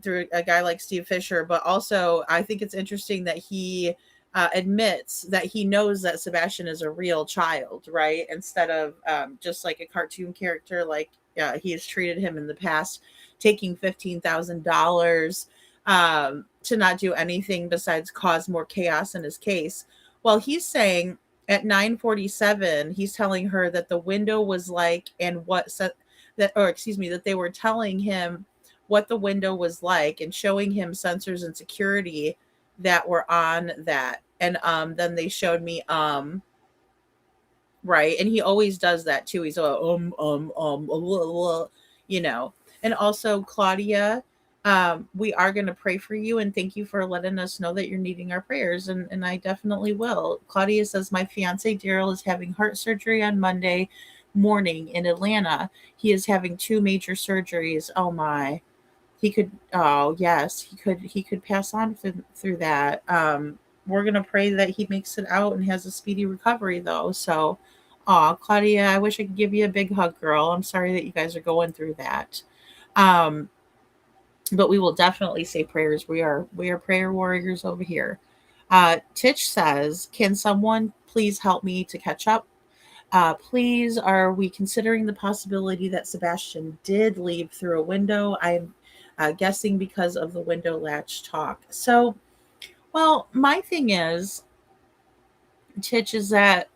through a guy like Steve Fisher. But also I think it's interesting that he admits that he knows that Sebastian is a real child, right? Instead of just like a cartoon character, like he has treated him in the past, taking $15,000 to not do anything besides cause more chaos in his case. Well, he's saying at 9:47, he's telling her that the window was like, and that they were telling him what the window was like and showing him sensors and security that were on that. And then they showed me right, and he always does that too. He's and also Claudia, we are going to pray for you, and thank you for letting us know that you're needing our prayers, and I definitely will. Claudia says, my fiance Daryl is having heart surgery on Monday morning in Atlanta. He is having 2 major surgeries. Oh my. He could, oh yes, he could pass on through that. We're going to pray that he makes it out and has a speedy recovery, though. So, Claudia, I wish I could give you a big hug, girl. I'm sorry that you guys are going through that. But we will definitely say prayers. We are prayer warriors over here. Titch says, can someone please help me to catch up? Please, are we considering the possibility that Sebastian did leave through a window? I'm guessing because of the window latch talk. So, well, my thing is, Titch, is that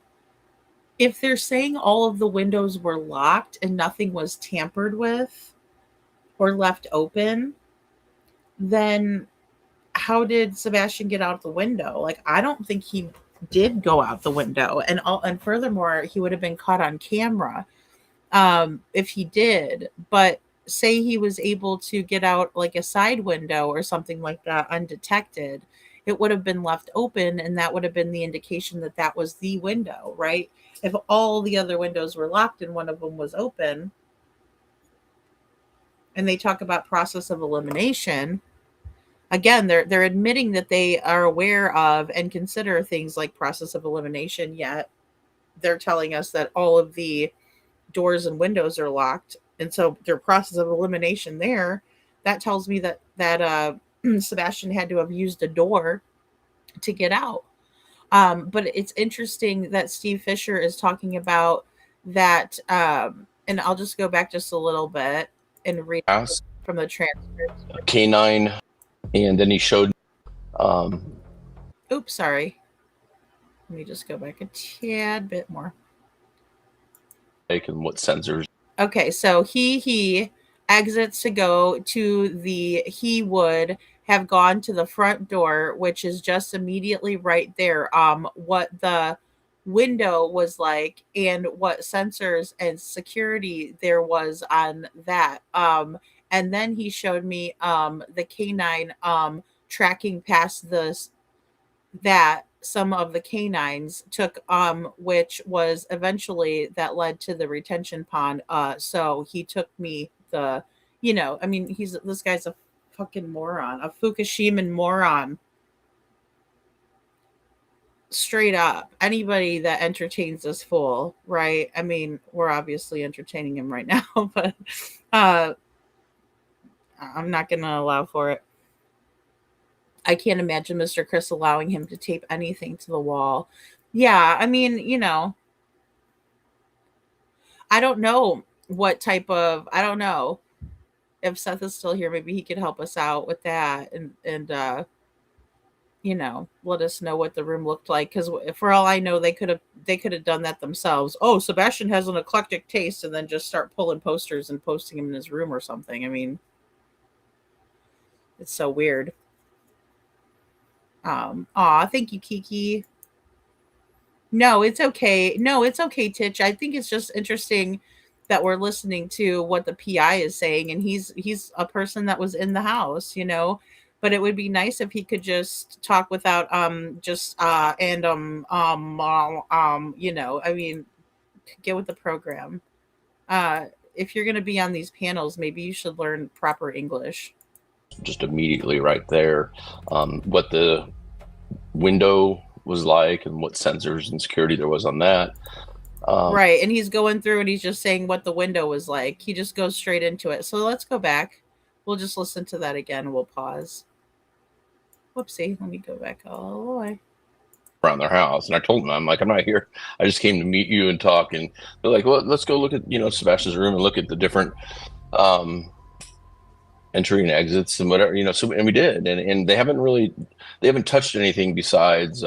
if they're saying all of the windows were locked and nothing was tampered with or left open, then how did Sebastian get out the window? Like, I don't think he did go out the window. And furthermore, he would have been caught on camera if he did. But say he was able to get out like a side window or something like that undetected, it would have been left open, and that would have been the indication that that was the window, right? If all the other windows were locked and one of them was open, and they talk about process of elimination, again, they're admitting that they are aware of and consider things like process of elimination, yet they're telling us that all of the doors and windows are locked. And so their process of elimination there, that tells me that Sebastian had to have used a door to get out. But it's interesting that Steve Fisher is talking about that. And I'll just go back just a little bit and read from the transcript. Canine, and then he showed. Oops, sorry. Let me just go back a tad bit more. And what sensors? Okay, so he exits to go to he would have gone to the front door, which is just immediately right there. What the window was like and what sensors and security there was on that. And then he showed me the canine tracking past that some of the canines took, which was eventually that led to the retention pond. So he took me I mean, this guy's a fucking moron, a Fukushiman moron. Straight up, anybody that entertains this fool, right? I mean, we're obviously entertaining him right now, but I'm not going to allow for it. I can't imagine Mr. Chris allowing him to tape anything to the wall. Yeah, I mean, I don't know I don't know if Seth is still here. Maybe he could help us out with that and let us know what the room looked like. Because for all I know, they could have done that themselves. Oh, Sebastian has an eclectic taste, and then just start pulling posters and posting them in his room or something. I mean, it's so weird. Thank you, Kiki. No, it's okay. No, it's okay, Titch. I think it's just interesting that we're listening to what the PI is saying, and he's a person that was in the house, but it would be nice if he could just talk without I mean, get with the program. If you're going to be on these panels, maybe you should learn proper English. Just immediately right there, what the window was like and what sensors and security there was on that. Right, and he's going through and he's just saying what the window was like. He just goes straight into it. So let's go back. We'll just listen to that again. We'll pause. Whoopsie, let me go back all the way. Around their house, and I told them, I'm like, I'm not here. I just came to meet you and talk. And they're like, well, let's go look at Sebastian's room and look at the different entry and exits and whatever, so, and we did, and they haven't touched anything besides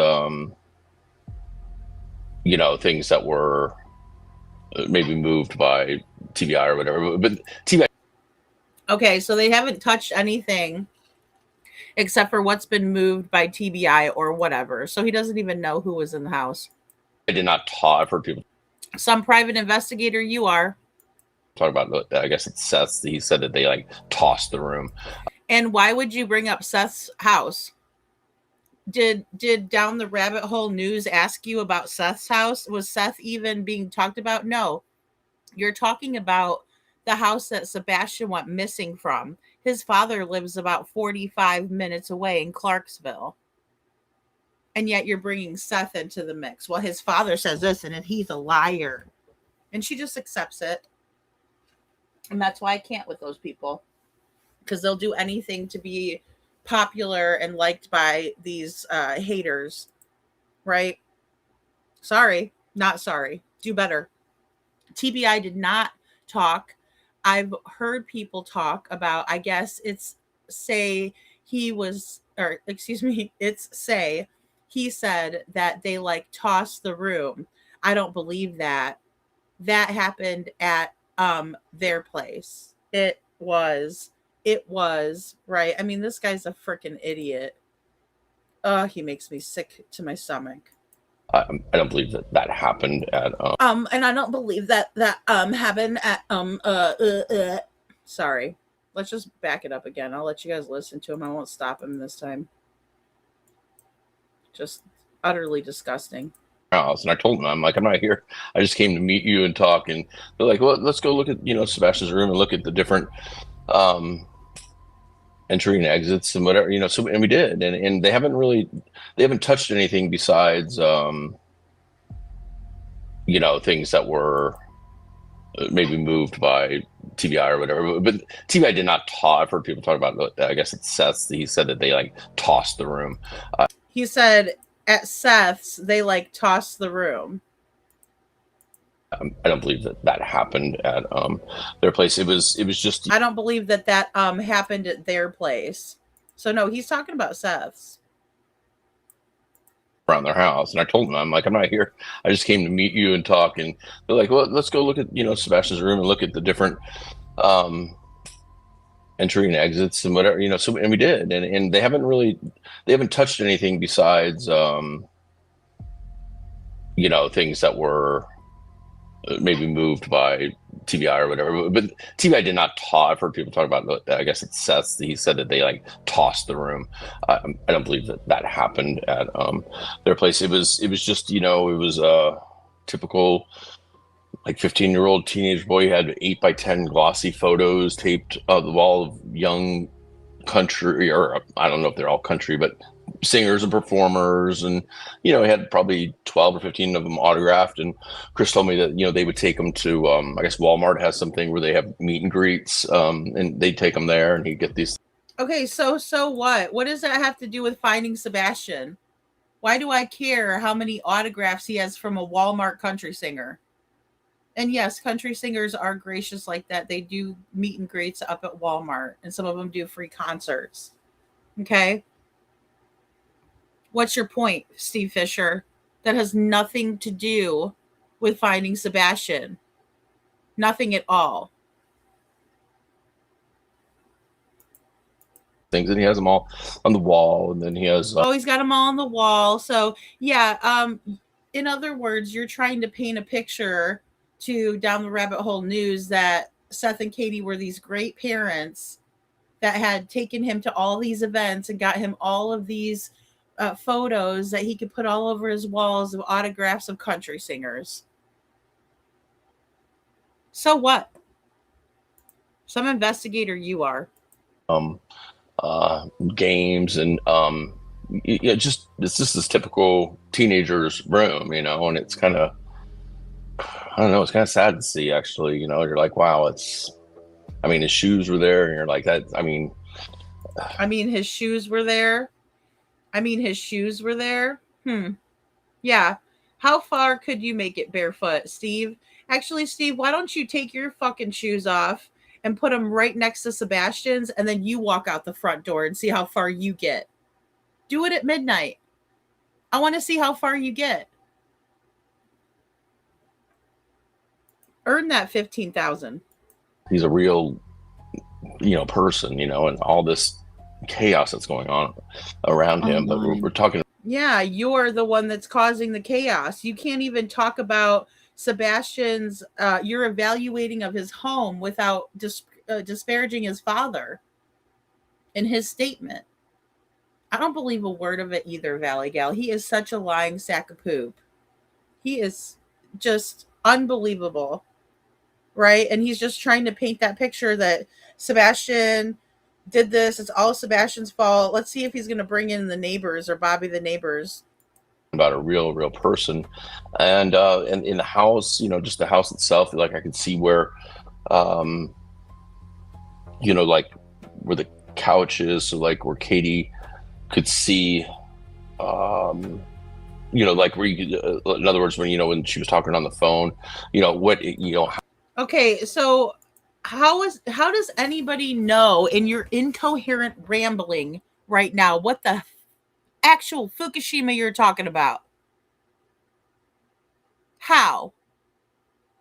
things that were maybe moved by TBI or whatever, but TBI. Okay, so they haven't touched anything except for what's been moved by TBI or whatever. So he doesn't even know who was in the house. I did not talk. I've heard people. Some private investigator you are. Talk about, I guess it's Seth's. He said that they tossed the room. And why would you bring up Seth's house? Did Down the Rabbit Hole News ask you about Seth's house? Was Seth even being talked about? No. You're talking about the house that Sebastian went missing from. His father lives about 45 minutes away in Clarksville. And yet you're bringing Seth into the mix. Well, his father says this and he's a liar. And she just accepts it. And that's why I can't with those people. Because they'll do anything to be popular and liked by these haters. Right? Sorry. Not sorry. Do better. TBI did not talk. I've heard people talk about, I guess it's say he said that they tossed the room. I don't believe that. That happened at their place. It was right. I mean, this guy's a freaking idiot. Oh, he makes me sick to my stomach. I don't believe that happened at and I don't believe that happened at sorry. Let's just back it up again. I'll let you guys listen to him. I won't stop him this time. Just utterly disgusting. House, and I told them, I'm like, I'm not here. I just came to meet you and talk. And they're like, well, let's go look at Sebastian's room and look at the different entry and exits and whatever, so, and we did, and they haven't touched anything besides things that were maybe moved by TBI or whatever, but TBI did not talk. I've heard people talk about, I guess it's Seth's. He said that they tossed the room. He said at Seth's they tossed the room. I don't believe that happened at their place. It was just. I don't believe that happened at their place. So no, he's talking about Seth's. Around their house, and I told them, I'm like, I'm not here. I just came to meet you and talk. And they're like, well, let's go look at Sebastian's room and look at the different entry and exits and whatever, so, and we did, and they haven't touched anything besides things that were maybe moved by TBI or whatever. But TBI did not toss. I've heard people talk about. I guess it's Seth. He said that they like tossed the room. I don't believe that happened at their place. It was just it was a typical like 15-year-old teenage boy. He had 8x10 glossy photos taped of the wall of young country, or I don't know if they're all country, but singers and performers, and he had probably 12 or 15 of them autographed. And Chris told me that they would take them to I guess Walmart has something where they have meet and greets, and they take them there, and he'd get these. Okay, so what does that have to do with finding Sebastian? Why do I care how many autographs he has from a Walmart country singer? And yes, country singers are gracious like that. They do meet and greets up at Walmart, and some of them do free concerts. Okay. What's your point, Steve Fisher? That has nothing to do with finding Sebastian. Nothing at all. Things, and he has them all on the wall, and then he has he's got them all on the wall. So yeah, in other words, you're trying to paint a picture to Down the Rabbit Hole News that Seth and Katie were these great parents that had taken him to all these events and got him all of these photos that he could put all over his walls of autographs of country singers. So what? Some investigator you are. Games, and it's just this typical teenager's room, and it's kind of, I don't know, it's kind of sad to see, actually. You're like, wow, his shoes were there, and you're like, that, his shoes were there. His shoes were there. Yeah. How far could you make it barefoot, Steve? Actually, Steve, why don't you take your fucking shoes off and put them right next to Sebastian's, and then you walk out the front door and see how far you get. Do it at midnight. I want to see how far you get. Earn that $15,000. He's a real, person, and all this chaos that's going on around him. But we're talking. Yeah, you're the one that's causing the chaos. You can't even talk about Sebastian's, your evaluating of his home without disparaging his father in his statement. I don't believe a word of it either, Valley Gal. He is such a lying sack of poop. He is just unbelievable, right? And he's just trying to paint that picture that Sebastian did this. It's all Sebastian's fault. Let's see if he's going to bring in the neighbors or Bobby the neighbors. About a real person, and in the house, just the house itself, like I could see where, like where the couch is, so like where Katie could see, like where you could, in other words, when she was talking on the phone, Okay, so how does anybody know in your incoherent rambling right now what the actual Fukushima you're talking about? How?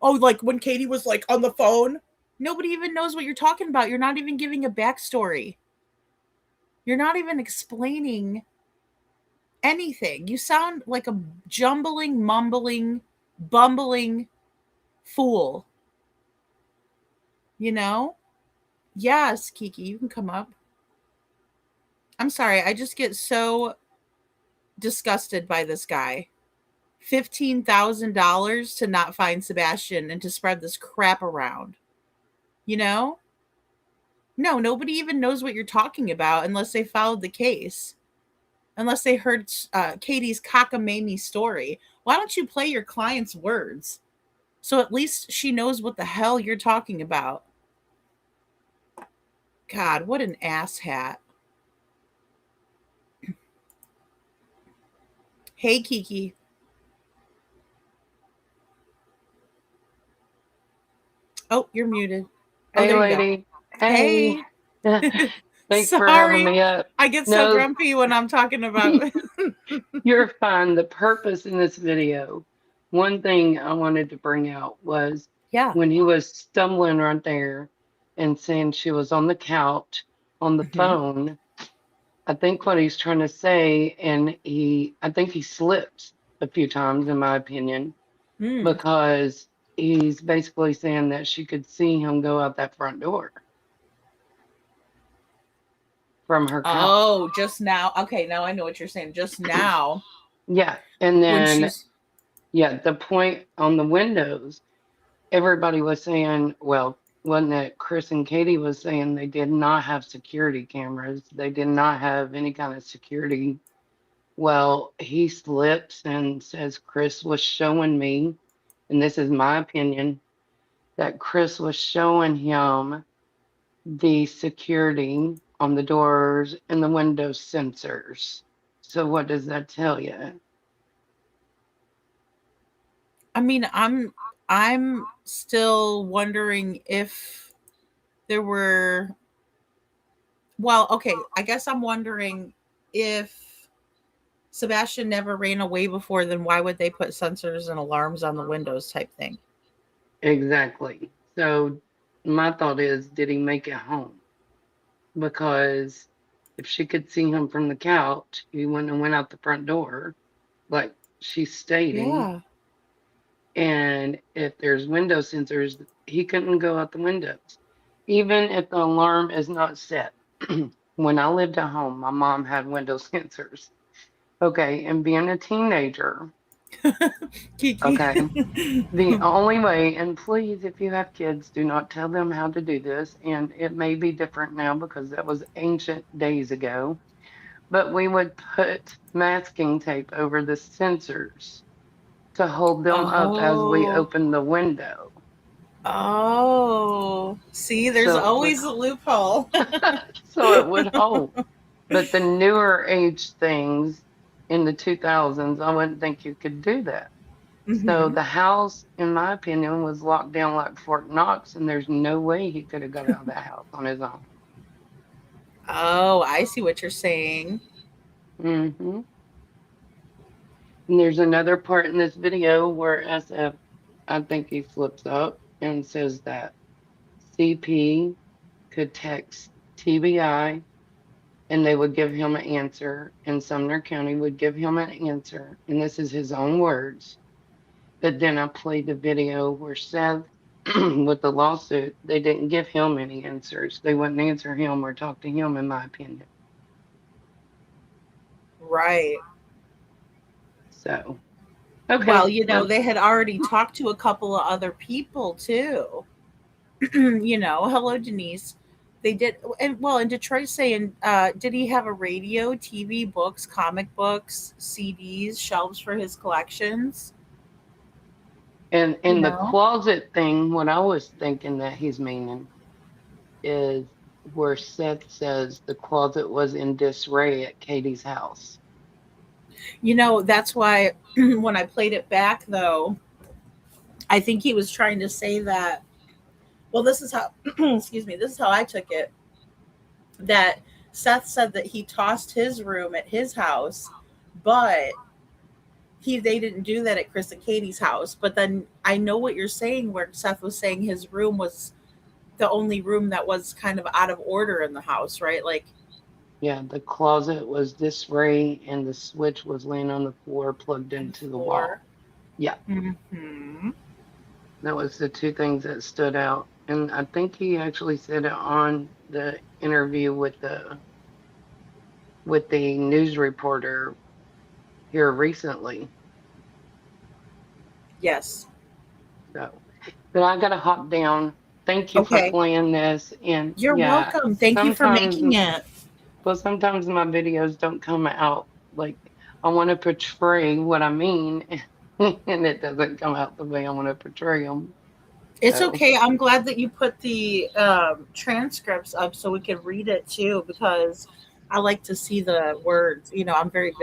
Oh, like when Katie was like on the phone? Nobody even knows what you're talking about. You're not even giving a backstory. You're not even explaining anything. You sound like a jumbling, mumbling, bumbling fool. Yes, Kiki, you can come up. I'm sorry. I just get so disgusted by this guy. $15,000 to not find Sebastian and to spread this crap around. No, nobody even knows what you're talking about unless they followed the case. Unless they heard Katie's cockamamie story. Why don't you play your client's words? So at least she knows what the hell you're talking about. God, what an asshat. Hey, Kiki. Oh, you're muted. Oh, Hey, there you lady. go. Hey. Thanks for having me up. I get so grumpy when I'm talking about. You're fine. The purpose in this video, one thing I wanted to bring out was when he was stumbling right there and saying she was on the couch on the phone. I think what he's trying to say, and I think he slipped a few times, in my opinion, because he's basically saying that she could see him go out that front door from her couch. Oh, just now. Okay, now I know what you're saying. Just now, Yeah. And when then, she's yeah, the point on the windows, everybody was saying, well, wasn't it Chris and Katie was saying they did not have security cameras. They did not have any kind of security. Well, he slips and says Chris was showing me, and this is my opinion, that Chris was showing him the security on the doors and the window sensors. So what does that tell you? I mean, I'm still wondering if there were, well, okay, I guess I'm wondering if Sebastian never ran away before, then why would they put sensors and alarms on the windows type thing? Exactly. So my thought is, did he make it home? Because if she could see him from the couch, he wouldn't have went out the front door, like she's stating. Yeah. And if there's window sensors, he couldn't go out the windows. Even if the alarm is not set. When I lived at home, my mom had window sensors. Okay, and being a teenager, Kiki. okay, the only way, and please, if you have kids, do not tell them how to do this. And it may be different now because that was ancient days ago. But we would put masking tape over the sensors to hold them up as we Oh. open the window. Oh, see, there's So it always a loophole. so it would hold. But the newer age things in the 2000s, I wouldn't think you could do that. So Mhm. the house, in my opinion, was locked down like Fort Knox, and there's no way he could have got out of that house on his own. Oh, I see what you're saying. Mm-hmm. And there's another part in this video where SF, I think he flips up and says that CP could text TBI and they would give him an answer, and Sumner County would give him an answer. And this is his own words. But then I played the video where Seth, with the lawsuit, they didn't give him any answers. They wouldn't answer him or talk to him, in my opinion. Right. So, okay. Well, you know, they had already talked to a couple of other people too. You know, hello, Denise. They did, and well, and Detroit's saying, did he have a radio, TV, books, comic books, CDs, shelves for his collections? And in the No. closet thing, what I was thinking that he's meaning is where Seth says the closet was in disarray at Katie's house. You know, that's why when I played it back, though, I think he was trying to say that. Well, this is how, excuse me, this is how I took it. That Seth said that he tossed his room at his house, but they didn't do that at Chris and Katie's house. But then I know what you're saying, where Seth was saying his room was the only room that was kind of out of order in the house, right? Like, yeah, the closet was disarray and the switch was laying on the floor plugged into the wall. Yeah. Mm-hmm. That was the two things that stood out. And I think he actually said it on the interview with the news reporter here recently. Yes. So, but I gotta hop down. Thank you for playing this. And you're welcome. Thank you for making it. Well, sometimes my videos don't come out like I want to portray what I mean, and it doesn't come out the way I want to portray them. It's okay. I'm glad that you put the transcripts up so we can read it too, because I like to see the words. You know, I'm very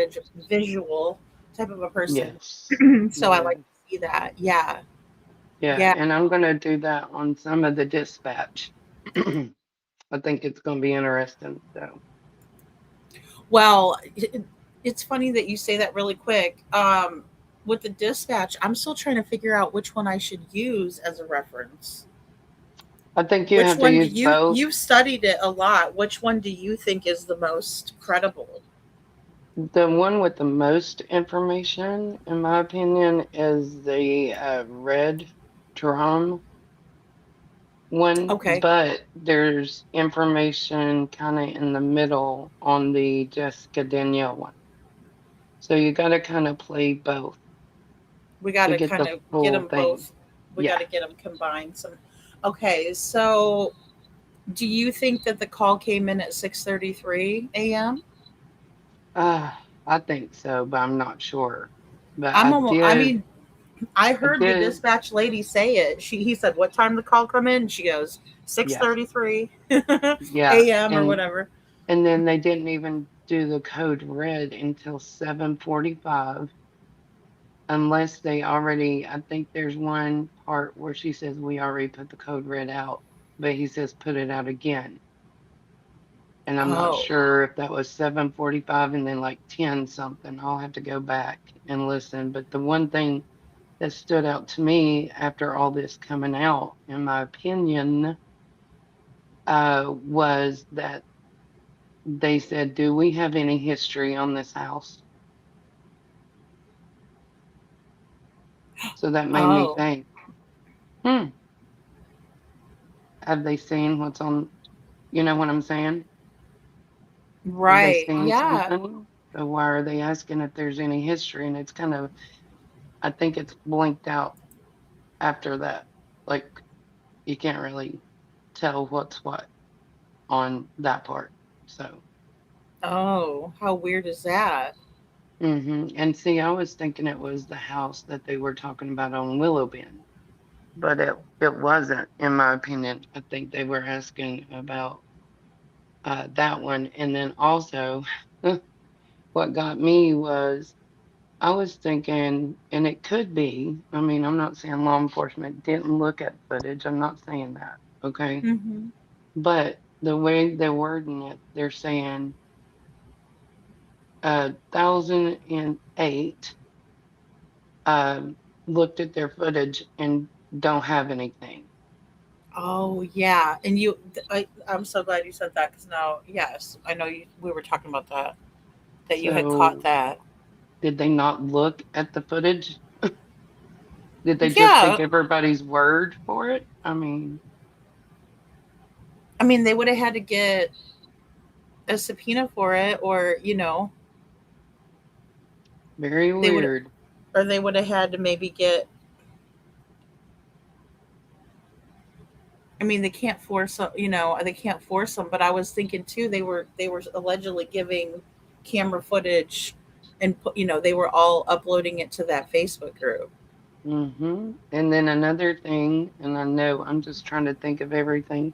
visual type of a person. Yes. So I like to see that. Yeah. Yeah. And I'm going to do that on some of the dispatch. I think it's going to be interesting. So. Well, it's funny that you say that really quick. With the dispatch, I'm still trying to figure out which one I should use as a reference. I think you have to use both. You've studied it a lot. Which one do you think is the most credible? The one with the most information, in my opinion, is the red Drum one, Okay. but there's information kind of in the middle on the Jessica Danielle one. So you got to kind of play both We got to to get kind the of get full them thing. both. We got Yeah. to get them combined. Okay. So, do you think that the call came in at 6:33 a.m.? I think so, but I'm not sure. But I'm almost. I mean, I heard the did, dispatch lady say it. He said, "What time did the call come in?" She goes, yeah, 6:33 yeah. a.m. or whatever. And then they didn't even do the code red until 7:45, unless they already, I think there's one part where she says we already put the code red out, but he says put it out again. And I'm not Oh, sure if that was 7:45 and then like 10 something. I'll have to go back and listen. But the one thing that stood out to me after all this coming out, in my opinion, was that they said, "Do we have any history on this house?" So that made me oh, think, hmm, have they seen what's on? You know what I'm saying? Have they right. seen Yeah. something? So why are they asking if there's any history? And it's kind of, I think it's blinked out after that. Like you can't really tell what's what on that part. So, Oh, how weird is that? and see, I was thinking it was the house that they were talking about on Willow Bend, but it wasn't, in my opinion. I think they were asking about that one, and then also, what got me was I was thinking, and it could be. I mean, I'm not saying law enforcement didn't look at footage. I'm not saying that, okay? Mm-hmm. But the way they're wording it, they're saying 1008 looked at their footage and don't have anything. Oh, yeah. And I'm so glad you said that because now, yes, I know we were talking about that you had caught So that. did they not look at the footage? Did they just Yeah. take everybody's word for it? I mean, I mean, they would have had to get a subpoena for it, or, very they would, weird. or they would have had to maybe get. I mean, they can't force them. But I was thinking too, they were allegedly giving camera footage, and they were all uploading it to that Facebook group. And then another thing, and I know I'm just trying to think of everything,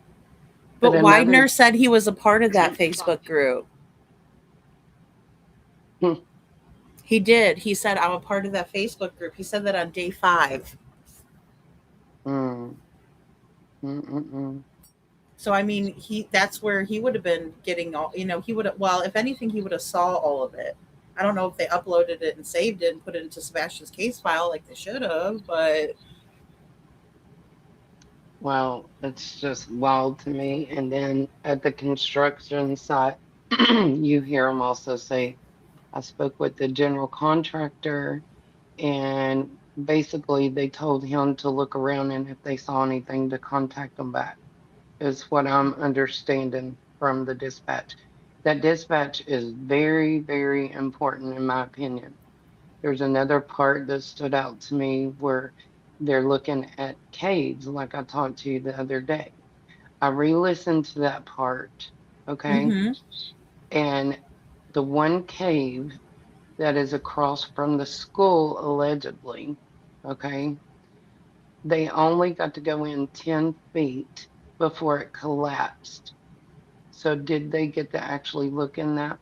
but But another, Widener said he was a part of that Facebook group. He did. He said, "I'm a part of that Facebook group." He said that on day 5. mm, mm, mm, mm. So I mean, that's where he would have been getting all. He would have. Well, if anything, he would have saw all of it. I don't know if they uploaded it and saved it and put it into Sebastian's case file like they should have, but Well, it's just wild to me. And then at the construction site, you hear them also say, I spoke with the general contractor, and basically they told him to look around and if they saw anything to contact them back, is what I'm understanding from the dispatch. That dispatch is very, very important in my opinion. There's another part that stood out to me where they're looking at caves, like I talked to you the other day. I re-listened to that part, okay? mm-hmm. And the one cave that is across from the school, allegedly, okay, they only got to go in 10 feet before it collapsed. So did they get to actually look in that?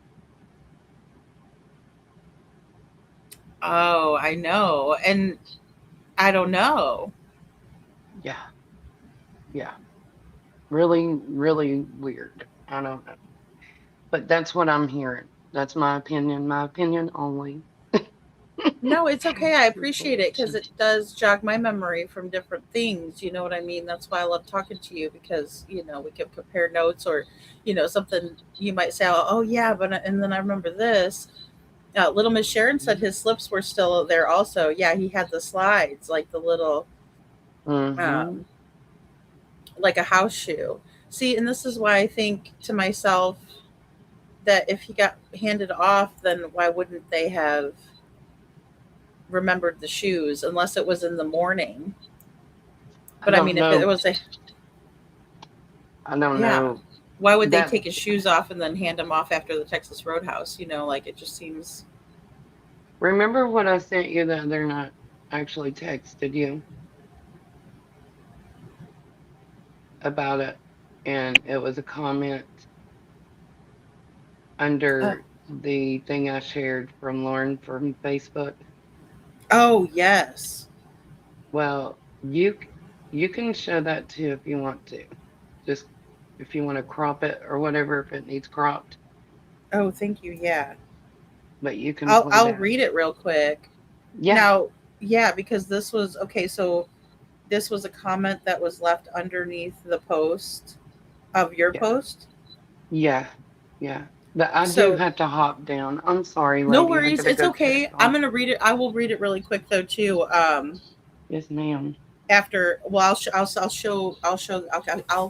Oh, I know, and I don't know. Yeah, yeah. Really, really weird. I don't know. But that's what I'm hearing. That's my opinion. My opinion only. No, it's okay. I appreciate it because it does jog my memory from different things. You know what I mean? That's why I love talking to you because, we can compare notes or, something you might say, oh yeah, and then I remember this. Little Miss Sharon said his slips were still there also. Yeah, he had the slides, like the little, Mm-hmm. Like a house shoe. See, and this is why I think to myself that if he got handed off, then why wouldn't they have remembered the shoes unless it was in the morning? But I mean, if it was I don't yeah, know. why would they That- take his shoes off and then hand him off after the Texas Roadhouse? You know, like it just seems. Remember what I sent you the other night? I actually texted you about it, and it was a comment under the thing I shared from Lauren from Facebook. Oh yes. Well, you can show that too if you want to. Just if you want to crop it or whatever, if it needs cropped. Oh, thank you. Yeah. But you can. I'll read it real quick. Yeah. Now, yeah, because this was okay. So this was a comment that was left underneath the post of your post. Yeah. Yeah. But I So- do have to hop down. I'm sorry. No lady. I worries. gotta It's go okay. check I'm on- gonna read it. I will read it really quick though too. Yes, ma'am. After, well, I'll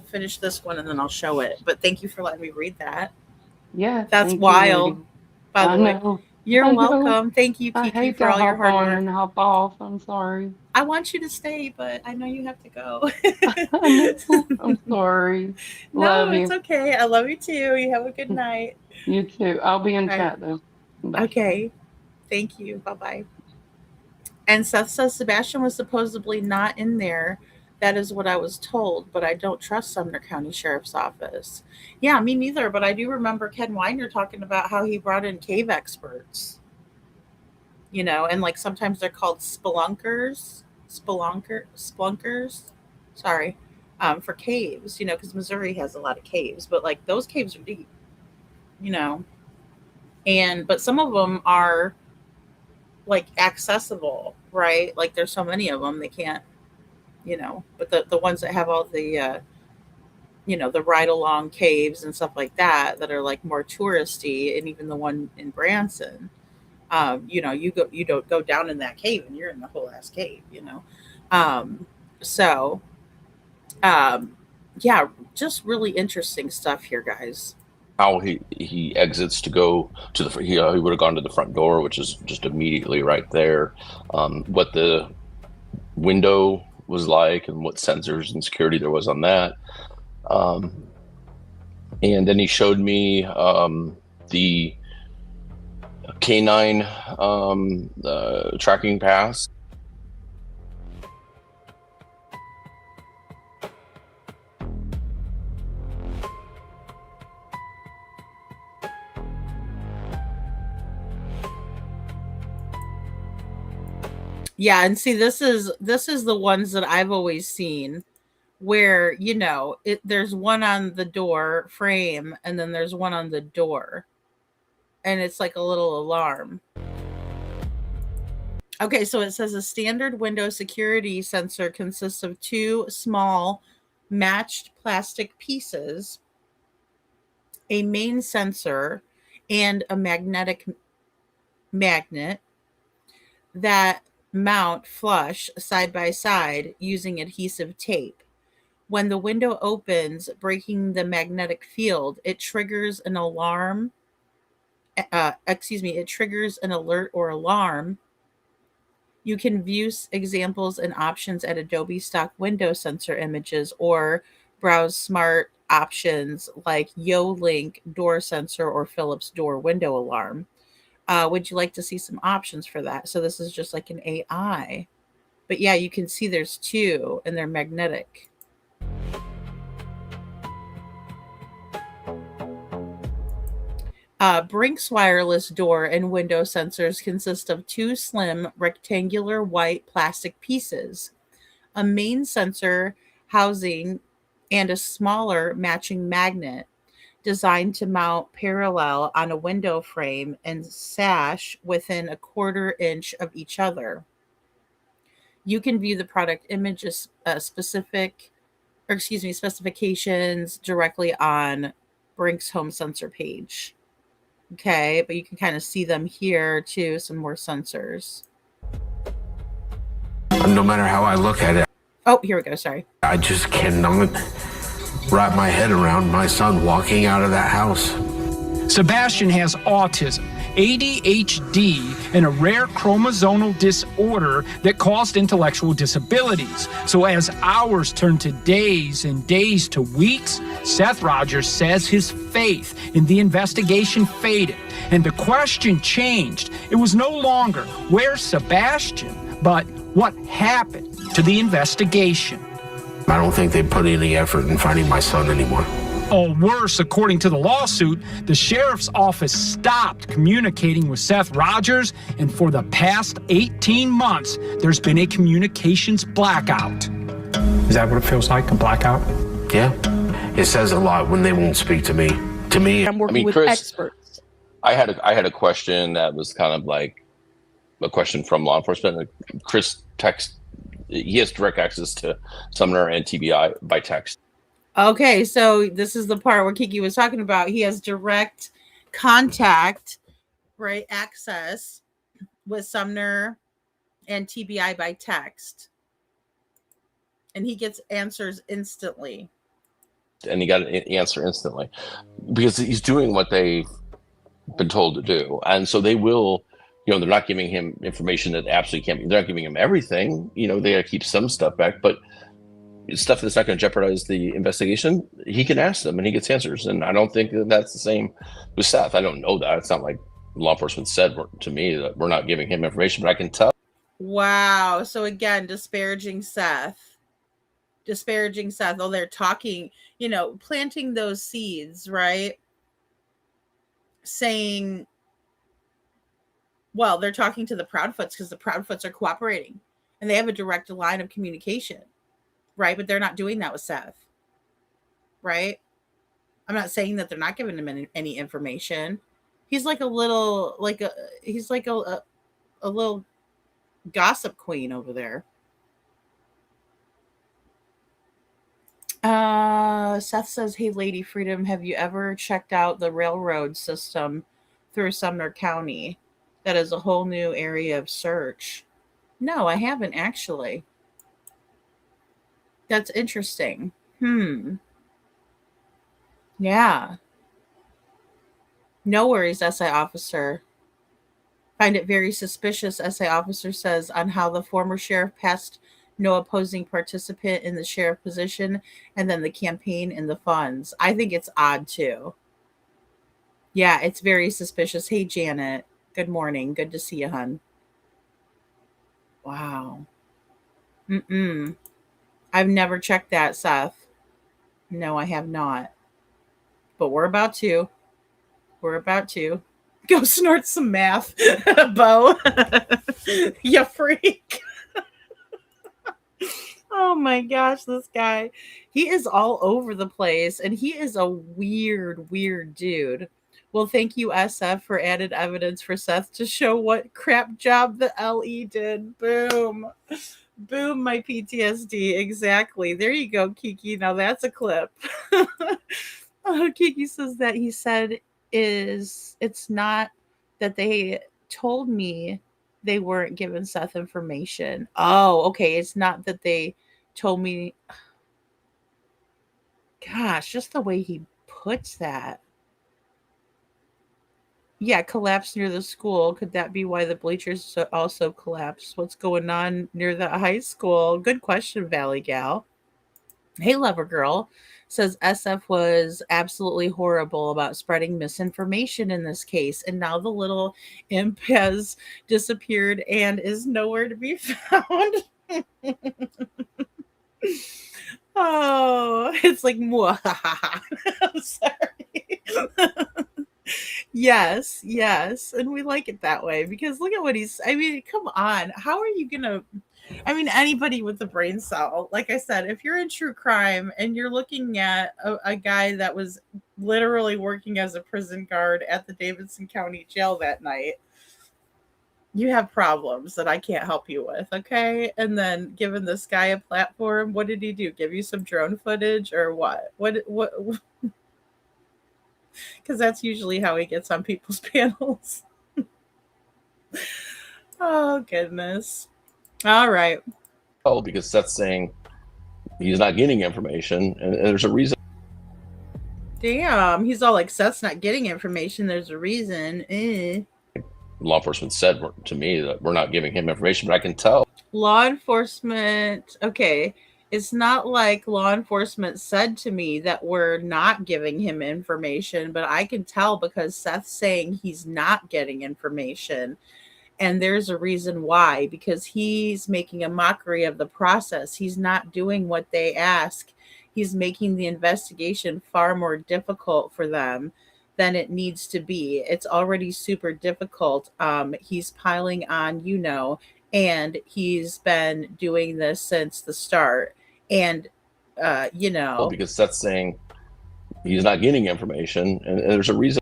finish this one and then I'll show it. But thank you for letting me read that. Yeah. That's thank you, wild. lady. By I the way, know. you're I know. welcome. Thank you, I Kiki, hate for to all your hop hard on work. and hop off. I'm sorry. I want you to stay, but I know you have to go. I'm sorry. No, Love it's you. okay. I love you too. You have a good night. You too. I'll be in All right. chat though. Bye. Okay. Thank you. Bye bye. And Seth says Sebastian was supposedly not in there. That is what I was told, but I don't trust Sumner County Sheriff's Office. Yeah, me neither. But I do remember Ken Weiner talking about how he brought in cave experts. You know, and like sometimes they're called spelunkers. Sorry, for caves. You know, because Missouri has a lot of caves, but like those caves are deep. You know, but some of them are like accessible, right? Like there's so many of them they can't, you know, but the ones that have all the you know, the ride along caves and stuff like that are like more touristy, and even the one in Branson, you know, you don't go down in that cave and you're in the whole ass cave, you know. Yeah, just really interesting stuff here, guys. How he exits to go to the he would have gone to the front door, which is just immediately right there. What the window was like and what sensors and security there was on that. And then he showed me the canine tracking pass. Yeah, and see, this is the ones that I've always seen where, you know, there's one on the door frame and then there's one on the door. And it's like a little alarm. Okay, so it says a standard window security sensor consists of two small matched plastic pieces, a main sensor, and a magnet that mount flush side by side using adhesive tape. When the window opens, breaking the magnetic field, it triggers an alarm. It triggers an alert or alarm. You can view examples and options at Adobe stock window sensor images or browse smart options like YoLink door sensor or Philips door window alarm. Would you like to see some options for that? So this is just like an AI. But yeah, you can see there's two and they're magnetic. Brinks wireless door and window sensors consist of two slim rectangular white plastic pieces, a main sensor housing, and a smaller matching magnet designed to mount parallel on a window frame and sash within a 1/4 inch of each other. You can view the product images specifications directly on Brinks Home Sensor page. Okay, but you can kind of see them here too, some more sensors. No matter how I look at it. Oh, here we go. Sorry. I just cannot wrap my head around my son walking out of that house. Sebastian has autism, ADHD, and a rare chromosomal disorder that caused intellectual disabilities. So as hours turned to days and days to weeks, Seth Rogers says his faith in the investigation faded, and the question changed. It was no longer, where's Sebastian, but what happened to the investigation? I don't think they put any effort in finding my son anymore. Or worse, according to the lawsuit, the sheriff's office stopped communicating with Seth Rogers, and for the past 18 months, there's been a communications blackout. Is that what it feels like, a blackout? Yeah. It says a lot when they won't speak to me. To me, I'm working with Chris, experts. I had a question that was kind of like a question from law enforcement. Chris he has direct access to Sumner and TBI by text. Okay, so this is the part where Kiki was talking about. He has direct contact, right, access with Sumner and TBI by text. And he gets answers instantly. And he got an answer instantly because he's doing what they've been told to do. And so they will, they're not giving him information that absolutely can't be, they're not giving him everything, they got to keep some stuff back, but stuff that's not going to jeopardize the investigation, he can ask them and he gets answers. And I don't think that that's the same with Seth. I don't know that. It's not like law enforcement said to me that we're not giving him information, but I can tell. Wow. So again, disparaging Seth. Oh, they're talking, planting those seeds, right? Saying, well, they're talking to the Proudfoots because the Proudfoots are cooperating and they have a direct line of communication. Right. But they're not doing that with Seth. Right. I'm not saying that they're not giving him any information. He's like a little, he's like a little gossip queen over there. Seth says, hey, Lady Freedom, have you ever checked out the railroad system through Sumner County? That is a whole new area of search. No, I haven't actually. That's interesting. Yeah. No worries, SI officer. Find it very suspicious, SI officer says, on how the former sheriff passed no opposing participant in the sheriff position and then the campaign and the funds. I think it's odd too. Yeah, it's very suspicious. Hey, Janet. Good morning. Good to see you, hun. Wow. I've never checked that, Seth. No, I have not. But we're about to. Go snort some math, Bo. You freak. Oh my gosh, this guy. He is all over the place, and he is a weird dude. Well, thank you, SF, for added evidence for Seth to show what crap job the LE did. Boom. Boom, my PTSD. Exactly. There you go, Kiki. Now that's a clip. Kiki says that he said it's not that they told me they weren't giving Seth information. Oh, okay. It's not that they told me. Gosh, just the way he puts that. Yeah, collapse near the school. Could that be why the bleachers also collapsed? What's going on near the high school? Good question, Valley Gal. Hey, Lover Girl says SF was absolutely horrible about spreading misinformation in this case. And now the little imp has disappeared and is nowhere to be found. Oh, it's like, I'm sorry. Yes. And we like it that way because look at what come on. How are you going to, anybody with a brain cell, like I said, if you're in true crime and you're looking at a guy that was literally working as a prison guard at the Davidson County Jail that night, you have problems that I can't help you with, okay? And then giving this guy a platform, what did he do? Give you some drone footage or what? What? Because that's usually how he gets on people's panels. Oh, goodness. All right. Oh, because that's saying he's not getting information, and there's a reason. Damn, he's all like, Seth's not getting information. There's a reason. Law enforcement said to me that we're not giving him information, but I can tell. Law enforcement, okay. It's not like law enforcement said to me that we're not giving him information, but I can tell because Seth's saying he's not getting information. And there's a reason why, because he's making a mockery of the process. He's not doing what they ask. He's making the investigation far more difficult for them than it needs to be. It's already super difficult. He's piling on, and he's been doing this since the start. And, Well, because Seth's saying he's not getting information, and there's a reason.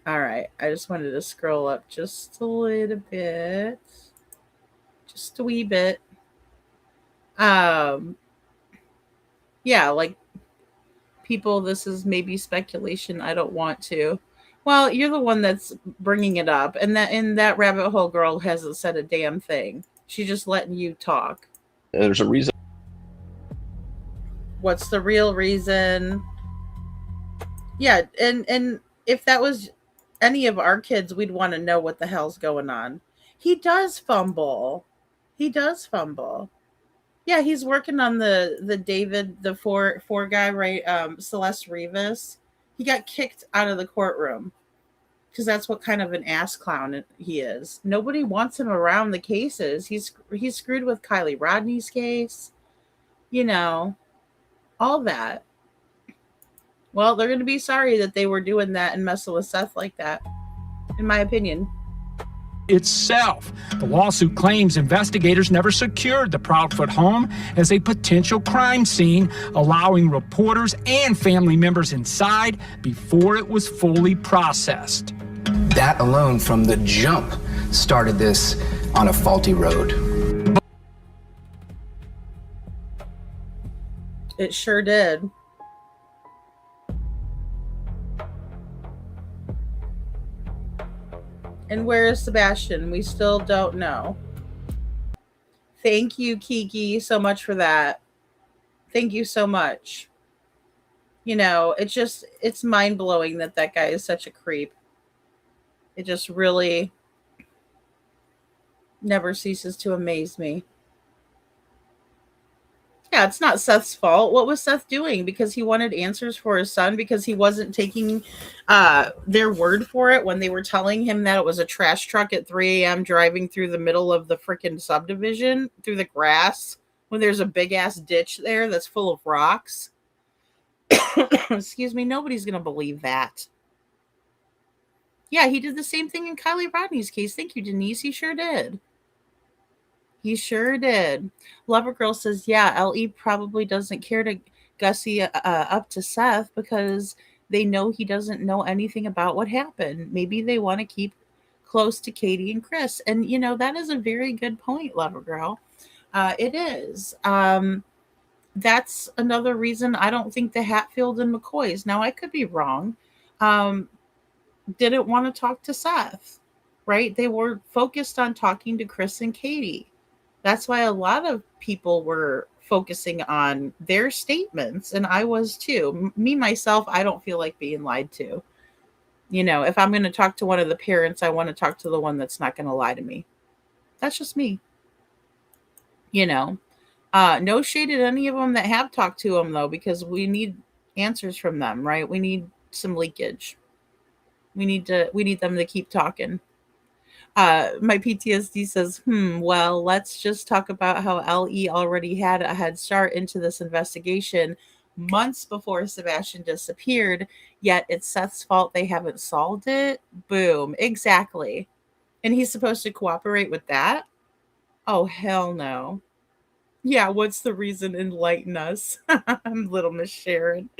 All right. I just wanted to scroll up just a little bit. Just a wee bit. Yeah, like people, this is maybe speculation. I don't want to. Well, you're the one that's bringing it up. And that rabbit hole girl hasn't said a damn thing. She's just letting you talk. There's a reason. What's the real reason? Yeah, and if that was any of our kids, we'd want to know what the hell's going on. He does fumble. Yeah, he's working on the David, the four guy, right? Celeste Rivas. He got kicked out of the courtroom because that's what kind of an ass clown he is. Nobody wants him around the cases. He's screwed with Kylie Rodney's case, all that. Well, they're going to be sorry that they were doing that and messing with Seth like that, in my opinion. Itself. The lawsuit claims investigators never secured the Proudfoot home as a potential crime scene, allowing reporters and family members inside before it was fully processed. That alone from the jump started this on a faulty road. It sure did. And where is Sebastian? We still don't know. Thank you, Kiki, so much for that. Thank you so much. It's mind-blowing that guy is such a creep. It just really never ceases to amaze me. Yeah, it's not Seth's fault. What was Seth doing? Because he wanted answers for his son, because he wasn't taking their word for it when they were telling him that it was a trash truck at 3 a.m. driving through the middle of the freaking subdivision, through the grass, when there's a big-ass ditch there that's full of rocks. Excuse me, nobody's going to believe that. Yeah, he did the same thing in Kylie Rodney's case. Thank you, Denise. He sure did. He sure did. Lover Girl says, yeah, LE probably doesn't care to gussy up to Seth because they know he doesn't know anything about what happened. Maybe they want to keep close to Katie and Chris. And, that is a very good point, Lover Girl. It is. That's another reason I don't think the Hatfield and McCoys, now I could be wrong, didn't want to talk to Seth, right? They were focused on talking to Chris and Katie. That's why a lot of people were focusing on their statements, and I was too. Me, myself, I don't feel like being lied to. If I'm going to talk to one of the parents, I want to talk to the one that's not going to lie to me. That's just me. No shade at any of them that have talked to him, though, because we need answers from them, right? We need some leakage. We need them to keep talking. My PTSD says, well, let's just talk about how LE already had a head start into this investigation months before Sebastian disappeared, yet it's Seth's fault they haven't solved it. Boom. Exactly. And he's supposed to cooperate with that? Oh, hell no. Yeah, what's the reason? Enlighten us. I'm Little Miss Sharon.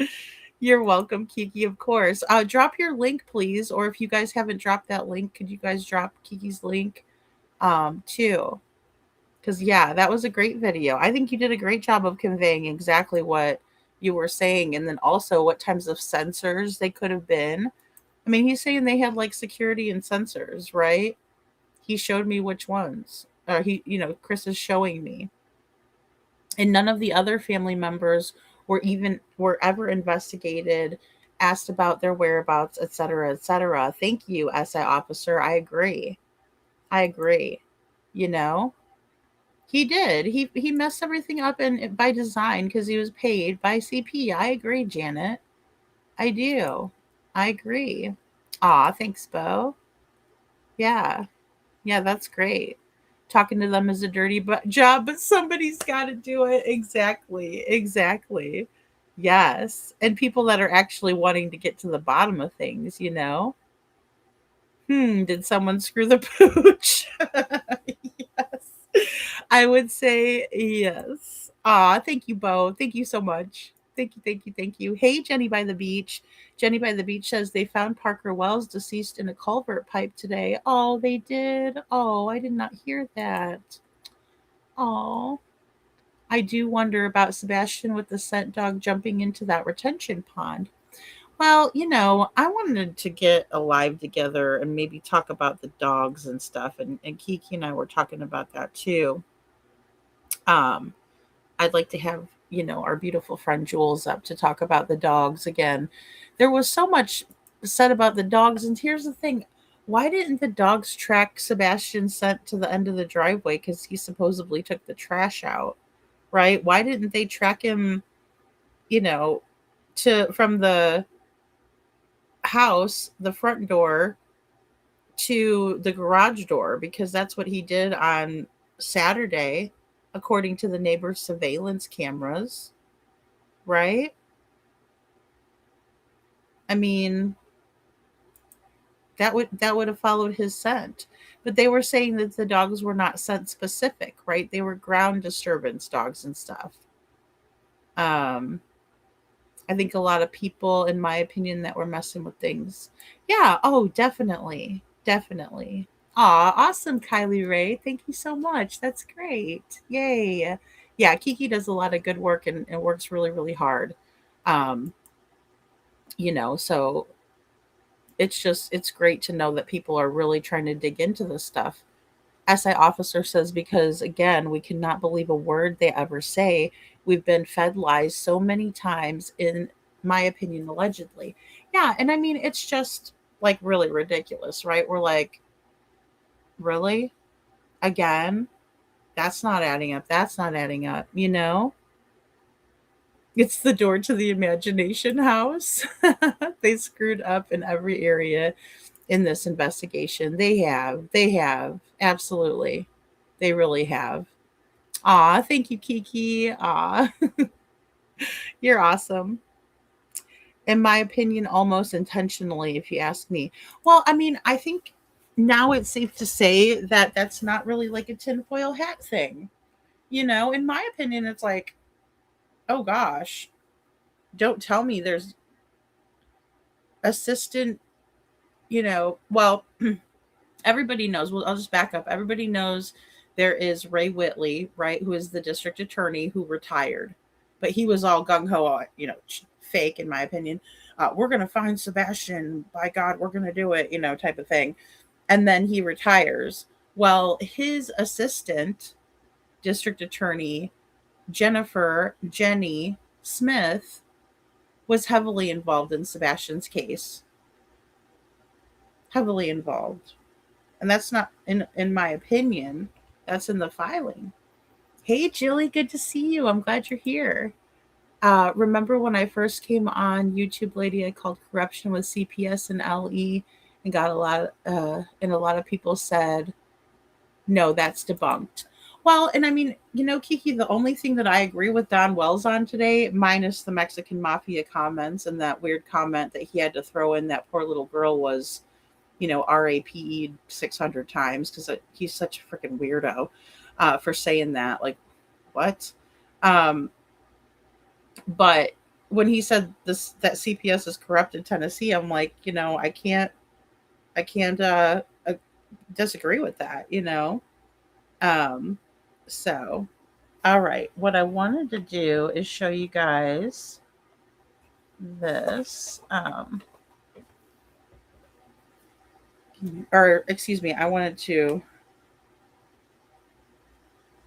You're welcome, Kiki, of course. Drop your link, please. Or if you guys haven't dropped that link, could you guys drop Kiki's link too? Because, yeah, that was a great video. I think you did a great job of conveying exactly what you were saying. And then also what types of sensors they could have been. I mean, he's saying they had like security and sensors, right? He showed me which ones. Chris is showing me. And none of the other family members were ever investigated, asked about their whereabouts, etc., etc. Thank you, SI officer. I agree. I agree. You know, he did. He messed everything up and by design because he was paid by CP. I agree, Janet. I do. I agree. Aw, thanks, Bo. Yeah. Yeah, that's great. Talking to them is a dirty job, but somebody's got to do it. Exactly. Exactly. Yes. And people that are actually wanting to get to the bottom of things, you know? Did someone screw the pooch? Yes. I would say yes. Aw, thank you, Bo. Thank you so much. Thank you, thank you, thank you. Hey, Jenny by the beach. Jenny by the beach says they found Parker Wells deceased in a culvert pipe today. Oh, they did. Oh, I did not hear that. Oh, I do wonder about Sebastian with the scent dog jumping into that retention pond. Well, I wanted to get alive together and maybe talk about the dogs and stuff. And Kiki and I were talking about that too. Um, I'd like to have, our beautiful friend Jules up to talk about the dogs again. There was so much said about the dogs. And here's the thing. Why didn't the dogs track Sebastian's scent to the end of the driveway? Because he supposedly took the trash out, right? Why didn't they track him, you know, from the house, the front door, to the garage door? Because that's what he did on Saturday, according to the neighbor's surveillance cameras, right? I mean, that would have followed his scent. But they were saying that the dogs were not scent specific, right? They were ground disturbance dogs and stuff. I think a lot of people, in my opinion, that were messing with things. Yeah. Oh, definitely. Definitely. Aw, awesome, Kylie Ray. Thank you so much. That's great. Yay. Yeah, Kiki does a lot of good work and works really, really hard. Um, so it's great to know that people are really trying to dig into this stuff. SI officer says, because again, we cannot believe a word they ever say. We've been fed lies so many times, in my opinion, allegedly. Yeah. And I mean, it's just like really ridiculous, right? We're like, really? Again? That's not adding up. That's not adding up, It's the door to the imagination house. They screwed up in every area in this investigation. They have. They have. Absolutely. They really have. Aw, thank you, Kiki. Aw, you're awesome. In my opinion, almost intentionally, if you ask me. Well, I mean, I think now it's safe to say that that's not really like a tinfoil hat thing. In my opinion, it's like, oh gosh, don't tell me there's assistant, well, everybody knows. Well, I'll just back up. Everybody knows there is Ray Whitley, right, who is the district attorney who retired. But he was all gung-ho, fake, in my opinion. We're going to find Sebastian. By God, we're going to do it, type of thing. And then he retires. Well, his assistant, district attorney, Jenny Smith, was heavily involved in Sebastian's case. Heavily involved. And that's not, in my opinion, that's in the filing. Hey, Jilly, good to see you. I'm glad you're here. Remember when I first came on YouTube, lady, I called corruption with CPS and LE and got a lot of people said, no, that's debunked. Well, and I mean, Kiki, the only thing that I agree with Don Wells on today, minus the Mexican Mafia comments and that weird comment that he had to throw in that poor little girl was, RAPE'd 600 times because he's such a freaking weirdo for saying that. Like, what? But when he said that CPS is corrupt in Tennessee, I'm like, I can't disagree with that, So, all right. What I wanted to do is show you guys this. Or excuse me, I wanted to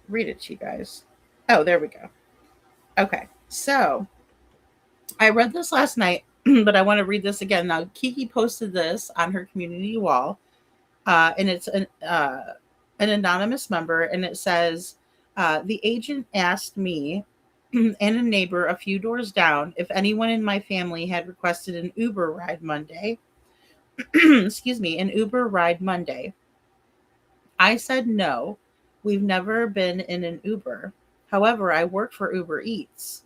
read it to you guys. Oh, there we go. Okay, so I read this last night, but I want to read this again. Now, Kiki posted this on her community wall, and it's an anonymous member, and it says, the agent asked me and a neighbor a few doors down if anyone in my family had requested an Uber ride Monday. Excuse me, an Uber ride Monday. I said no. We've never been in an Uber. However, I work for Uber Eats.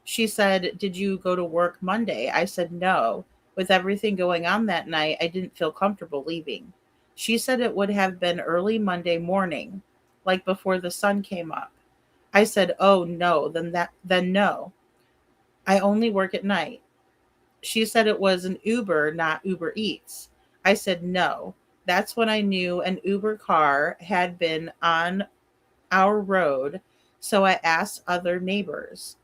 She said, did you go to work Monday? I said no. With everything going on that night, I didn't feel comfortable leaving. She said it would have been early Monday morning, like before the sun came up. I said, oh no, then no. I only work at night. She said it was an Uber, not Uber Eats. I said no. That's when I knew an Uber car had been on our road, so I asked other neighbors.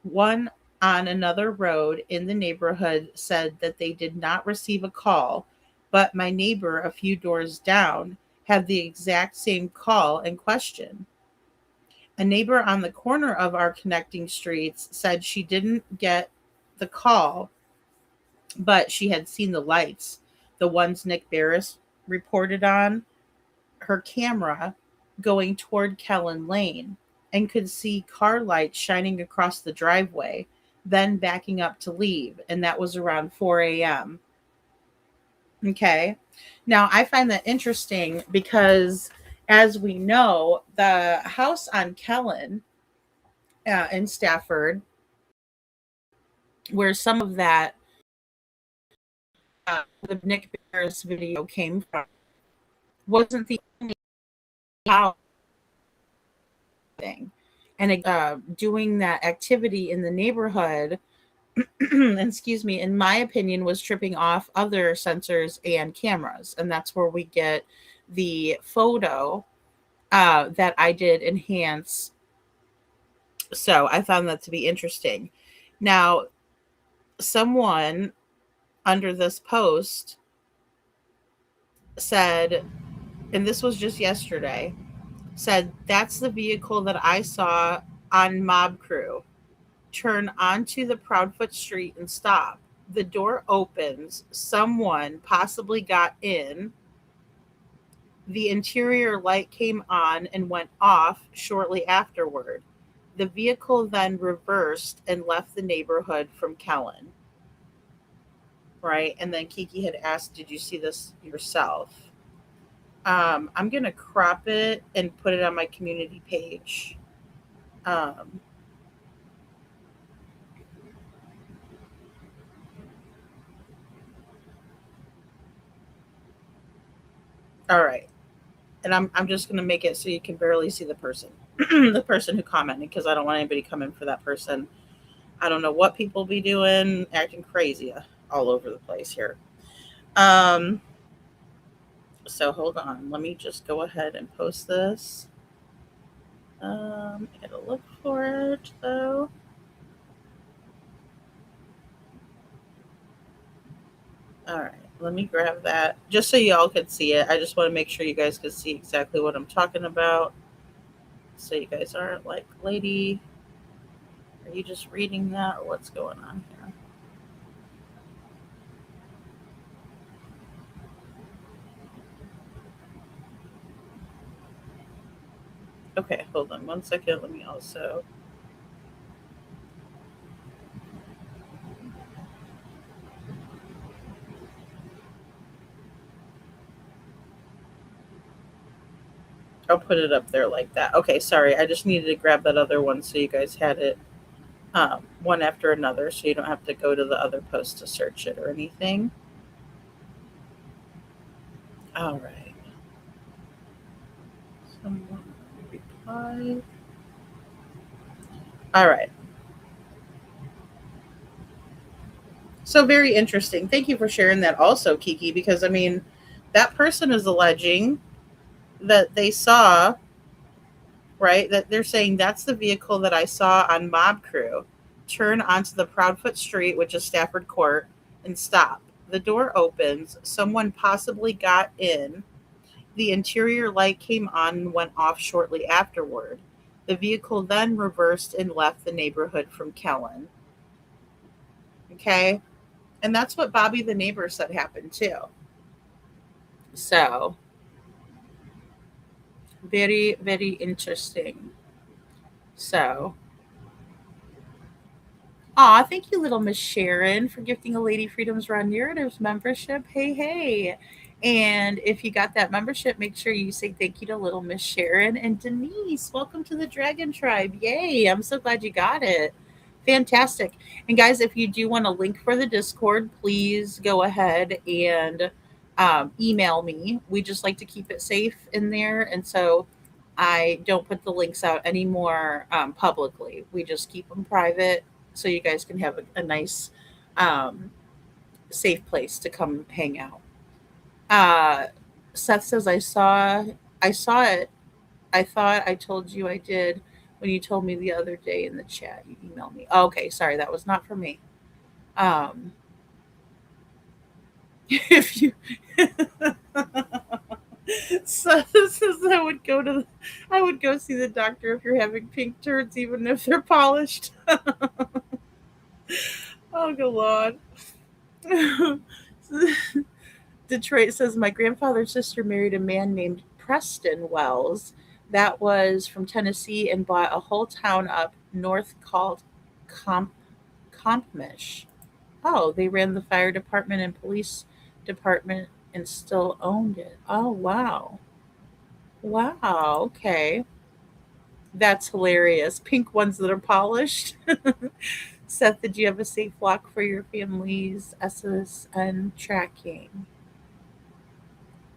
One on another road in the neighborhood said that they did not receive a call, but my neighbor a few doors down had the exact same call and question. A neighbor on the corner of our connecting streets said she didn't get the call, but she had seen the lights, the ones Nick Barris reported on her camera going toward Kellen Lane, and could see car lights shining across the driveway, then backing up to leave. And that was around 4 a.m. Okay. Now, I find that interesting because, as we know, the house on Kellen in Stafford, where some of that the Nick Barris video came from, wasn't the only house thing. And doing that activity in the neighborhood, excuse me, in my opinion, was tripping off other sensors and cameras. And that's where we get the photo that I did enhance. So I found that to be interesting. Now, someone under this post said, and this was just yesterday, said, that's the vehicle that I saw on Mob Crew. Turn onto the Proudfoot Street and stop. The door opens. Someone possibly got in. The interior light came on and went off shortly afterward. The vehicle then reversed and left the neighborhood from Kellen. Right? And then Kiki had asked, did you see this yourself? I'm going to crop it and put it on my community page. All right. And I'm just going to make it so you can barely see the person, the person who commented, because I don't want anybody coming for that person. I don't know what people be doing, acting crazy all over the place here. So hold on. Let me just go ahead and post this. I gotta look for it though. All right. Let me grab that just so y'all could see it. I just want to make sure you guys can see exactly what I'm talking about. So you guys aren't like, lady, are you just reading that or what's going on here? Okay, hold on 1 second. Let me also. I'll put it up there like that. Okay, sorry. I just needed to grab that other one so you guys had it one after another so you don't have to go to the other post to search it or anything. All right. Someone replied. All right. So very interesting. Thank you for sharing that also, Kiki, because I mean, that person is alleging that they saw, right, that they're saying that's the vehicle that I saw on Mob Crew turn onto the Proudfoot Street, which is Stafford Court, and stop. The door opens. Someone possibly got in. The interior light came on and went off shortly afterward. The vehicle then reversed and left the neighborhood from Kellen. Okay. And that's what Bobby the neighbor said happened too. So, very, very interesting. So, thank you, little Miss Sharon, for gifting a Lady Freedom's Raw Narratives membership. Hey, hey. And if you got that membership, make sure you say thank you to little Miss Sharon. And Denise, welcome to the Dragon Tribe. Yay. I'm so glad you got it. Fantastic. And guys, if you do want a link for the Discord, please go ahead and email me. We just like to keep it safe in there. And so I don't put the links out anymore publicly. We just keep them private so you guys can have a nice safe place to come hang out. Seth says, I saw it. I thought I told you I did when you told me the other day in the chat. You emailed me. Oh, okay, sorry, that was not for me. If you Seth says I would go see the doctor if you're having pink turds, even if they're polished. Oh, go on. Detroit says, my grandfather's sister married a man named Preston Wells. That was from Tennessee and bought a whole town up north called Compmish. Oh, they ran the fire department and police department and still owned it. Oh, wow. Wow, okay. That's hilarious. Pink ones that are polished. Seth, did you have a safe lock for your family's SSN tracking?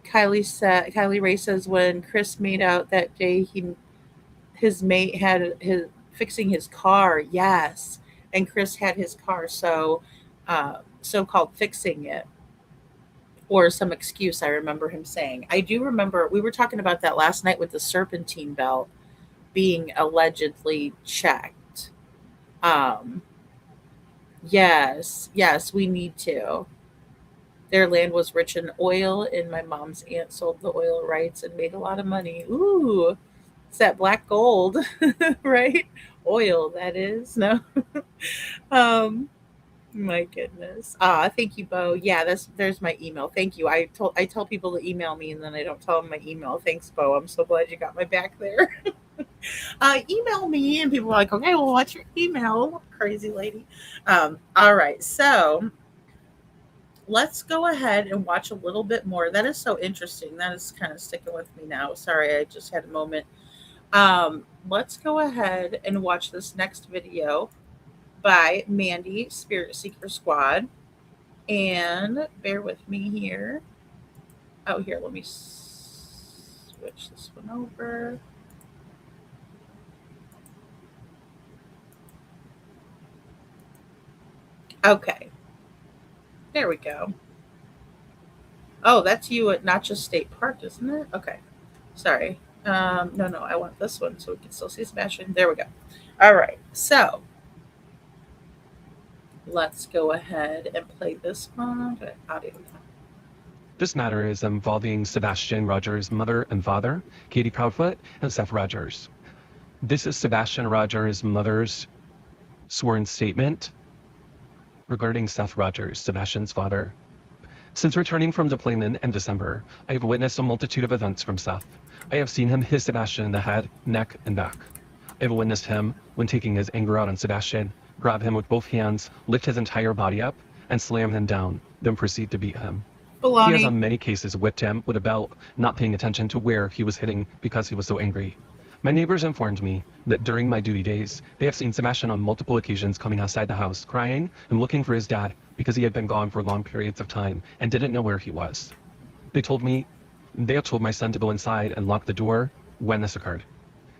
Kylie Ray says, when Chris made out that day, his mate had fixing his car. Yes. And Chris had his car so-called fixing it, or some excuse. I remember him saying. I do remember we were talking about that last night with the serpentine belt being allegedly checked. Yes, we need to. Their land was rich in oil, and my mom's aunt sold the oil rights and made a lot of money. Ooh, it's that black gold, right? Oil, that is. No. My goodness. Thank you, Bo. Yeah, there's my email. Thank you. I tell people to email me, and then I don't tell them my email. Thanks, Bo. I'm so glad you got my back there. Email me, and people are like, okay, well, what's your email? Crazy lady. All right, so let's go ahead and watch a little bit more. That is so interesting. That is kind of sticking with me now. Sorry, I just had a moment. Let's go ahead and watch this next video by Mandy, Spirit Seeker Squad. And bear with me here. Oh, here, let me switch this one over. Okay. There we go. Oh, that's you at Natchez State Park, isn't it? Okay. Sorry. No, I want this one so we can still see Sebastian. There we go. All right. So let's go ahead and play this one. Audio. This matter is involving Sebastian Rogers' mother and father, Katie Proudfoot and Seth Rogers. This is Sebastian Rogers' mother's sworn statement regarding Seth Rogers, Sebastian's father. Since returning from deployment in December, I have witnessed a multitude of events from Seth. I have seen him hit Sebastian in the head, neck, and back. I have witnessed him, when taking his anger out on Sebastian, grab him with both hands, lift his entire body up, and slam him down, then proceed to beat him. Baloney. He has on many cases whipped him with a belt, not paying attention to where he was hitting because he was so angry. My neighbors informed me that during my duty days, they have seen Sebastian on multiple occasions coming outside the house, crying and looking for his dad because he had been gone for long periods of time and didn't know where he was. They had told my son to go inside and lock the door when this occurred.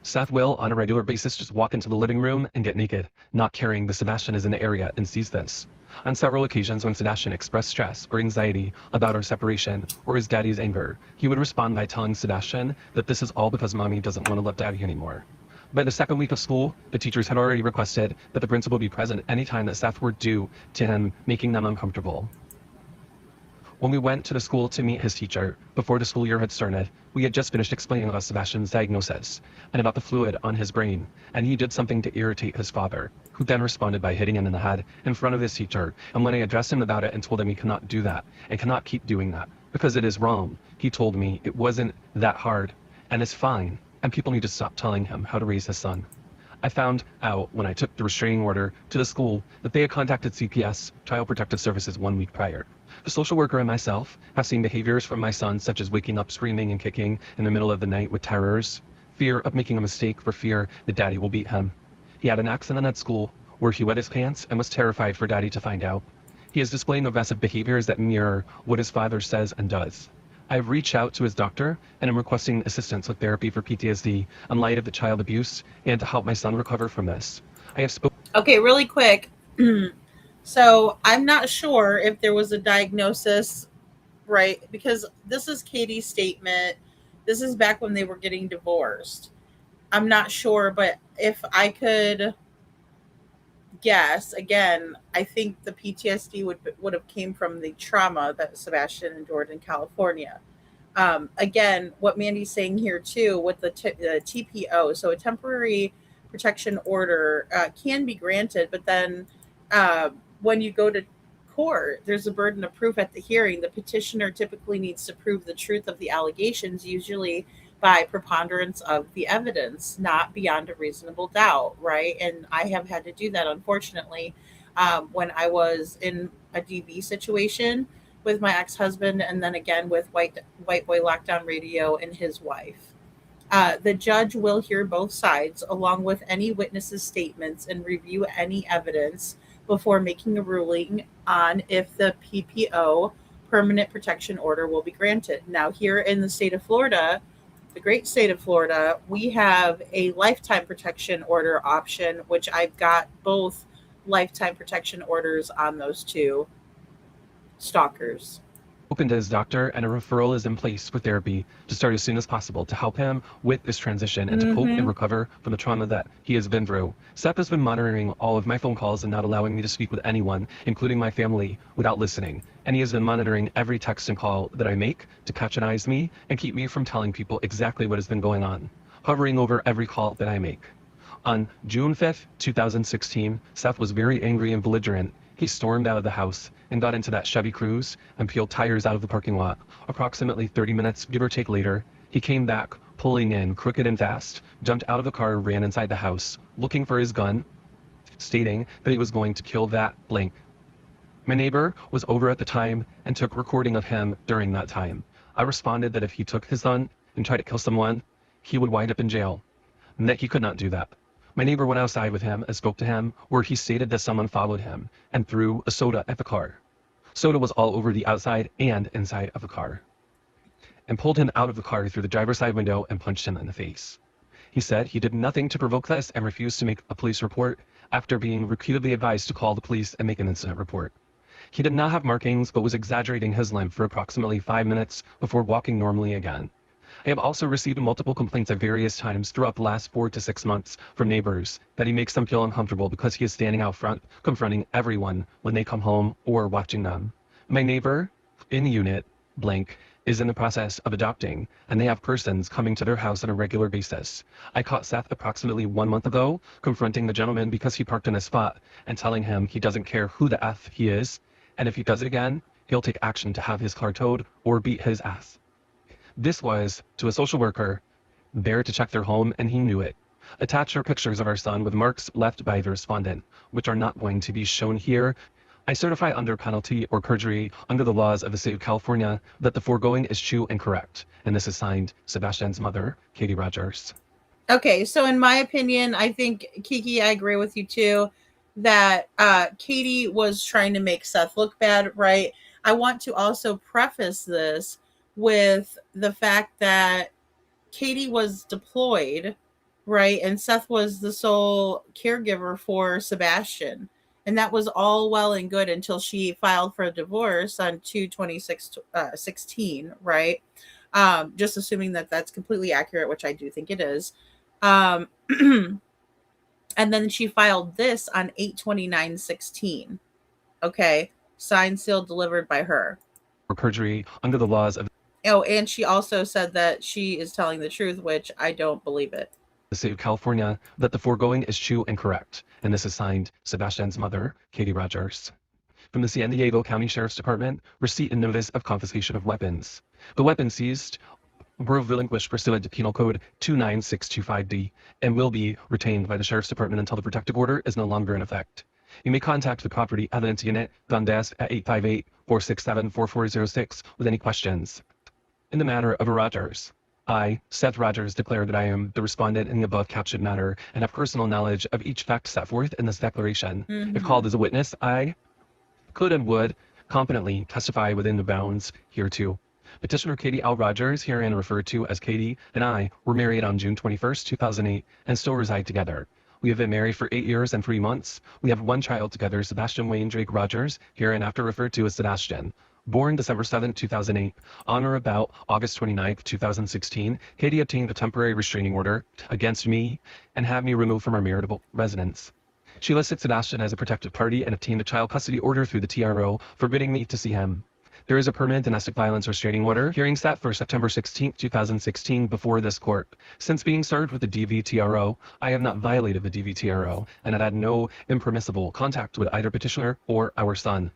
Seth will, on a regular basis, just walk into the living room and get naked, not caring that Sebastian is in the area and sees this. On several occasions when Sebastian expressed stress or anxiety about our separation or his daddy's anger, he would respond by telling Sebastian that this is all because mommy doesn't want to love daddy anymore. By the second week of school, the teachers had already requested that the principal be present any time that Seth were due to him, making them uncomfortable. When we went to the school to meet his teacher before the school year had started, we had just finished explaining about Sebastian's diagnosis and about the fluid on his brain, and he did something to irritate his father, who then responded by hitting him in the head in front of his teacher. And when I addressed him about it and told him he cannot do that and cannot keep doing that because it is wrong, he told me it wasn't that hard and it's fine, and people need to stop telling him how to raise his son. I found out when I took the restraining order to the school that they had contacted CPS, Child Protective Services, 1 week prior. The social worker and myself have seen behaviors from my son, such as waking up screaming and kicking in the middle of the night with terrors, fear of making a mistake for fear that daddy will beat him. He had an accident at school where he wet his pants and was terrified for daddy to find out. He is displaying aggressive behaviors that mirror what his father says and does. I've reached out to his doctor and am requesting assistance with therapy for PTSD in light of the child abuse and to help my son recover from this. I have spoken. Okay, really quick. So I'm not sure if there was a diagnosis, right? Because this is Katie's statement. This is back when they were getting divorced. I'm not sure, but if I could guess, again, I think the PTSD would have came from the trauma that Sebastian endured in California. Again, what Mandy's saying here too with the TPO, so a temporary protection order can be granted, but then when you go to court, there's a burden of proof at the hearing. The petitioner typically needs to prove the truth of the allegations, usually by preponderance of the evidence, not beyond a reasonable doubt, right? And I have had to do that, unfortunately, when I was in a DV situation with my ex-husband, and then again with White Boy Lockdown Radio and his wife. The judge will hear both sides, along with any witnesses' statements, and review any evidence before making a ruling on if the PPO, permanent protection order, will be granted. Now, here in the state of Florida, the great state of Florida, we have a lifetime protection order option, which I've got both lifetime protection orders on those two stalkers. Spoken to his doctor, and a referral is in place for therapy to start as soon as possible to help him with this transition and to cope and recover from the trauma that he has been through. Seth has been monitoring all of my phone calls and not allowing me to speak with anyone, including my family, without listening. And he has been monitoring every text and call that I make to catechinize me and keep me from telling people exactly what has been going on, hovering over every call that I make. On June 5th, 2016, Seth was very angry and belligerent. He stormed out of the house and got into that Chevy Cruze and peeled tires out of the parking lot. Approximately 30 minutes, give or take later, he came back, pulling in crooked and fast, jumped out of the car, ran inside the house, looking for his gun, stating that he was going to kill that blank. My neighbor was over at the time and took recording of him during that time. I responded that if he took his gun and tried to kill someone, he would wind up in jail, and that he could not do that. My neighbor went outside with him and spoke to him, where he stated that someone followed him and threw a soda at the car. Soda was all over the outside and inside of the car, and pulled him out of the car through the driver's side window and punched him in the face. He said he did nothing to provoke this and refused to make a police report after being repeatedly advised to call the police and make an incident report. He did not have markings, but was exaggerating his limp for approximately 5 minutes before walking normally again. I have also received multiple complaints at various times throughout the last 4 to 6 months from neighbors that he makes them feel uncomfortable because he is standing out front, confronting everyone when they come home or watching them. My neighbor in unit blank is in the process of adopting, and they have persons coming to their house on a regular basis. I caught Seth approximately 1 month ago confronting the gentleman because he parked in his spot and telling him he doesn't care who the F he is, and if he does it again, he'll take action to have his car towed or beat his ass. This was to a social worker there to check their home, and he knew it. Attached are pictures of our son with marks left by the respondent, which are not going to be shown here. I certify under penalty or perjury under the laws of the state of California that the foregoing is true and correct. And this is signed Sebastian's mother, Katie Rogers. Okay, so in my opinion, I think, Kiki, I agree with you too, that Katie was trying to make Seth look bad, right? I want to also preface this with the fact that Katie was deployed, right? And Seth was the sole caregiver for Sebastian. And that was all well and good until she filed for a divorce on 2/26/16, right? Just assuming that that's completely accurate, which I do think it is. And then she filed this on 8/29/16. Okay, signed, sealed, delivered by her. or perjury under the laws of Oh, and she also said that she is telling the truth, which I don't believe it. the state of California, that the foregoing is true and correct. And this is signed Sebastian's mother, Katie Rogers. From the San Diego County Sheriff's Department, receipt and notice of confiscation of weapons. The weapons seized were relinquished pursuant to Penal Code 29625D and will be retained by the Sheriff's Department until the protective order is no longer in effect. You may contact the Property Evidence Unit, Dundas, at 858-467-4406 with any questions. In the matter of Rogers, I, Seth Rogers, declare that I am the respondent in the above captioned matter and have personal knowledge of each fact set forth in this declaration. If called as a witness, I could and would competently testify within the bounds hereto. Petitioner Katie L. Rogers, herein referred to as Katie, and I were married on June 21st, 2008, and still reside together. We have been married for 8 years and 3 months. We have one child together, Sebastian Wayne Drake Rogers, hereinafter referred to as Sebastian. Born December 7, 2008, on or about August 29, 2016, Katie obtained a temporary restraining order against me and had me removed from our marital residence. She listed Sebastian as a protective party and obtained a child custody order through the TRO, forbidding me to see him. There is a permanent domestic violence restraining order, hearing set for September 16, 2016, before this court. Since being served with the DVTRO, I have not violated the DVTRO and have had no impermissible contact with either petitioner or our son.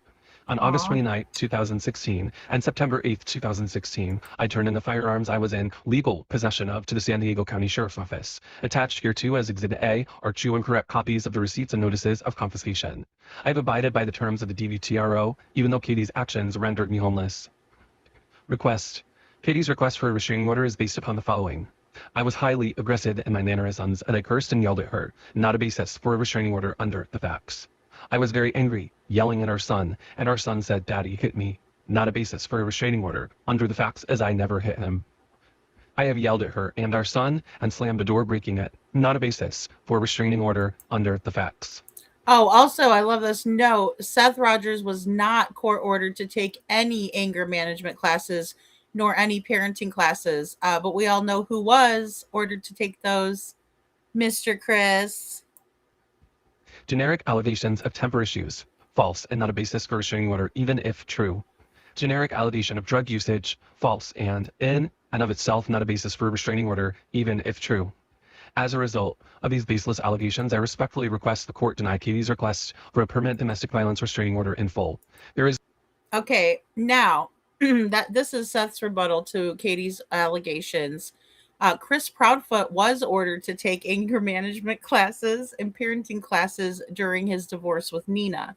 On August 29, 2016, and September 8, 2016, I turned in the firearms I was in legal possession of to the San Diego County Sheriff's Office. Attached hereto as Exhibit A are true and correct copies of the receipts and notices of confiscation. I have abided by the terms of the DVTRO, even though Katie's actions rendered me homeless. Request. Katie's request for a restraining order is based upon the following. I was highly aggressive in my mannerisms, and I cursed and yelled at her, not a basis for a restraining order under the facts. I was very angry, yelling at our son, and our son said, "Daddy hit me," not a basis for a restraining order under the facts, as I never hit him. I have yelled at her and our son and slammed the door, breaking it, not a basis for a restraining order under the facts. Oh, also, I love this note. Seth Rogers was not court ordered to take any anger management classes nor any parenting classes, but we all know who was ordered to take those. Mr. Chris. Generic allegations of temper issues, false and not a basis for a restraining order, even if true. Generic allegation of drug usage, false and in and of itself not a basis for a restraining order, even if true. As a result of these baseless allegations, I respectfully request the court deny Katie's request for a permanent domestic violence restraining order in full. There is Okay, now that this is Seth's rebuttal to Katie's allegations. Chris Proudfoot was ordered to take anger management classes and parenting classes during his divorce with Nina.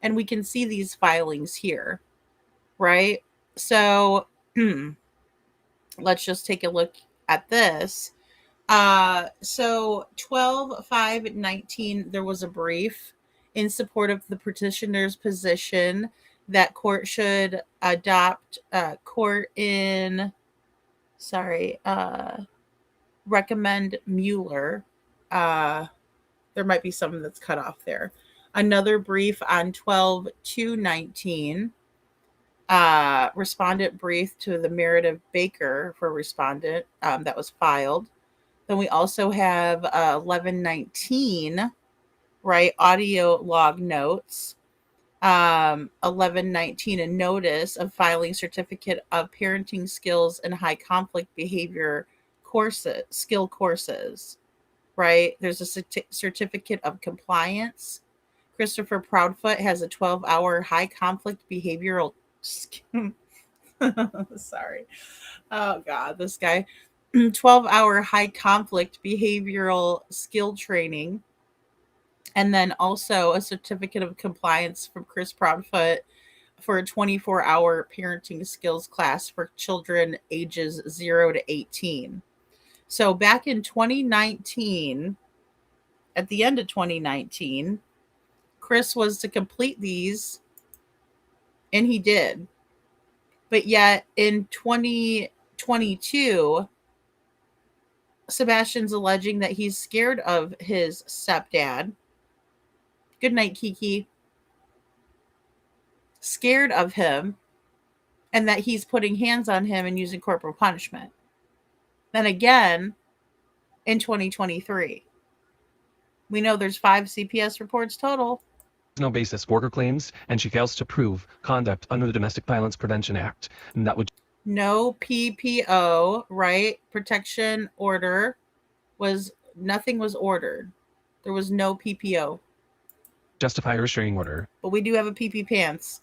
And we can see these filings here, right? So let's just take a look at this. So 12/5/19, there was a brief in support of the petitioner's position that court should adopt recommend Mueller. There might be something that's cut off there. Another brief on 12/2/19, respondent brief to the Meredith Baker for respondent that was filed. Then we also have 11/19, right, audio log notes. 11/19, a notice of filing certificate of parenting skills and high conflict behavior skill courses, right? There's a certificate of compliance. Christopher Proudfoot has a 12-hour high conflict behavioral sorry. Oh God, this guy. 12-hour high conflict behavioral skill training. And then also a certificate of compliance from Chris Proudfoot for a 24-hour parenting skills class for children ages 0 to 18. So back in 2019, at the end of 2019, Chris was to complete these, and he did. But yet in 2022, Sebastian's alleging that he's scared of his stepdad. Good night, Kiki. Scared of him, and that he's putting hands on him and using corporal punishment. Then again, in 2023, we know there's 5 CPS reports total. no basis for her claims, and she fails to prove conduct under the Domestic Violence Prevention Act. And that would No PPO, right? Protection order nothing was ordered. There was no PPO. justify a restraining order. But we do have a PP pants.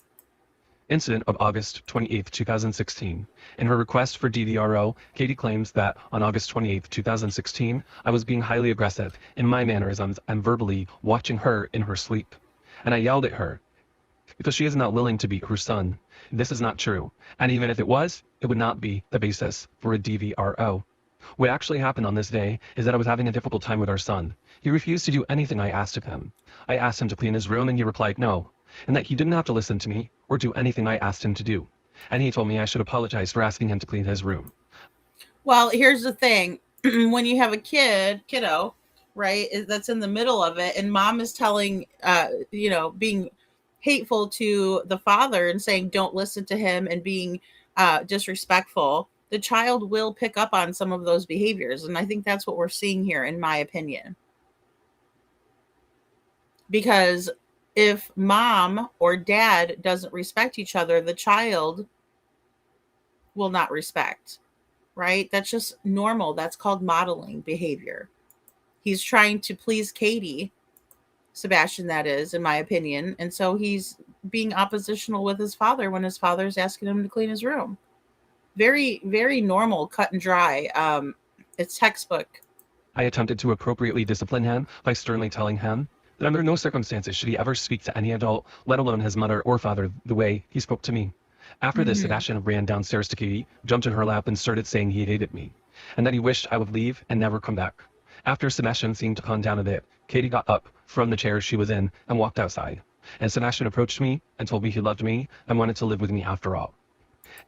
Incident of August 28, 2016. In her request for DVRO, Katie claims that on August 28, 2016, I was being highly aggressive in my mannerisms and verbally watching her in her sleep. And I yelled at her because she is not willing to beat her son. This is not true. And even if it was, it would not be the basis for a DVRO. What actually happened on this day is that I was having a difficult time with our son. He refused to do anything I asked of him. I asked him to clean his room and he replied no, and that he didn't have to listen to me or do anything I asked him to do. And he told me I should apologize for asking him to clean his room. Well, here's the thing. When you have a kiddo, right, that's in the middle of it, and mom is telling, being hateful to the father and saying, don't listen to him, and being disrespectful, the child will pick up on some of those behaviors. And I think that's what we're seeing here, in my opinion. Because if mom or dad doesn't respect each other, the child will not respect, right? That's just normal. That's called modeling behavior. He's trying to please Katie, Sebastian, that is, in my opinion. And so he's being oppositional with his father when his father's asking him to clean his room. Very, very normal, cut and dry. It's textbook. I attempted to appropriately discipline him by sternly telling him that under no circumstances should he ever speak to any adult, let alone his mother or father, the way he spoke to me. After this, Sebastian ran downstairs to Katie, jumped in her lap, and started saying he hated me, and that he wished I would leave and never come back. After Sebastian seemed to calm down a bit, Katie got up from the chair she was in and walked outside. And Sebastian approached me and told me he loved me and wanted to live with me after all.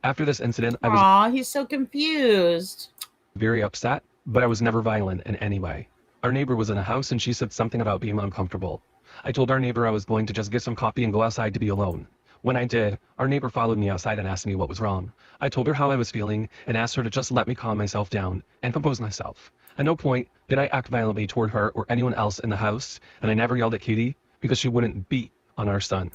After this incident, I was Aw, he's so confused. very upset, but I was never violent in any way. Our neighbor was in a house and she said something about being uncomfortable. I told our neighbor I was going to just get some coffee and go outside to be alone. When I did, our neighbor followed me outside and asked me what was wrong. I told her how I was feeling and asked her to just let me calm myself down and compose myself. At no point did I act violently toward her or anyone else in the house, and I never yelled at Katie because she wouldn't beat on our son.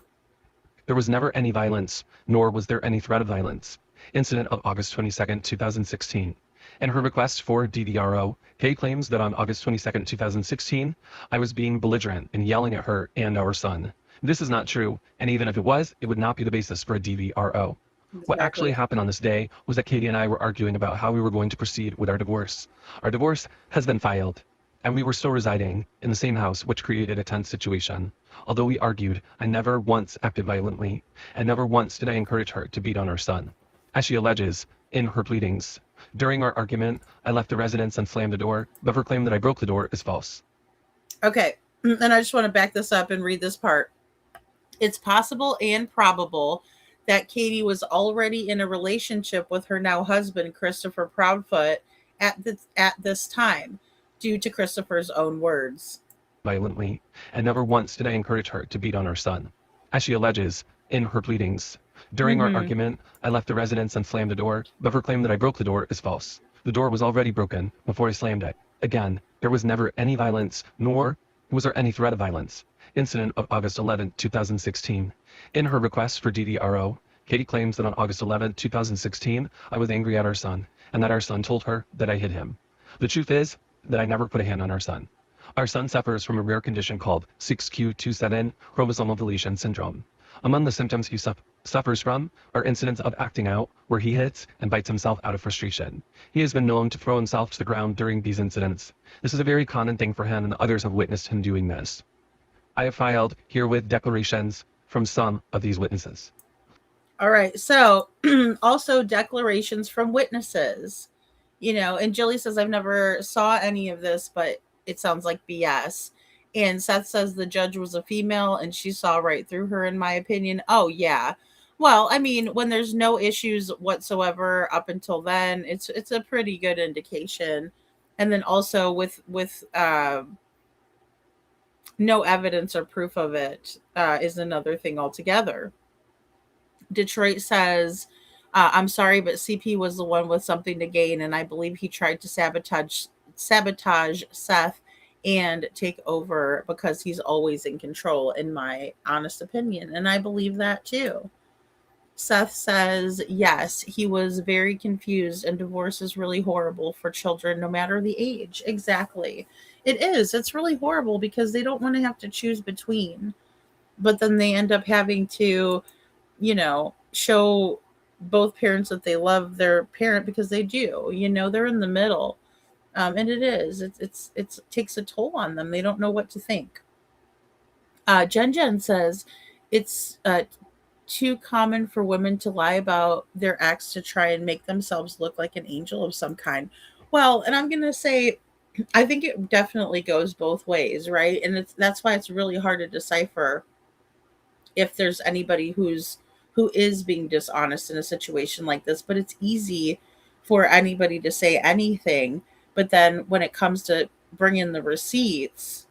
There was never any violence, nor was there any threat of violence. Incident of August 22nd, 2016. In her request for DVRO, Kay claims that on August 22nd, 2016, I was being belligerent and yelling at her and our son. This is not true, and even if it was, it would not be the basis for a DVRO. What actually happened on this day was that Katie and I were arguing about how we were going to proceed with our divorce. Our divorce has been filed, and we were still residing in the same house, which created a tense situation. Although we argued, I never once acted violently, and never once did I encourage her to beat on our son. As she alleges in her pleadings, during our argument, I left the residence and slammed the door, but her claim that I broke the door is false. Okay, and I just want to back this up and read this part. It's possible and probable that Katie was already in a relationship with her now husband, Christopher Proudfoot, at this time, due to Christopher's own words. Violently, and never once did I encourage her to beat on our son. As she alleges in her pleadings, during our argument, I left the residence and slammed the door, but her claim that I broke the door is false. The door was already broken before I slammed it. Again, there was never any violence, nor was there any threat of violence. Incident of August 11, 2016. In her request for DVRO, Katie claims that on August 11, 2016, I was angry at our son, and that our son told her that I hit him. The truth is that I never put a hand on our son. Our son suffers from a rare condition called 6q27 chromosomal deletion syndrome. Among the symptoms he suffers from are incidents of acting out, where he hits and bites himself out of frustration. He has been known to throw himself to the ground during these incidents. This is a very common thing for him, and others have witnessed him doing this. I have filed herewith declarations from some of these witnesses. All right. So also declarations from witnesses, and Jilly says, I've never saw any of this, but it sounds like BS. And Seth says the judge was a female and she saw right through her, in my opinion. Oh, yeah. Well, I mean, when there's no issues whatsoever up until then, it's a pretty good indication. And then also with no evidence or proof of it is another thing altogether. Detroit says, I'm sorry, but CP was the one with something to gain, and I believe he tried to sabotage Seth and take over because he's always in control, in my honest opinion. And I believe that too. Seth says, yes, he was very confused, and divorce is really horrible for children, no matter the age. Exactly. It is. It's really horrible because they don't want to have to choose between, but then they end up having to, show both parents that they love their parent, because they do, they're in the middle. And it takes a toll on them. They don't know what to think. Jen says it's too common for women to lie about their ex to try and make themselves look like an angel of some kind. Well, and I'm going to say, I think it definitely goes both ways, right? And that's why it's really hard to decipher if there's anybody who is being dishonest in a situation like this. But it's easy for anybody to say anything. But then when it comes to bringing the receipts,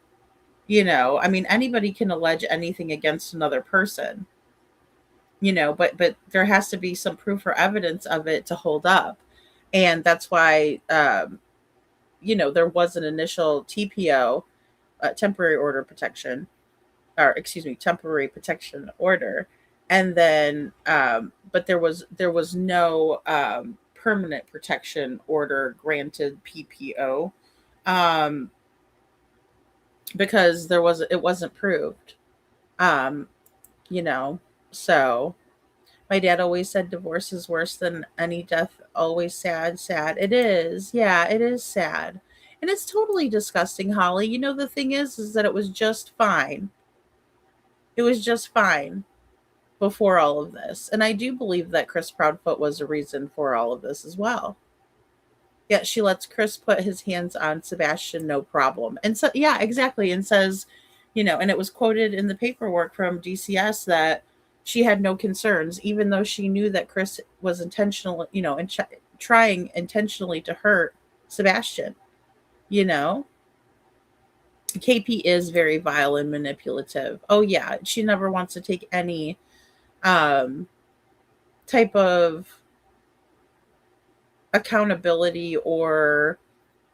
anybody can allege anything against another person, but there has to be some proof or evidence of it to hold up. And that's why, there was an initial TPO, temporary order protection, or excuse me, temporary protection order. And then, but there was no permanent protection order granted, PPO, because it wasn't proved, so my dad always said divorce is worse than any death. Always sad. It is. Yeah, it is sad. And it's totally disgusting, Holly. The thing is that it was just fine. It was just fine before all of this. And I do believe that Chris Proudfoot was a reason for all of this as well. Yet she lets Chris put his hands on Sebastian, no problem. And so, yeah, exactly. And says, and it was quoted in the paperwork from DCS that she had no concerns, even though she knew that Chris was intentional, trying intentionally to hurt Sebastian. KP is very vile and manipulative. Oh yeah, she never wants to take any type of accountability or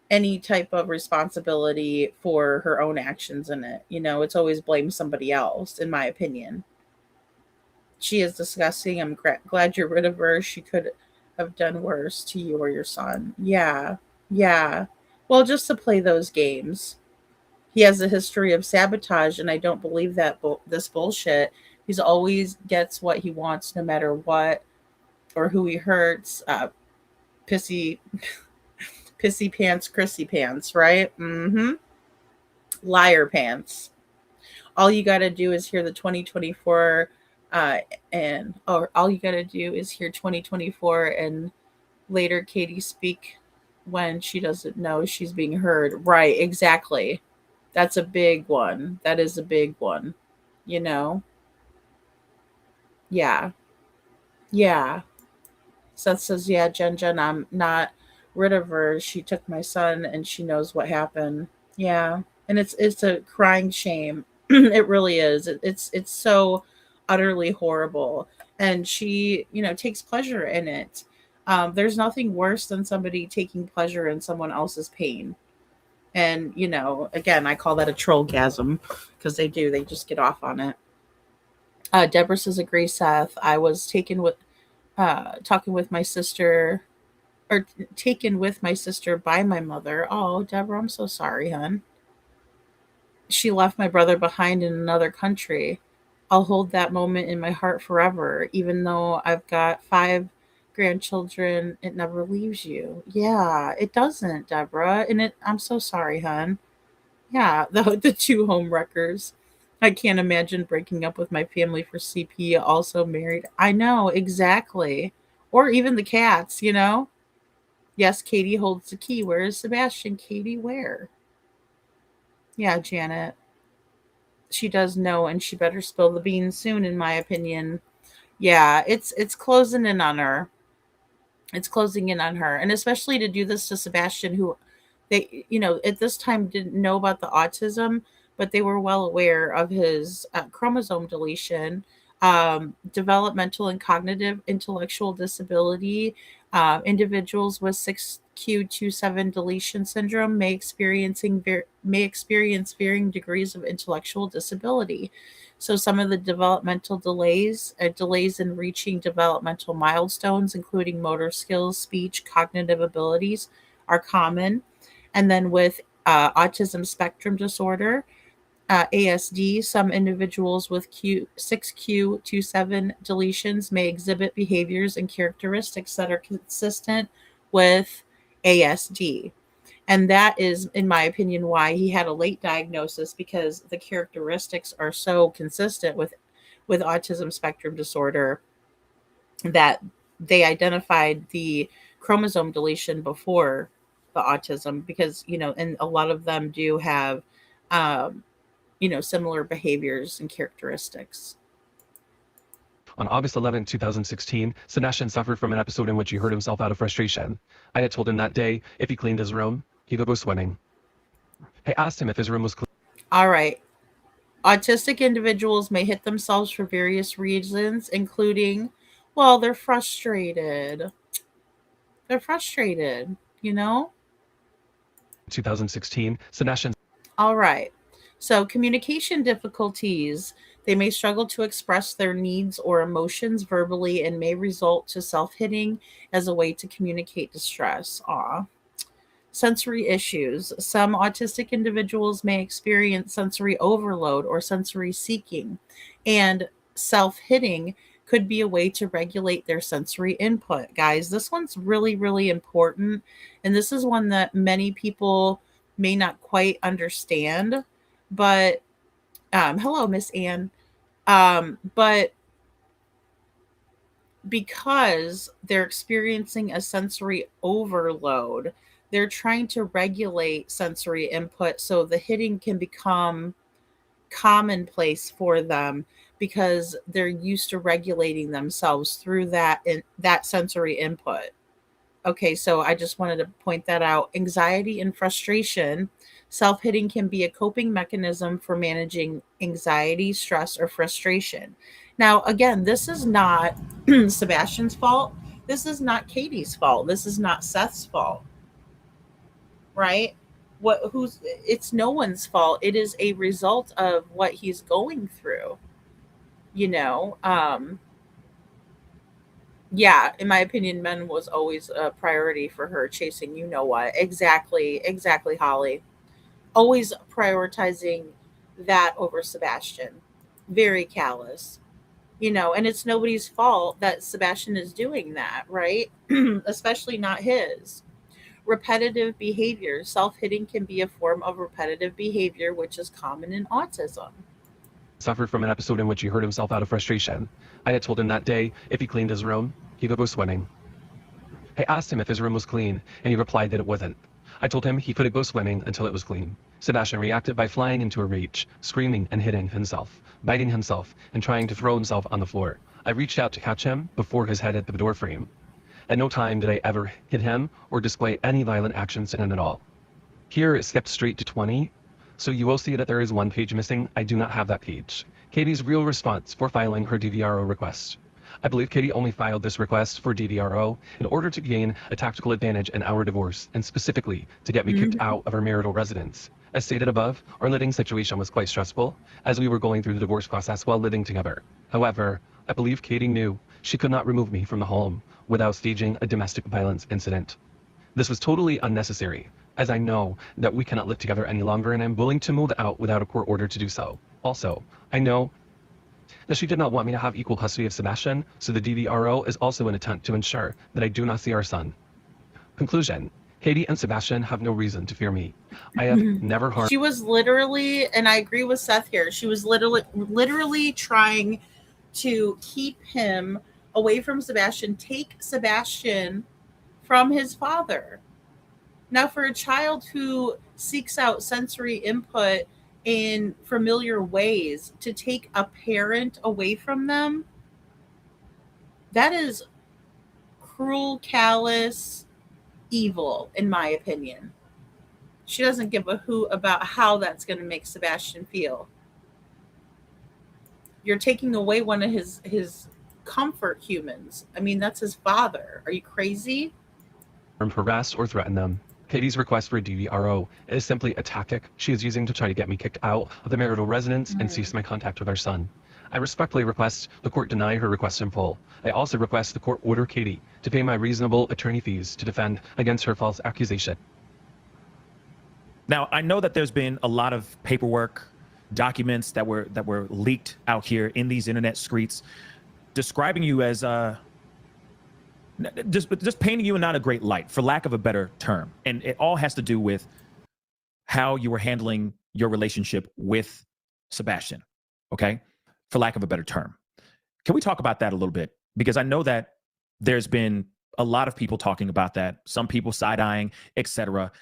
any type of responsibility for her own actions in it. It's always blame somebody else, in my opinion. She is disgusting. I'm glad you're rid of her. She could have done worse to you or your son. Yeah. Well, just to play those games. He has a history of sabotage, and I don't believe that this bullshit. He's always gets what he wants, no matter what or who he hurts. Pissy pants, Chrissy pants, right? Mm-hmm. Liar pants. All you got to do is hear the 2024 all you got to do is hear 2024 and later Katie speak when she doesn't know she's being heard. Right, exactly. That's a big one. That is a big one. Yeah. Seth says, yeah, Jen, I'm not rid of her. She took my son and she knows what happened. Yeah. And it's a crying shame. It really is. It's so utterly horrible. And she, takes pleasure in it. There's nothing worse than somebody taking pleasure in someone else's pain. And, again, I call that a trollgasm because they just get off on it. Deborah says, agree, Seth. I was taken with my sister by my mother. Oh, Deborah, I'm so sorry, hon. She left my brother behind in another country. I'll hold that moment in my heart forever. Even though I've got 5 grandchildren, it never leaves you. Yeah, it doesn't, Deborah. And I'm so sorry, hon. Yeah, the 2 home wreckers. I can't imagine breaking up with my family for CP, also married. I know, exactly. Or even the cats, Yes, Katie holds the key. Where is Sebastian? Katie, where? Yeah, Janet. She does know, and she better spill the beans soon, in my opinion. Yeah, it's closing in on her. It's closing in on her. And especially to do this to Sebastian, who they, at this time didn't know about the autism, but they were well aware of his chromosome deletion. Developmental and cognitive intellectual disability. Individuals with 6q27 deletion syndrome may experience varying degrees of intellectual disability. So some of the developmental delays, delays in reaching developmental milestones, including motor skills, speech, cognitive abilities, are common. And then with autism spectrum disorder, ASD, some individuals with 6q27 deletions may exhibit behaviors and characteristics that are consistent with ASD. And that is, in my opinion, why he had a late diagnosis, because the characteristics are so consistent with autism spectrum disorder that they identified the chromosome deletion before the autism, because, and a lot of them do have, similar behaviors and characteristics. On August 11, 2016, Sebastian suffered from an episode in which he hurt himself out of frustration. I had told him that day if he cleaned his room, he would go swimming. I asked him if his room was clean. All right. Autistic individuals may hit themselves for various reasons, including, well, they're frustrated. They're frustrated, 2016, Sebastian. All right. So communication difficulties. They may struggle to express their needs or emotions verbally and may result to self-hitting as a way to communicate distress. Sensory issues. Some autistic individuals may experience sensory overload or sensory seeking, and self-hitting could be a way to regulate their sensory input. Guys, this one's really, really important, and this is one that many people may not quite understand, but hello, Miss Ann. But because they're experiencing a sensory overload, they're trying to regulate sensory input so the hitting can become commonplace for them, because they're used to regulating themselves through that sensory input. Okay, so I just wanted to point that out. Anxiety and frustration. Self-hitting can be a coping mechanism for managing anxiety, stress, or frustration. Now, again, this is not Sebastian's fault. This is not Katie's fault. This is not Seth's fault. Right? It's no one's fault. It is a result of what he's going through. Yeah, in my opinion, men was always a priority for her, chasing what. Exactly, Holly. Always prioritizing that over Sebastian. Very callous. And it's nobody's fault that Sebastian is doing that, right? Especially not his. Repetitive behavior. Self-hitting can be a form of repetitive behavior, which is common in autism. Suffered from an episode in which he hurt himself out of frustration. I had told him that day if he cleaned his room, he would go swimming. I asked him if his room was clean, and he replied that it wasn't. I told him he couldn't go swimming until it was clean. Sebastian reacted by flying into a rage, screaming and hitting himself, biting himself, and trying to throw himself on the floor. I reached out to catch him before his head hit the door frame. At no time did I ever hit him or display any violent actions to him at all. Here it skipped straight to 20, so you will see that there is one page missing. I do not have that page. Katie's real response for filing her DVRO request. I believe Katie only filed this request for DVRO in order to gain a tactical advantage in our divorce, and specifically to get me kicked out of our marital residence. As stated above, our living situation was quite stressful, as we were going through the divorce process while living together. However, I believe Katie knew she could not remove me from the home without staging a domestic violence incident. This was totally unnecessary, as I know that we cannot live together any longer, and I'm willing to move out without a court order to do so. Also, I know that she did not want me to have equal custody of Sebastian, so the DVRO is also an attempt to ensure that I do not see our son. Conclusion. Katie and Sebastian have no reason to fear me. I have never harmed. She was literally, and I agree with Seth here, she was literally trying to keep him away from Sebastian, take Sebastian from his father. Now, for a child who seeks out sensory input in familiar ways, to take a parent away from them, that is cruel, callous, evil, in my opinion. She doesn't give a hoot about how that's going to make Sebastian feel. you're taking away one of his comfort humans. I mean, that's his father. Are you crazy? Harass or threaten them. Katie's request for DVRO is simply a tactic she is using to try to get me kicked out of the marital residence and cease my contact with our son. I respectfully request the court deny her request in full. I also request the court order Katie to pay my reasonable attorney fees to defend against her false accusation. Now, I know that there's been a lot of paperwork, documents that were leaked out here in these internet streets, describing you as just painting you in not a great light, for lack of a better term. And it all has to do with how you were handling your relationship with Sebastian, okay? For lack of a better term. Can we talk about that a little bit? Because I know that there's been a lot of people talking about that, some people side-eyeing, etc.,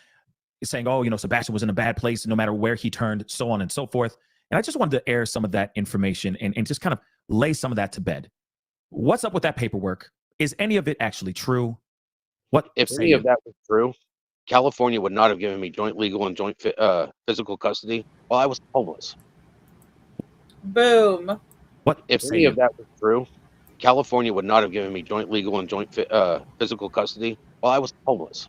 saying, oh, you know, Sebastian was in a bad place no matter where he turned, so on and so forth. And I just wanted to air some of that information and just kind of lay some of that to bed. What's up with that paperwork? Is any of it actually true? What if any of that was true, California would not have given me joint legal and joint physical custody while I was homeless. Boom. What if any of that was true, California would not have given me joint legal and joint physical custody while I was homeless.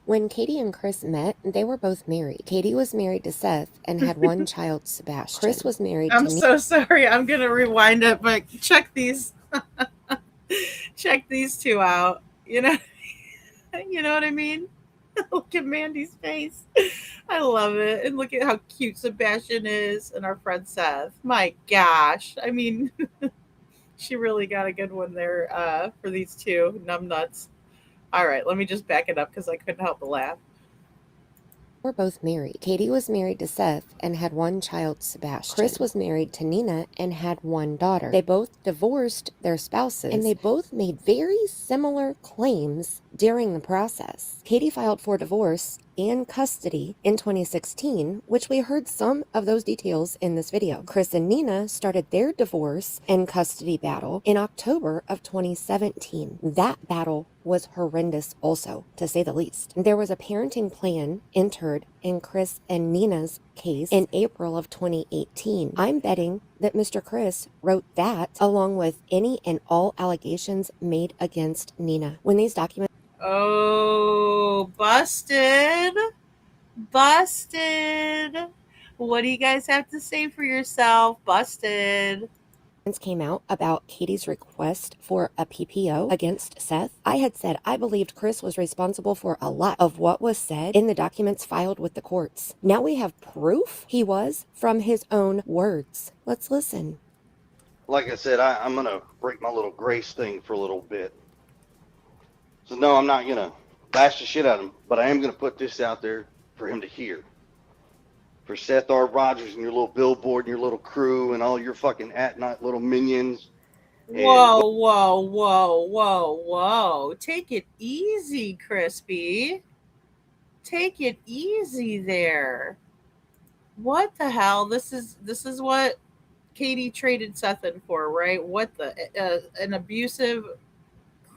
When Katie and Chris met, they were both married. Katie was married to Seth and had one child, Sebastian. Chris was married I'm to so sorry. I'm going to rewind it, but check these check these two out. You know what I mean? Look at Mandy's face. I love it. And look at how cute Sebastian is and our friend Seth. My gosh. I mean, she really got a good one there for these two numbnuts. All right, let me just back it up because I couldn't help but laugh. Were both married. Katie was married to Seth and had one child, Sebastian. Chris was married to Nina and had one daughter. They both divorced their spouses, and they both made very similar claims during the process. Katie filed for divorce and custody in 2016, which we heard some of those details in this video. Chris and Nina started their divorce and custody battle in October of 2017. That battle was horrendous also, to say the least. There was a parenting plan entered in Chris and Nina's case in April of 2018. I'm betting that Mr. Chris wrote that along with any and all allegations made against Nina. When these documents Oh, busted. Busted. What do you guys have to say for yourself? Busted. Came out about Katie's request for a PPO against Seth, I had said I believed Chris was responsible for a lot of what was said in the documents filed with the courts. Now we have proof he was from his own words. Let's listen. Like I said, I'm going to break my little grace thing for a little bit. So no, I'm not going to bash the shit out of him, but I am going to put this out there for him to hear. For Seth R. Rogers and your little billboard and your little crew and all your fucking at-night little minions. Whoa, whoa, whoa, whoa, whoa. Take it easy, Crispy. Take it easy there. What the hell? This is what Katie traded Seth in for, right? What the an abusive,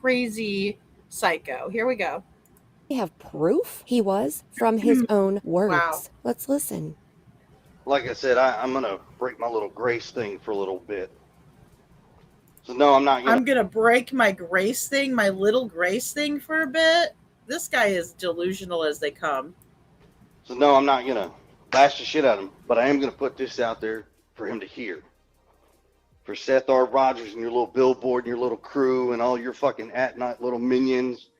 crazy psycho. Here we go. We have proof he was from his own words. Wow. Let's listen. Like I said, I'm going to break my little grace thing for a little bit. So no, I'm not going to. I'm going to break my grace thing, my little grace thing for a bit. This guy is delusional as they come. So no, I'm not going to bash the shit out of him, but I am going to put this out there for him to hear. For Seth R. Rogers and your little billboard and your little crew and all your fucking at-night little minions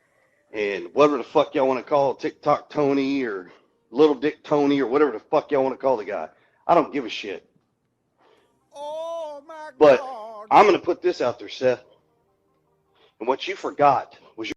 and whatever the fuck y'all want to call it, TikTok Tony or Little Dick Tony or whatever the fuck y'all want to call the guy. I don't give a shit. Oh my God. But I'm going to put this out there, Seth. And what you forgot was your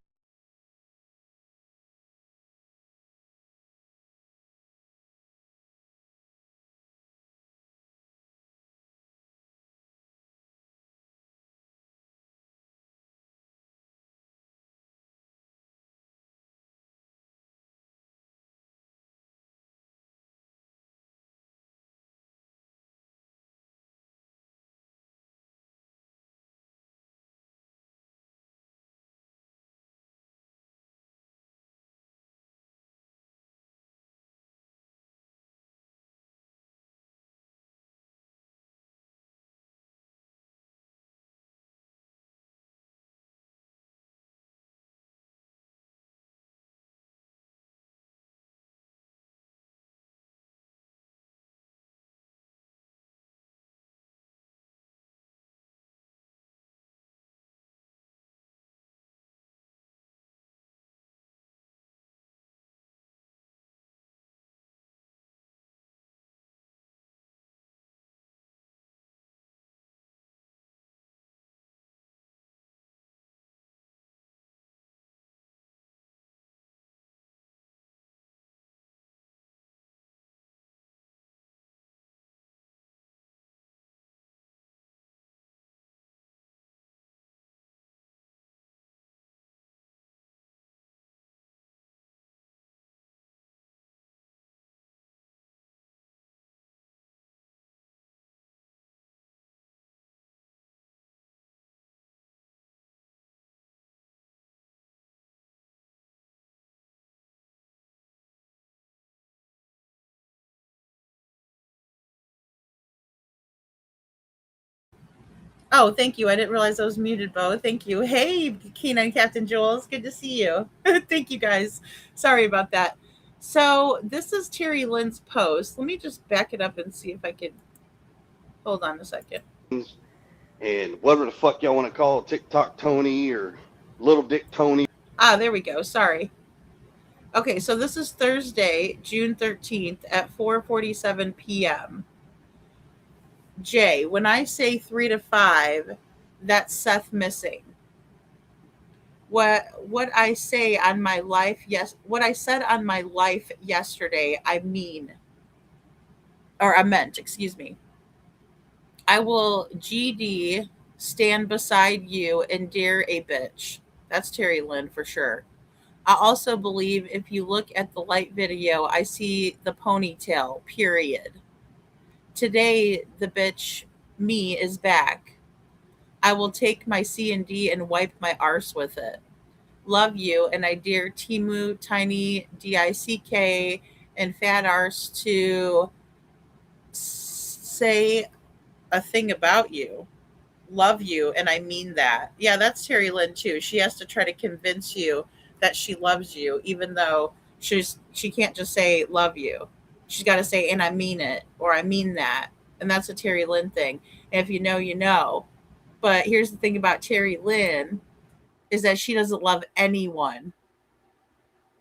Oh, thank you. I didn't realize I was muted, Bo. Thank you. Hey, Keenan Captain Jules. Good to see you. Thank you, guys. Sorry about that. So this is Terry Lynn's post. Let me just back it up and see if I can. Hold on a second. And whatever the fuck y'all want to call it, TikTok Tony or Little Dick Tony. Ah, there we go. Sorry. Okay, so this is Thursday, June 13th at 4:47 p.m. Jay, when I say 3 to 5, that's Seth missing. What I say on my life, what I said on my life yesterday, I meant, excuse me. I will GD stand beside you and dare a bitch. That's Terry Lynn for sure. I also believe if you look at the light video, I see the ponytail, period. Today, the bitch, me, is back. I will take my C&D and wipe my arse with it. Love you, and I dare Timu, Tiny, DICK, and Fat Arse to say a thing about you. Love you, and I mean that. Yeah, that's Terry Lynn too. She has to try to convince you that she loves you, even though she can't just say love you. She's got to say, and I mean it, or I mean that. And that's a Terry Lynn thing. And if you know, you know. But here's the thing about Terry Lynn is that she doesn't love anyone.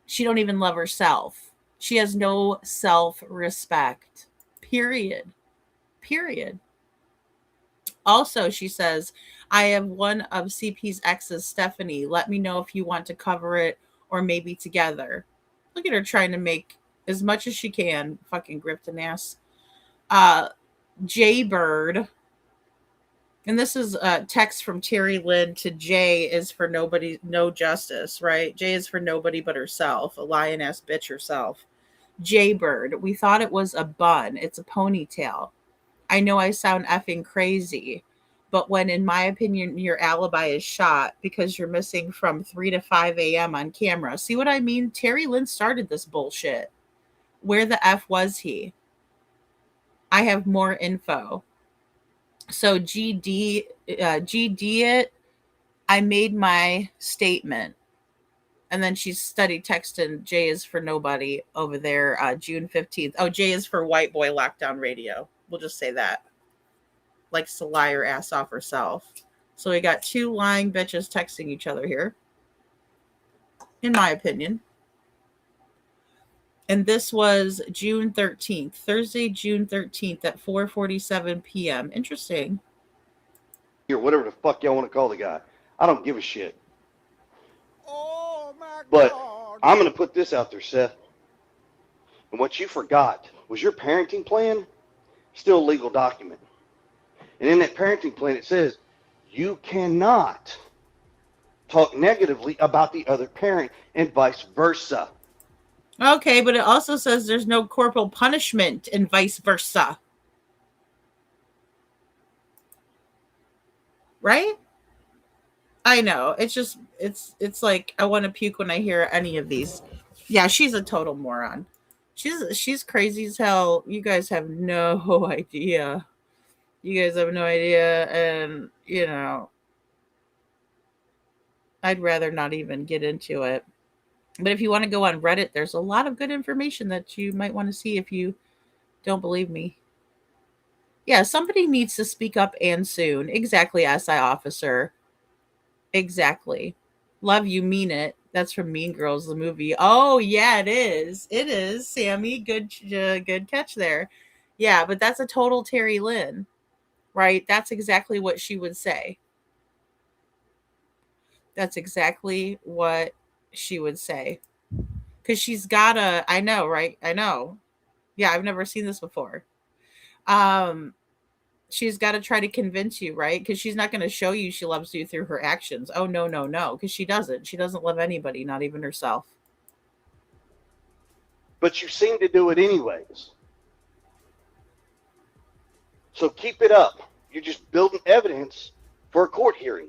She don't even love herself. She has no self-respect. Period. Also, she says, I have one of CP's exes, Stephanie. Let me know if you want to cover it or maybe together. Look at her trying to make as much as she can. Fucking gripped an ass. Jaybird. And this is a text from Terry Lynn to Jay is for nobody, no justice, right? Jay is for nobody but herself, a lion ass bitch herself. Jaybird, we thought it was a bun. It's a ponytail. I know I sound effing crazy, but when, in my opinion, your alibi is shot because you're missing from 3 to 5 a.m. on camera. See what I mean? Terry Lynn started this bullshit. Where the F was he? I have more info. So GD it. I made my statement. And then she studied texting Jay is for nobody over there, June 15th. Oh, Jay is for white boy lockdown radio. We'll just say that. Likes to lie her ass off herself. So we got two lying bitches texting each other here. In my opinion. And this was June 13th. Thursday, June 13th at 4:47 p.m. Interesting. Or whatever the fuck y'all want to call the guy. I don't give a shit. But I'm going to put this out there, Seth. And what you forgot was your parenting plan, still a legal document. And in that parenting plan, it says you cannot talk negatively about the other parent and vice versa. Okay, but it also says there's no corporal punishment and vice versa. Right? I know. It's just, it's like I want to puke when I hear any of these. Yeah, she's a total moron. She's crazy as hell. You guys have no idea. You guys have no idea. And, you know, I'd rather not even get into it. But if you want to go on Reddit, there's a lot of good information that you might want to see if you don't believe me. Yeah, somebody needs to speak up and soon. Exactly, SI officer. Exactly. Love you, mean it. That's from Mean Girls, the movie. Oh, yeah, it is. It is, Sammy. Good catch there. Yeah, but that's a total Terry Lynn, right? That's exactly what she would say. That's exactly what she would say. Because she's got a, I know, right? I know. Yeah, I've never seen this before. She's got to try to convince you, right? Because she's not going to show you she loves you through her actions. Oh, no, because she doesn't. She doesn't love anybody, not even herself. But you seem to do it anyways. So keep it up. You're just building evidence for a court hearing.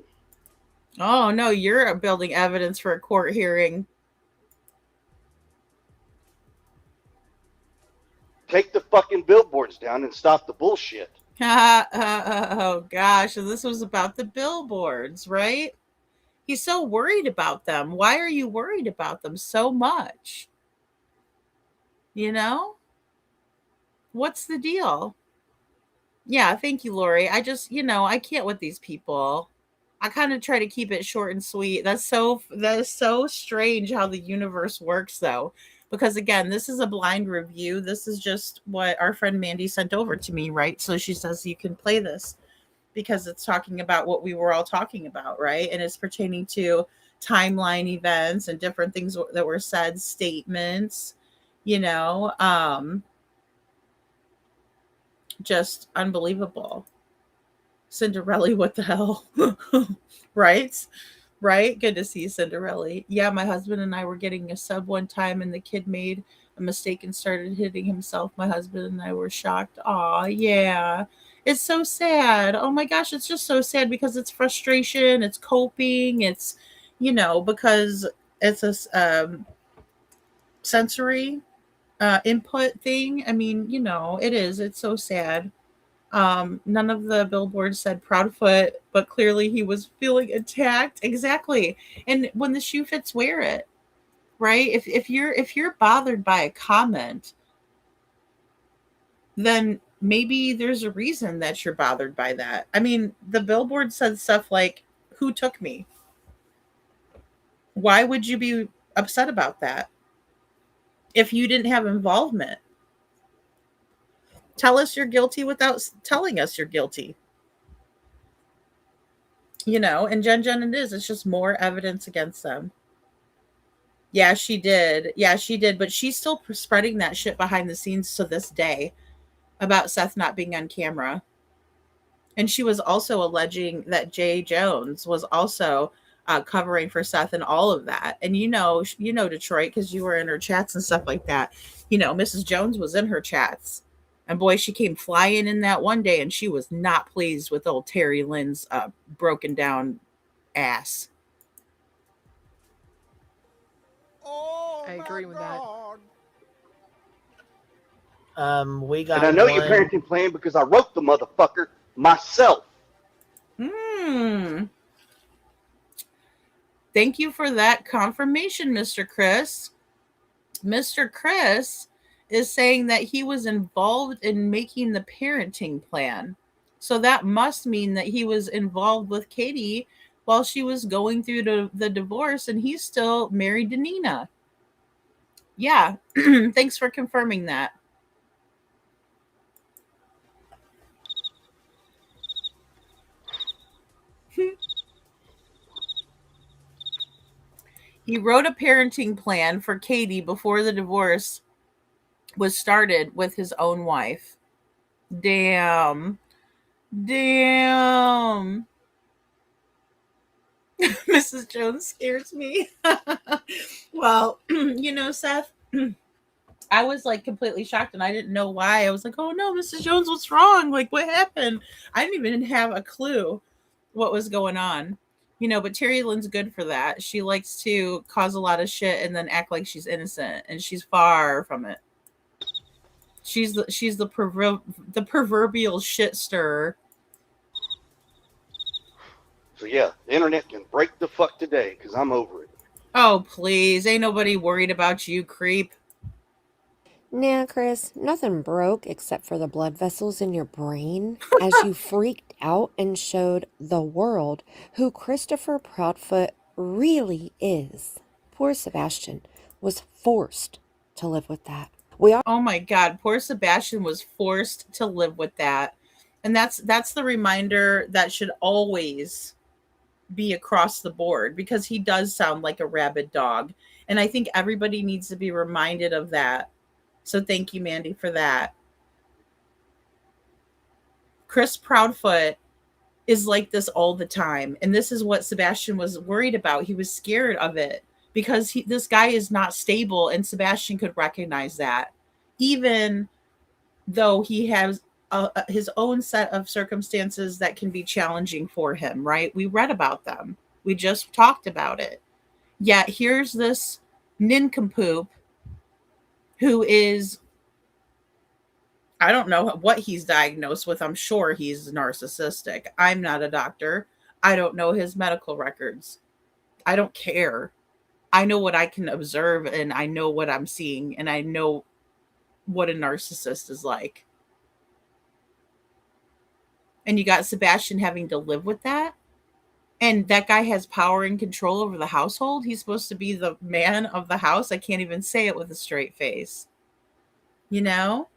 Oh, no, you're building evidence for a court hearing. Take the fucking billboards down and stop the bullshit. Oh gosh, and this was about the billboards, right? He's so worried about them. Why are you worried about them so much? You know? What's the deal? Yeah, thank you, Lori. I just, I can't with these people. I kind of try to keep it short and sweet. That is so strange how the universe works though. Because again, this is a blind review. This is just what our friend Mandy sent over to me, right? So she says you can play this because it's talking about what we were all talking about, right? And it's pertaining to timeline events and different things that were said, statements, just unbelievable. Cinderella, what the hell? Right? Right? Good to see you, Cinderella. Yeah, my husband and I were getting a sub one time and the kid made a mistake and started hitting himself. My husband and I were shocked. Aw, yeah. It's so sad. Oh my gosh, it's just so sad because it's frustration, it's coping, it's, because it's a sensory input thing. I mean, it is. It's so sad. None of the billboards said Proudfoot, but clearly he was feeling attacked. Exactly. And when the shoe fits, wear it. Right? If you're bothered by a comment, then maybe there's a reason that you're bothered by that. I mean, the billboard said stuff like, "Who took me?" Why would you be upset about that if you didn't have involvement? Tell us you're guilty without telling us you're guilty. And Jen it is. It's just more evidence against them. Yeah, she did. Yeah, she did. But she's still spreading that shit behind the scenes to this day about Seth not being on camera. And she was also alleging that Jay Jones was also covering for Seth and all of that. And Detroit, because you were in her chats and stuff like that. Mrs. Jones was in her chats. And boy, she came flying in that one day and she was not pleased with old Terry Lynn's broken down ass. I agree with that. We got. And I know your parenting plan because I wrote the motherfucker myself. Thank you for that confirmation, Mr. Chris. Mr. Chris is saying that he was involved in making the parenting plan. So that must mean that he was involved with Katie while she was going through the divorce, and he's still married to Nina. Yeah, thanks for confirming that. He wrote a parenting plan for Katie before the divorce was started with his own wife. Damn. Mrs. Jones scares me. Well, Seth, I was like completely shocked and I didn't know why. I was like, oh no, Mrs. Jones, what's wrong? Like, what happened? I didn't even have a clue what was going on. But Terry Lynn's good for that. She likes to cause a lot of shit and then act like she's innocent, and she's far from it. She's the proverbial shit stirrer. So yeah, the internet can break the fuck today because I'm over it. Oh please, ain't nobody worried about you, creep. Nah, Chris, nothing broke except for the blood vessels in your brain as you freaked out and showed the world who Christopher Proudfoot really is. Poor Sebastian was forced to live with that. Oh my God, poor Sebastian was forced to live with that. And that's the reminder that should always be across the board, because he does sound like a rabid dog. And I think everybody needs to be reminded of that. So thank you, Mandy, for that. Chris Proudfoot is like this all the time. And this is what Sebastian was worried about. He was scared of it because this guy is not stable, and Sebastian could recognize that, even though he has his own set of circumstances that can be challenging for him, right? We read about them. We just talked about it. Yet here's this nincompoop who is I don't know what he's diagnosed with. I'm sure he's narcissistic. I'm not a doctor. I don't know his medical records. I don't care. I know what I can observe, and I know what I'm seeing, and I know what a narcissist is like. And you got Sebastian having to live with that. And that guy has power and control over the household. He's supposed to be the man of the house. I can't even say it with a straight face. You know?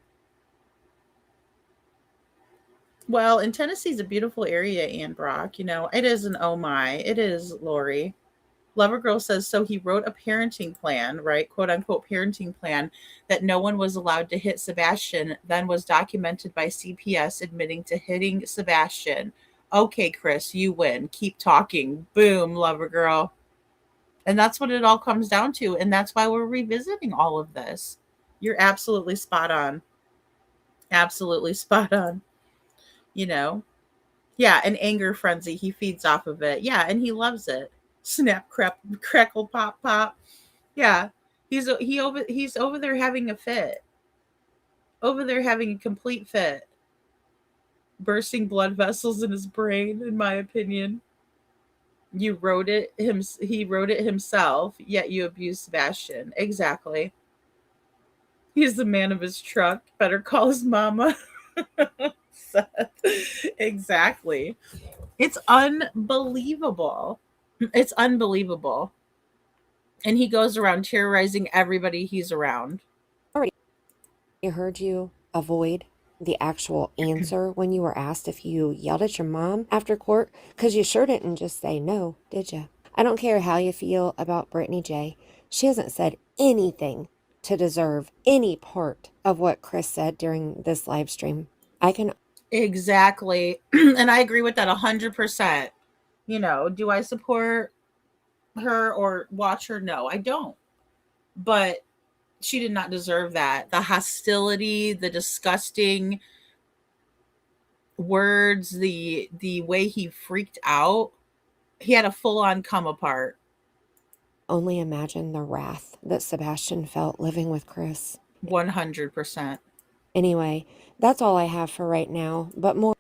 Well, and Tennessee's a beautiful area, Ann Brock. You know, it is an oh my. It is, Lori. Lover Girl says, so he wrote a parenting plan, right? Quote unquote parenting plan that no one was allowed to hit Sebastian, then was documented by CPS admitting to hitting Sebastian. Okay, Chris, you win. Keep talking. Boom, Lover Girl. And that's what it all comes down to. And that's why we're revisiting all of this. You're absolutely spot on. Absolutely spot on. You know? Yeah, an anger frenzy. He feeds off of it. Yeah, and he loves it. Snap, crackle, pop, pop. Yeah, he's over there having a fit. Over there having a complete fit. Bursting blood vessels in his brain, in my opinion. He wrote it himself, yet you abuse Sebastian. Exactly. He's the man of his truck. Better call his mama. Seth. Exactly. It's unbelievable. It's unbelievable. And he goes around terrorizing everybody he's around. I heard you avoid the actual answer when you were asked if you yelled at your mom after court, because you sure didn't just say no, did you? I don't care how you feel about Brittany J. She hasn't said anything to deserve any part of what Chris said during this live stream. Exactly. And I agree with that 100%. You know, do I support her or watch her? No, I don't. But she did not deserve that. The hostility, the disgusting words, the way he freaked out. He had a full-on come apart. Only imagine the wrath that Sebastian felt living with Chris. 100%. Anyway, that's all I have for right now, but more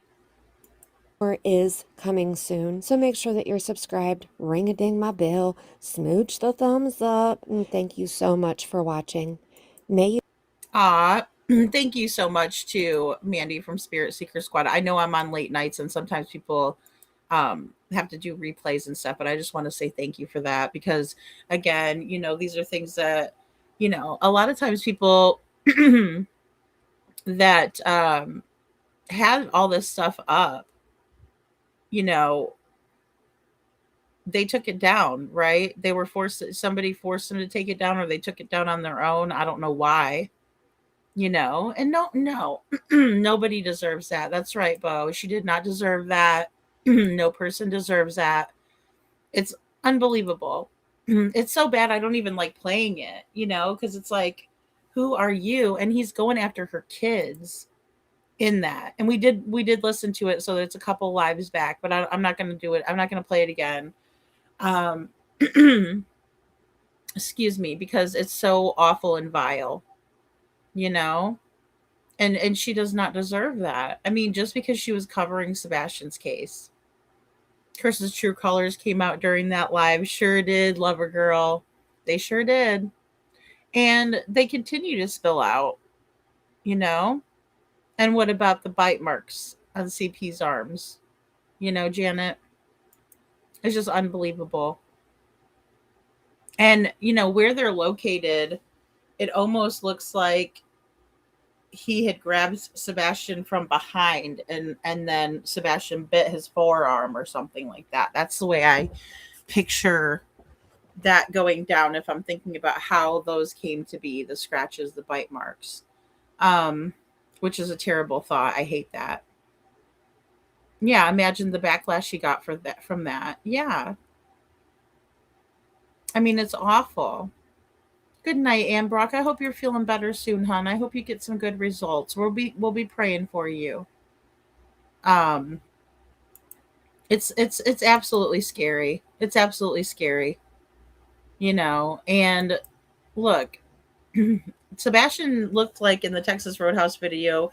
is coming soon. So make sure that you're subscribed, ring-a-ding my bell, smooch the thumbs up, and thank you so much for watching. May you thank you so much to Mandy from Spirit Seeker Squad. I know I'm on late nights and sometimes people have to do replays and stuff, but I just want to say thank you for that, because again, you know, these are things that, you know, a lot of times people that had all this stuff up, you know, they took it down, right? They were somebody forced them to take it down, or they took it down on their own. I don't know why, you know, and no, nobody deserves that. That's right, Bo. She did not deserve that. No person deserves that. It's unbelievable. It's so bad I don't even like playing it, you know, because it's like, who are you? And he's going after her kids in that. And we did listen to it, so it's a couple lives back, but I'm not going to do it. I'm not going to play it again. Excuse me, because it's so awful and vile, you know, and she does not deserve that. I mean, just because she was covering Sebastian's case. Chris's true colors came out during that live. Sure did, Lover Girl. They sure did. And they continue to spill out, you know. And what about the bite marks on CP's arms? You know, Janet, it's just unbelievable. And, you know, where they're located, it almost looks like he had grabbed Sebastian from behind and then Sebastian bit his forearm or something like that. That's the way I picture that going down if I'm thinking about how those came to be, the scratches, the bite marks, which is a terrible thought. I hate that. Yeah, imagine the backlash she got from that. Yeah. I mean, it's awful. Good night, Ann Brock. I hope you're feeling better soon, hon. I hope you get some good results. We'll be praying for you. It's absolutely scary. It's absolutely scary. You know, and look, Sebastian looked like in the Texas Roadhouse video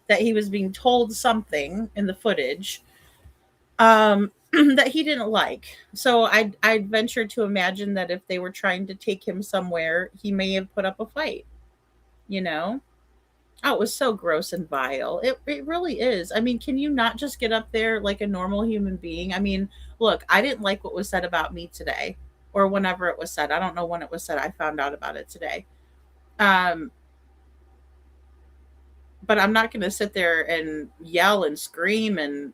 that he was being told something in the footage that he didn't like. So I'd venture to imagine that if they were trying to take him somewhere, he may have put up a fight, you know? Oh, it was so gross and vile. It really is. I mean, can you not just get up there like a normal human being? I mean, look, I didn't like what was said about me today or whenever it was said. I don't know when it was said. I found out about it today. But I'm not going to sit there and yell and scream and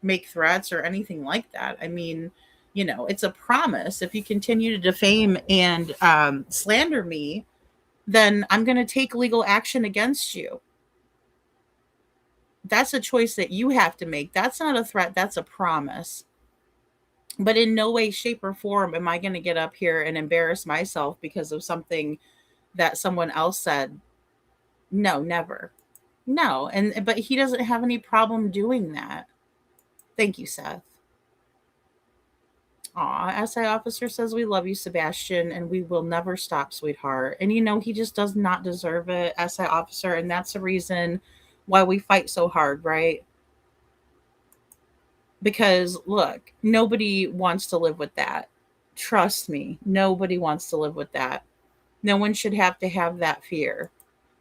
make threats or anything like that. I mean, you know, it's a promise. If you continue to defame and slander me, then I'm going to take legal action against you. That's a choice that you have to make. That's not a threat. That's a promise. But in no way, shape, or form am I going to get up here and embarrass myself because of something that someone else said. No, never. No. But he doesn't have any problem doing that. Thank you, Seth. Aw, SI officer says, we love you, Sebastian, and we will never stop, sweetheart. And, you know, he just does not deserve it, SI officer, and that's the reason why we fight so hard, right? Because, look, nobody wants to live with that. Trust me, nobody wants to live with that. No one should have to have that fear.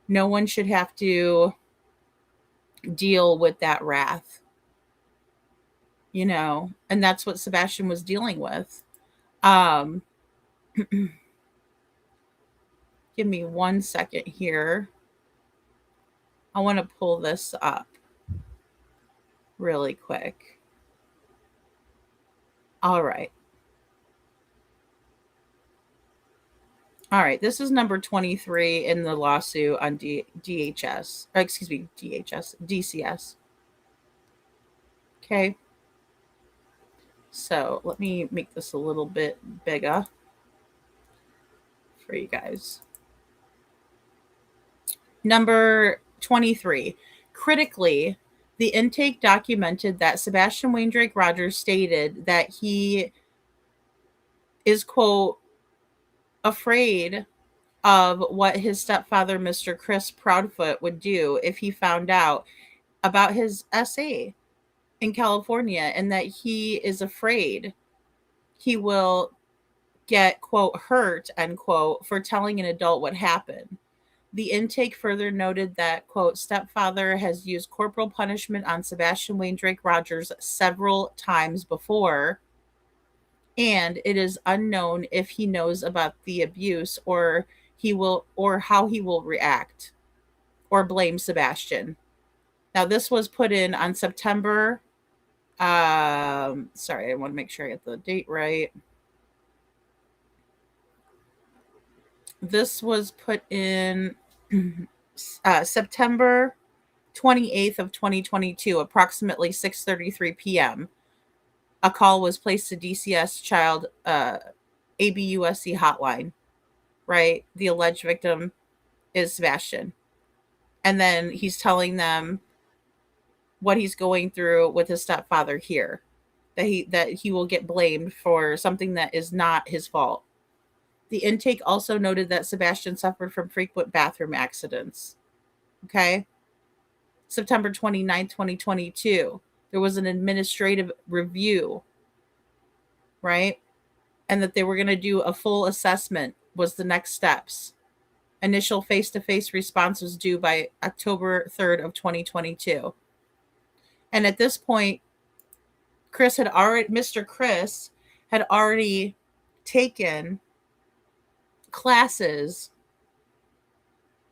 No one should have to deal with that wrath. You know, and that's what Sebastian was dealing with. Give me 1 second here. I want to pull this up really quick. All right. All right. This is number 23 in the lawsuit on DCS. Okay. So let me make this a little bit bigger for you guys. Number 23. Critically, the intake documented that Sebastian Wayne Drake Rogers stated that he is, quote, afraid of what his stepfather, Mr. Chris Proudfoot, would do if he found out about his SA in California, and that he is afraid he will get, quote, hurt, end quote, for telling an adult what happened. The intake further noted that, quote, stepfather has used corporal punishment on Sebastian Wayne Drake Rogers several times before, and it is unknown if he knows about the abuse or how he will react or blame Sebastian. Now, this was put in on September. Sorry, I want to make sure I get the date right. This was put in September 28th of 2022, approximately 6:33 p.m. A call was placed to DCS Child ABUSC hotline, right? The alleged victim is Sebastian. And then he's telling them what he's going through with his stepfather here, that he will get blamed for something that is not his fault. The intake also noted that Sebastian suffered from frequent bathroom accidents. Okay. September 29th, 2022, there was an administrative review, right? And that they were going to do a full assessment was the next steps. Initial face-to-face response was due by October 3rd of 2022. And at this point, Mr. Chris had already taken classes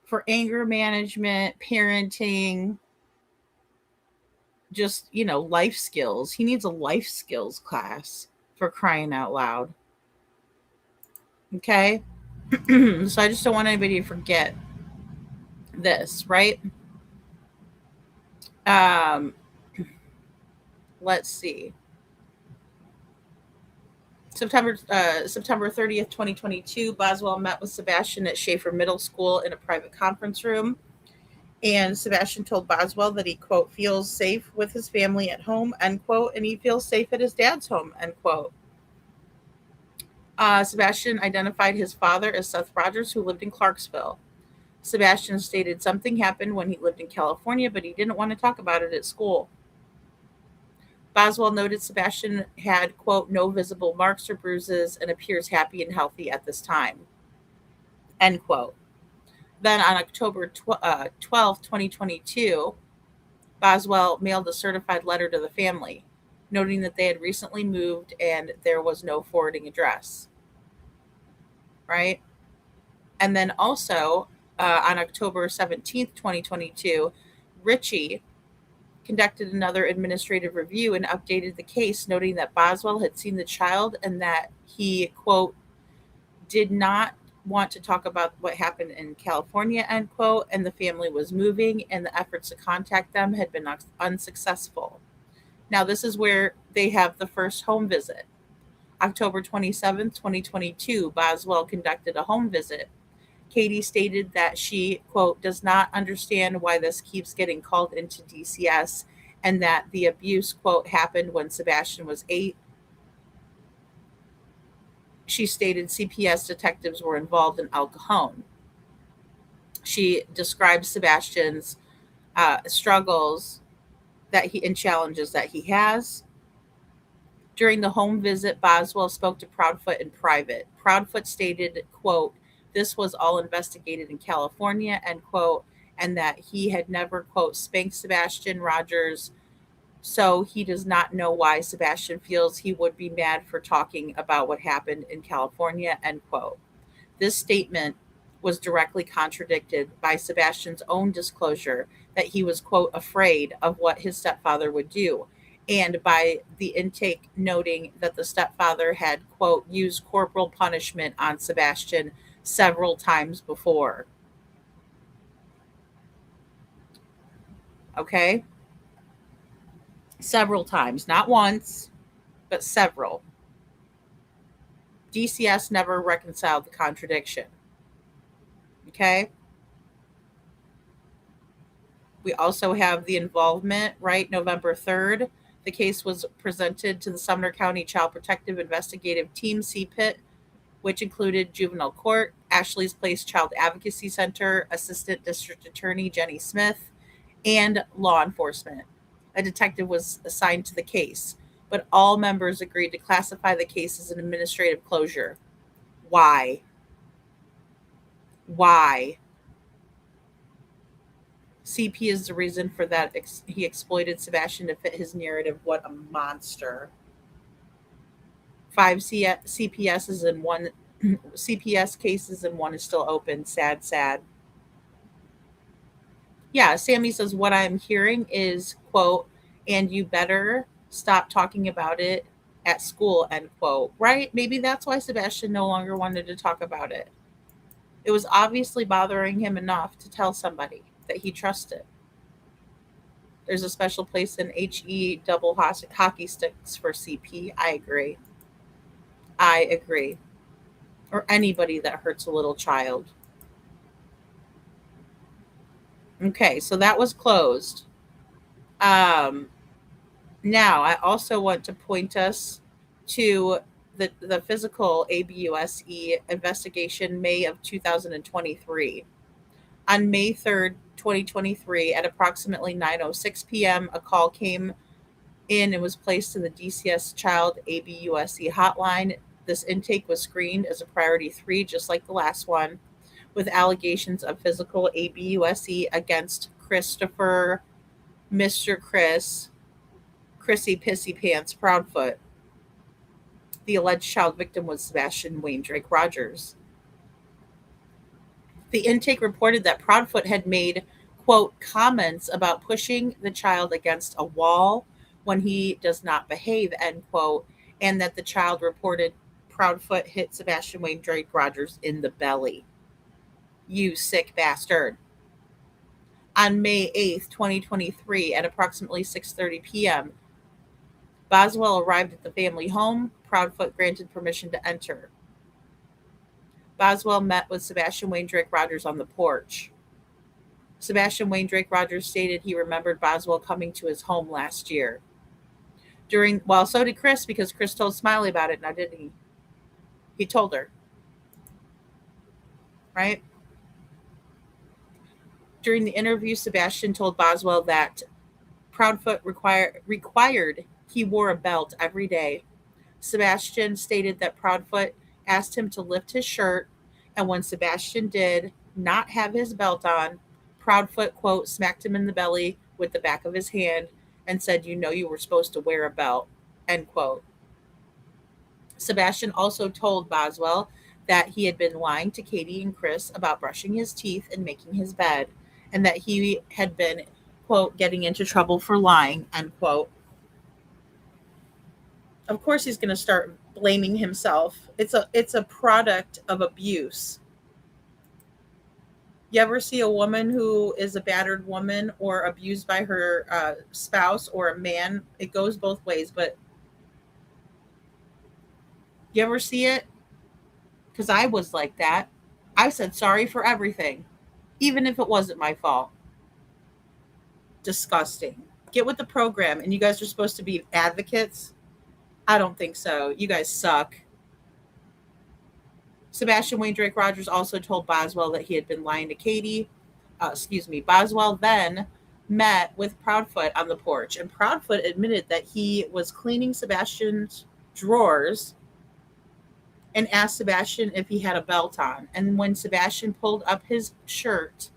for anger management, parenting, just, you know, life skills. He needs a life skills class, for crying out loud. Okay? So I just don't want anybody to forget this, right? Let's see. September 30th, 2022, Boswell met with Sebastian at Schaefer Middle School in a private conference room. And Sebastian told Boswell that he, quote, feels safe with his family at home, end quote, and he feels safe at his dad's home, end quote. Sebastian identified his father as Seth Rogers, who lived in Clarksville. Sebastian stated something happened when he lived in California, but he didn't want to talk about it at school. Boswell noted Sebastian had, quote, no visible marks or bruises and appears happy and healthy at this time, end quote. Then on October 12, 2022, Boswell mailed a certified letter to the family, noting that they had recently moved and there was no forwarding address. Right? And then also on October 17th, 2022, Ritchie conducted another administrative review and updated the case, noting that Boswell had seen the child and that he, quote, did not want to talk about what happened in California, end quote, and the family was moving and the efforts to contact them had been unsuccessful. Now, this is where they have the first home visit. October 27th, 2022, Boswell conducted a home visit. Katie stated that she, quote, does not understand why this keeps getting called into DCS and that the abuse, quote, happened when Sebastian was 8. She stated CPS detectives were involved in El Cajon. She described Sebastian's struggles and challenges that he has. During the home visit, Boswell spoke to Proudfoot in private. Proudfoot stated, quote, this was all investigated in California, end quote, and that he had never, quote, spanked Sebastian Rogers, so he does not know why Sebastian feels he would be mad for talking about what happened in California, end quote. This statement was directly contradicted by Sebastian's own disclosure that he was, quote, afraid of what his stepfather would do, and by the intake noting that the stepfather had, quote, used corporal punishment on Sebastian several times before. Okay? Several times, not once, but several. DCS never reconciled the contradiction. Okay? We also have the involvement, right? November 3rd, the case was presented to the Sumner County Child Protective Investigative Team, CPIT, which included Juvenile Court, Ashley's Place Child Advocacy Center, Assistant District Attorney Jenny Smith, and law enforcement. A detective was assigned to the case, but all members agreed to classify the case as an administrative closure. Why? Why? CP is the reason for that. He exploited Sebastian to fit his narrative. What a monster. 5 CPS and 1 CPS cases and 1 is still open. Sad, sad. Yeah, Sammy says what I'm hearing is, quote, and you better stop talking about it at school, end quote. Right? Maybe that's why Sebastian no longer wanted to talk about it. It was obviously bothering him enough to tell somebody that he trusted. There's a special place in HE double hockey sticks for CP. I agree. I agree. Or anybody that hurts a little child. Okay, so that was closed. Now, I also want to point us to the physical ABUSE investigation, May of 2023. On May 3rd, 2023, at approximately 9:06 p.m., a call came in and was placed in the DCS Child ABUSE hotline. This intake was screened as a priority 3, just like the last one, with allegations of physical ABUSE against Christopher, Mr. Chris, Chrissy Pissy Pants Proudfoot. The alleged child victim was Sebastian Wayne Drake Rogers. The intake reported that Proudfoot had made, quote, comments about pushing the child against a wall when he does not behave, end quote, and that the child reported Proudfoot hit Sebastian Wayne Drake Rogers in the belly. You sick bastard. On May 8th, 2023, at approximately 6:30 p.m., Boswell arrived at the family home. Proudfoot granted permission to enter. Boswell met with Sebastian Wayne Drake Rogers on the porch. Sebastian Wayne Drake Rogers stated he remembered Boswell coming to his home last year. Well, so did Chris, because Chris told Smiley about it, now didn't he? He told her. Right? During the interview, Sebastian told Boswell that Proudfoot required he wore a belt every day. Sebastian stated that Proudfoot asked him to lift his shirt, and when Sebastian did not have his belt on, Proudfoot, quote, smacked him in the belly with the back of his hand and said, "You know you were supposed to wear a belt," end quote. Sebastian also told Boswell that he had been lying to Katie and Chris about brushing his teeth and making his bed, and that he had been, quote, getting into trouble for lying, end quote. Of course, he's going to start blaming himself. It's a product of abuse. You ever see a woman who is a battered woman or abused by her spouse or a man? It goes both ways, but you ever see it? Because I was like that. I said sorry for everything, even if it wasn't my fault. Disgusting. Get with the program, and you guys are supposed to be advocates. I don't think so. You guys suck. Sebastian Wayne Drake Rogers also told Boswell that he had been lying to Katie. Boswell then met with Proudfoot on the porch, and Proudfoot admitted that he was cleaning Sebastian's drawers and asked Sebastian if he had a belt on. And when Sebastian pulled up his shirt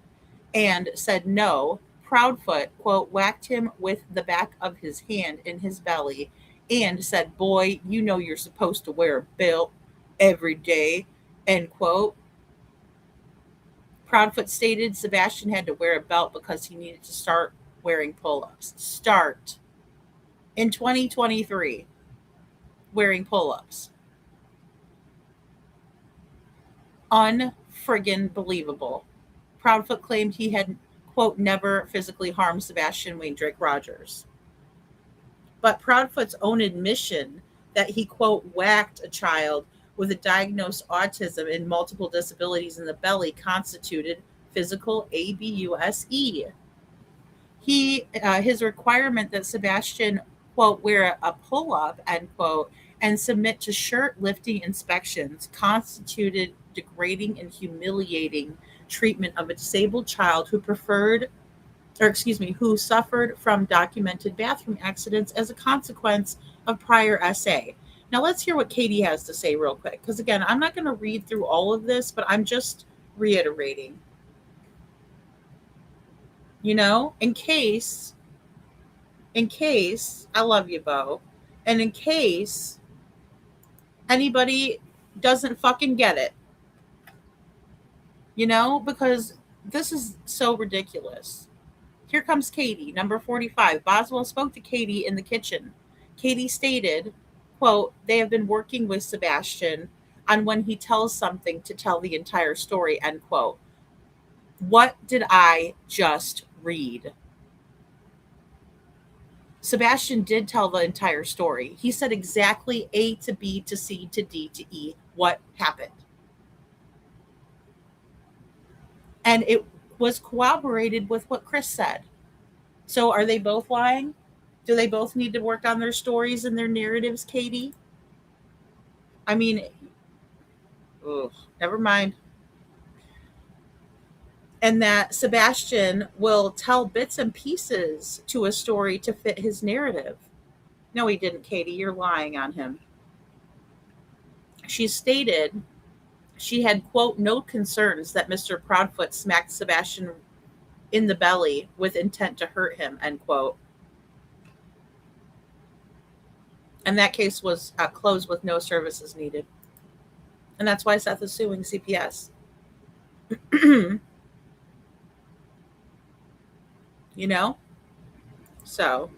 and said no, Proudfoot, quote, whacked him with the back of his hand in his belly and said, "Boy, you know you're supposed to wear a belt every day," end quote. Proudfoot stated Sebastian had to wear a belt because he needed to start wearing pull-ups. Start in 2023 wearing pull-ups. Unfriggin' believable. Proudfoot claimed he had, quote, never physically harmed Sebastian Wayne Drake Rogers. But Proudfoot's own admission that he, quote, whacked a child with a diagnosed autism and multiple disabilities in the belly constituted physical abuse. His requirement that Sebastian, quote, wear a pull-up, end quote, and submit to shirt lifting inspections constituted degrading and humiliating treatment of a disabled child who suffered from documented bathroom accidents as a consequence of prior SA. Now let's hear what Katie has to say real quick, because again, I'm not going to read through all of this, but I'm just reiterating. You know, in case, I love you, Bo, and in case anybody doesn't fucking get it, you know, because this is so ridiculous. Here comes Katie, number 45. Boswell spoke to Katie in the kitchen. Katie stated, quote, "They have been working with Sebastian on when he tells something to tell the entire story," end quote. What did I just read? Sebastian did tell the entire story. He said exactly A to B to C to D to E what happened. And it was corroborated with what Chris said. So are they both lying? Do they both need to work on their stories and their narratives, Katie? I mean, never mind. And that Sebastian will tell bits and pieces to a story to fit his narrative. No, he didn't, Katie. You're lying on him. She stated she had, quote, no concerns that Mr. Proudfoot smacked Sebastian in the belly with intent to hurt him, end quote. And that case was closed with no services needed. And that's why Seth is suing CPS. You know? So.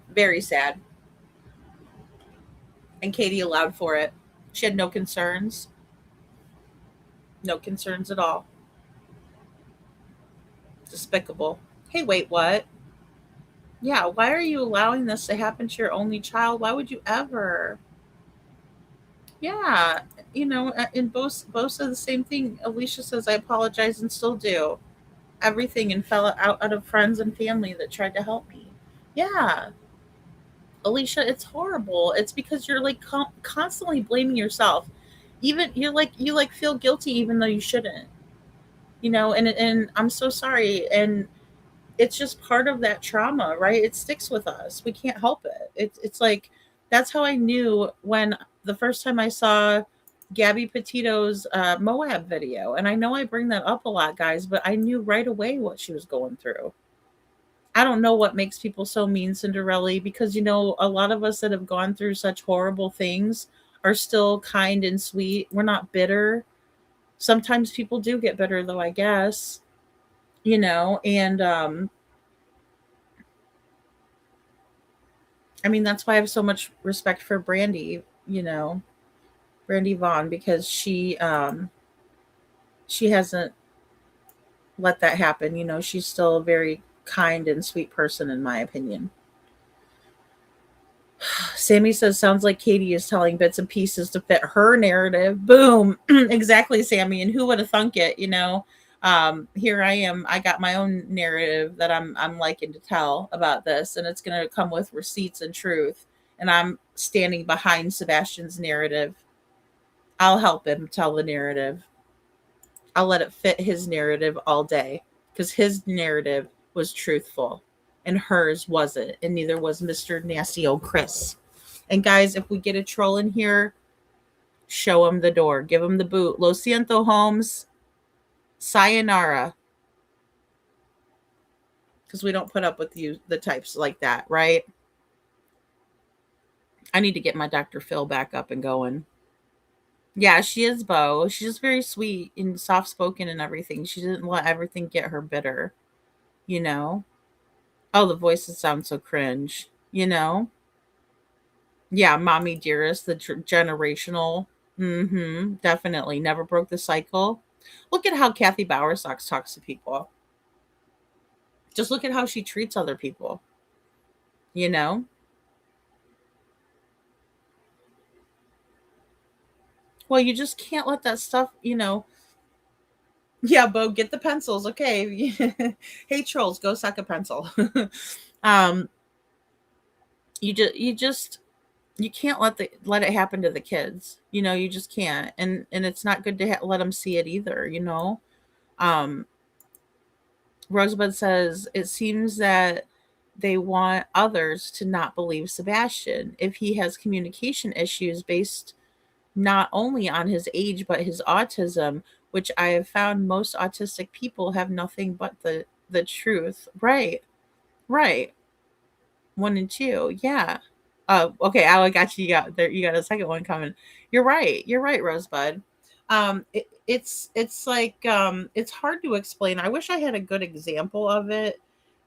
Very sad. And Katie allowed for it. She had no concerns. No concerns at all. Despicable. Hey, wait, what? Yeah, why are you allowing this to happen to your only child? Why would you ever? Yeah, you know, and both said the same thing. Alicia says, "I apologize and still do everything and fell out of friends and family that tried to help me." Yeah. Alicia, it's horrible. It's because you're like constantly blaming yourself. even you feel guilty even though you shouldn't, and I'm so sorry. And it's just part of that trauma, right? It sticks with us. We can't help it. It's like, that's how I knew when the first time I saw Gabby Petito's Moab video. And I know I bring that up a lot, guys, but I knew right away what she was going through. I don't know what makes people so mean, Cinderella, because, a lot of us that have gone through such horrible things are still kind and sweet. We're not bitter. Sometimes people do get bitter, though, I guess, and I mean, that's why I have so much respect for Brandy, Brandy Vaughn, because she hasn't let that happen. She's still a very kind and sweet person, in my opinion. Sammy says, sounds like Katie is telling bits and pieces to fit her narrative. Boom. Exactly, Sammy. And who would have thunk it, here I am. I got my own narrative that I'm liking to tell about this, and it's going to come with receipts and truth. And I'm standing behind Sebastian's narrative. I'll help him tell the narrative. I'll let it fit his narrative all day, because his narrative was truthful and hers wasn't, and neither was Mr. Nasty Old Chris. And guys, if we get a troll in here, show him the door, give him the boot. Lo siento, Holmes. Sayonara. Because we don't put up with the types like that, right? I need to get my Dr. Phil back up and going. Yeah, she is, Bo. She's just very sweet and soft-spoken and everything. She didn't let everything get her bitter, Oh, the voices sound so cringe, Yeah, mommy dearest, the generational. Definitely. Never broke the cycle. Look at how Kathy Bowersox talks to people. Just look at how she treats other people, Well, you just can't let that stuff, Yeah, Bo, get the pencils. Okay. Hey, trolls, go suck a pencil. You can't let it happen to the kids. You just can't. And it's not good to let them see it either, Rosebud says, it seems that they want others to not believe Sebastian if he has communication issues based not only on his age, but his autism, which I have found most autistic people have nothing but the truth. Right. 1 and 2. Yeah. Okay. I got you. You got a second one coming. You're right, Rosebud. It's like, it's hard to explain. I wish I had a good example of it,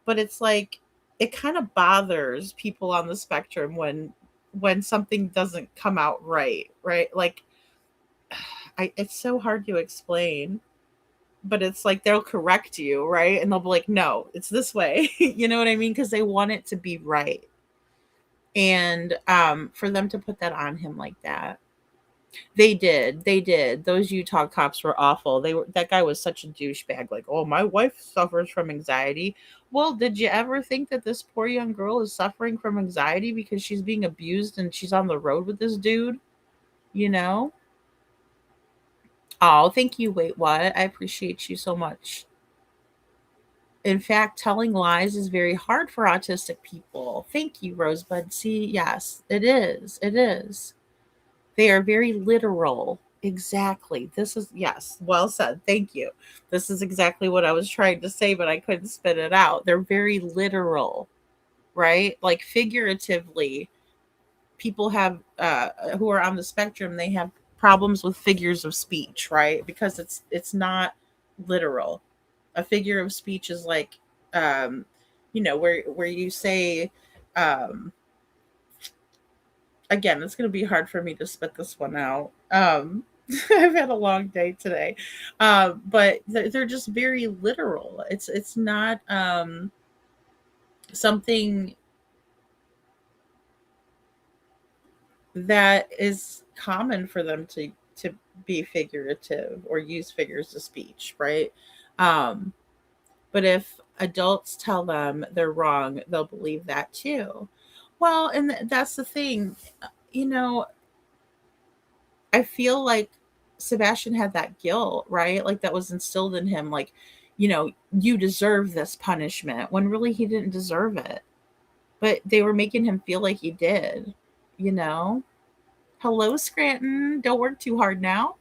but it's like, it kind of bothers people on the spectrum when something doesn't come out right. Like, it's so hard to explain, but it's like, they'll correct you, right? And they'll be like, no, it's this way. You know what I mean? Because they want it to be right. And for them to put that on him like that, they did. Those Utah cops were awful. That guy was such a douchebag. Like, oh, my wife suffers from anxiety. Well, did you ever think that this poor young girl is suffering from anxiety because she's being abused and she's on the road with this dude? Oh, thank you. Wait, what? I appreciate you so much. In fact, telling lies is very hard for autistic people. Thank you, Rosebud. See, yes, it is. It is. They are very literal. Exactly. Yes, well said. Thank you. This is exactly what I was trying to say, but I couldn't spit it out. They're very literal, right? Like, figuratively, people have, who are on the spectrum, they have problems with figures of speech, right? Because it's not literal. A figure of speech is like, where you say, again, it's going to be hard for me to spit this one out. I've had a long day today, but they're just very literal. It's not something that is common for them to be figurative or use figures of speech, right? But if adults tell them they're wrong, they'll believe that too. Well, and that's the thing, I feel like Sebastian had that guilt, right? Like that was instilled in him, like, you deserve this punishment, when really he didn't deserve it. But they were making him feel like he did, you know? Hello, Scranton. Don't work too hard now.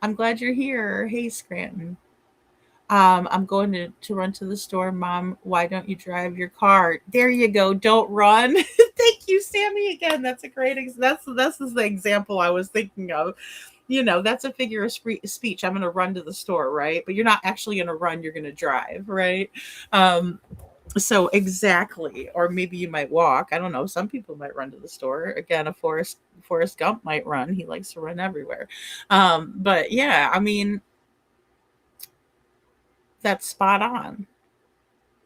I'm glad you're here. Hey, Scranton. I'm going to run to the store. Mom, why don't you drive your car? There you go. Don't run. Thank you, Sammy. Again, that's a great, that's the example I was thinking of. That's a figure of speech. I'm going to run to the store, right? But you're not actually going to run. You're going to drive, right? So exactly. Or maybe you might walk. I don't know. Some people might run to the store. Again, a Forrest Gump might run. He likes to run everywhere. But yeah, I mean, that's spot on.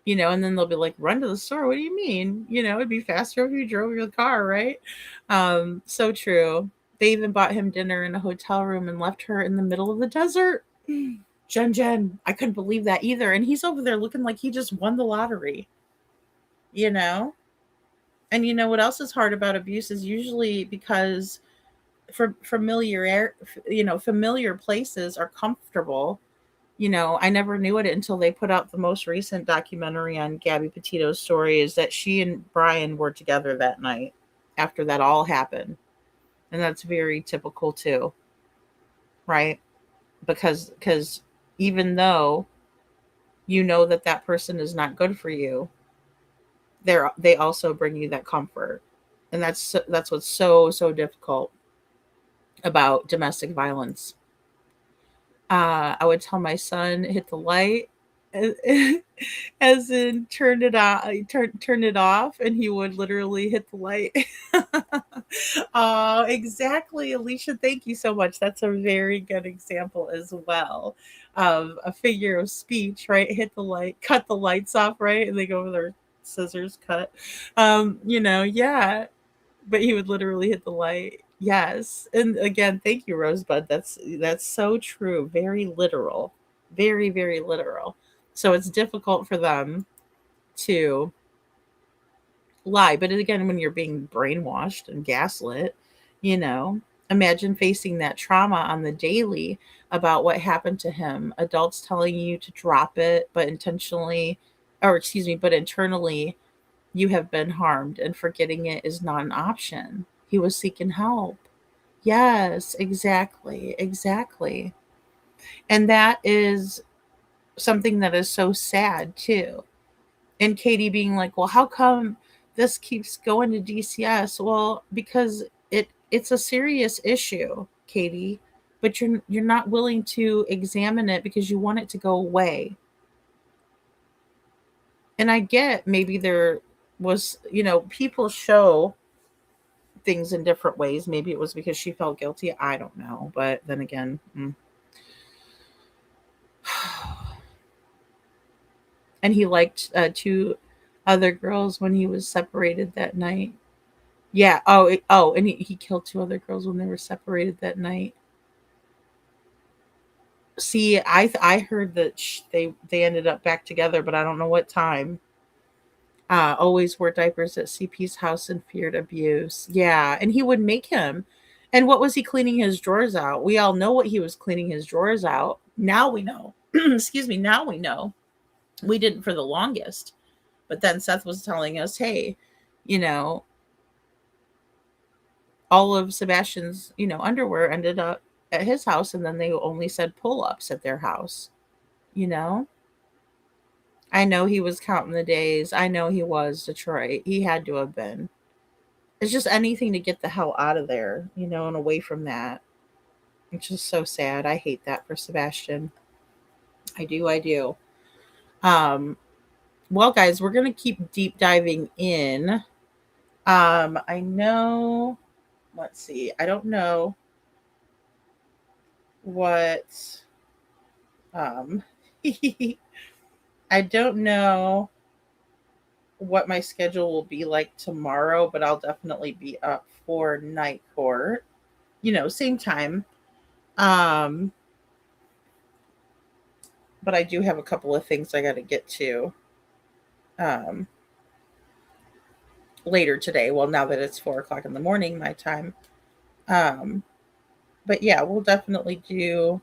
And then they'll be like, run to the store. What do you mean? It'd be faster if you drove your car, right? So true. They even bought him dinner in a hotel room and left her in the middle of the desert. Jen, I couldn't believe that either. And he's over there looking like he just won the lottery, And what else is hard about abuse is usually because familiar places are comfortable. I never knew it until they put out the most recent documentary on Gabby Petito's story, is that she and Brian were together that night after that all happened. And that's very typical too, right? Because even though that person is not good for you, they also bring you that comfort. And that's what's so difficult about domestic violence. I would tell my son, hit the light, as in turn it off, and he would literally hit the light. Exactly, Alicia. Thank you so much. That's a very good example as well of a figure of speech, right? Hit the light, cut the lights off, right? And they go with their scissors cut. Yeah. But he would literally hit the light. Yes. And again, thank you, Rosebud. That's so true. Very literal. Very, very literal. So it's difficult for them to lie. But again, when you're being brainwashed and gaslit, imagine facing that trauma on the daily about what happened to him. Adults telling you to drop it, but internally, you have been harmed, and forgetting it is not an option. He was seeking help. Yes, exactly. And that is something that is so sad too. And Katie being like, well, how come this keeps going to DCS? Well, because it's a serious issue, Katie, but you're not willing to examine it because you want it to go away. And I get maybe there was, people show things in different ways. Maybe it was because she felt guilty. I don't know. But then again, and he liked 2 other girls when he was separated that night. Yeah. And he killed 2 other girls when they were separated that night. See, I heard that they ended up back together, but I don't know what time. Always wore diapers at CP's house and feared abuse. Yeah, and he would make him. And what was he cleaning his drawers out? We all know what he was cleaning his drawers out. Now we know. Excuse me, now we know. We didn't for the longest. But then Seth was telling us, hey, all of Sebastian's, underwear ended up at his house, and then they only said pull-ups at their house. I know he was counting the days. I know he was, Detroit. He had to have been. It's just anything to get the hell out of there, and away from that. It's just so sad. I hate that for Sebastian. I do. Well, guys, we're going to keep deep diving in. I know, let's see. I don't know what, I don't know what my schedule will be like tomorrow, but I'll definitely be up for night court, same time. But I do have a couple of things I got to get to later today. Well, now that it's 4:00 in the morning, my time. But yeah, we'll definitely do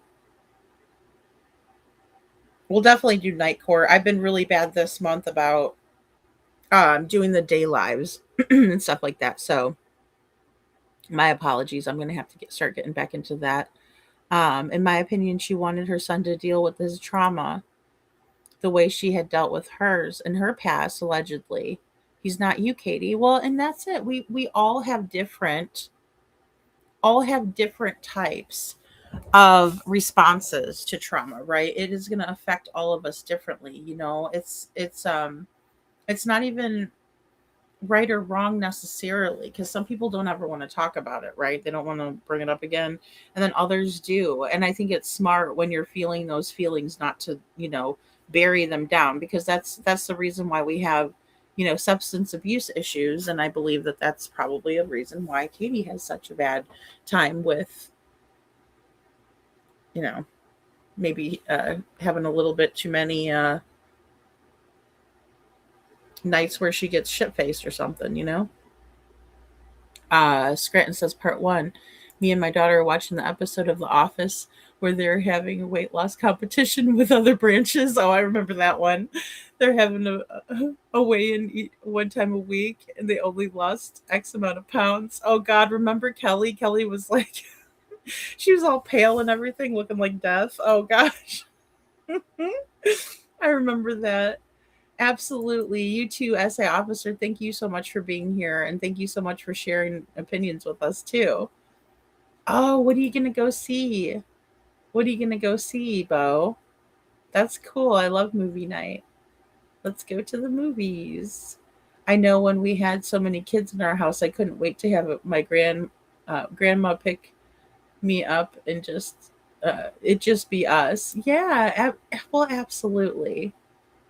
night court. I've been really bad this month about doing the day lives and stuff like that. So my apologies. I'm going to have to start getting back into that. In my opinion, she wanted her son to deal with his trauma the way she had dealt with hers in her past, allegedly. He's not you, Katie. Well, and that's it. We all have different types of responses to trauma, right? It is going to affect all of us differently. You know, it's not even right or wrong necessarily, because some people don't ever want to talk about it, right? They don't want to bring it up again, and then others do. And I think it's smart when you're feeling those feelings not to, bury them down, because that's the reason why we have, substance abuse issues. And I believe that that's probably a reason why Katie has such a bad time with, maybe having a little bit too many nights where she gets shit-faced or something, Scranton says, part 1, me and my daughter are watching the episode of The Office where they're having a weight loss competition with other branches. Oh, I remember that one. They're having a weigh-in one time a week, and they only lost X amount of pounds. Oh God, remember Kelly? Kelly was like, she was all pale and everything, looking like death. Oh gosh. I remember that. Absolutely. You too, SA officer. Thank you so much for being here. And thank you so much for sharing opinions with us too. Oh, what are you going to go see? What are you going to go see, Bo? That's cool. I love movie night. Let's go to the movies. I know when we had so many kids in our house, I couldn't wait to have my grandma pick me up and just it just be us. Yeah. Well, absolutely.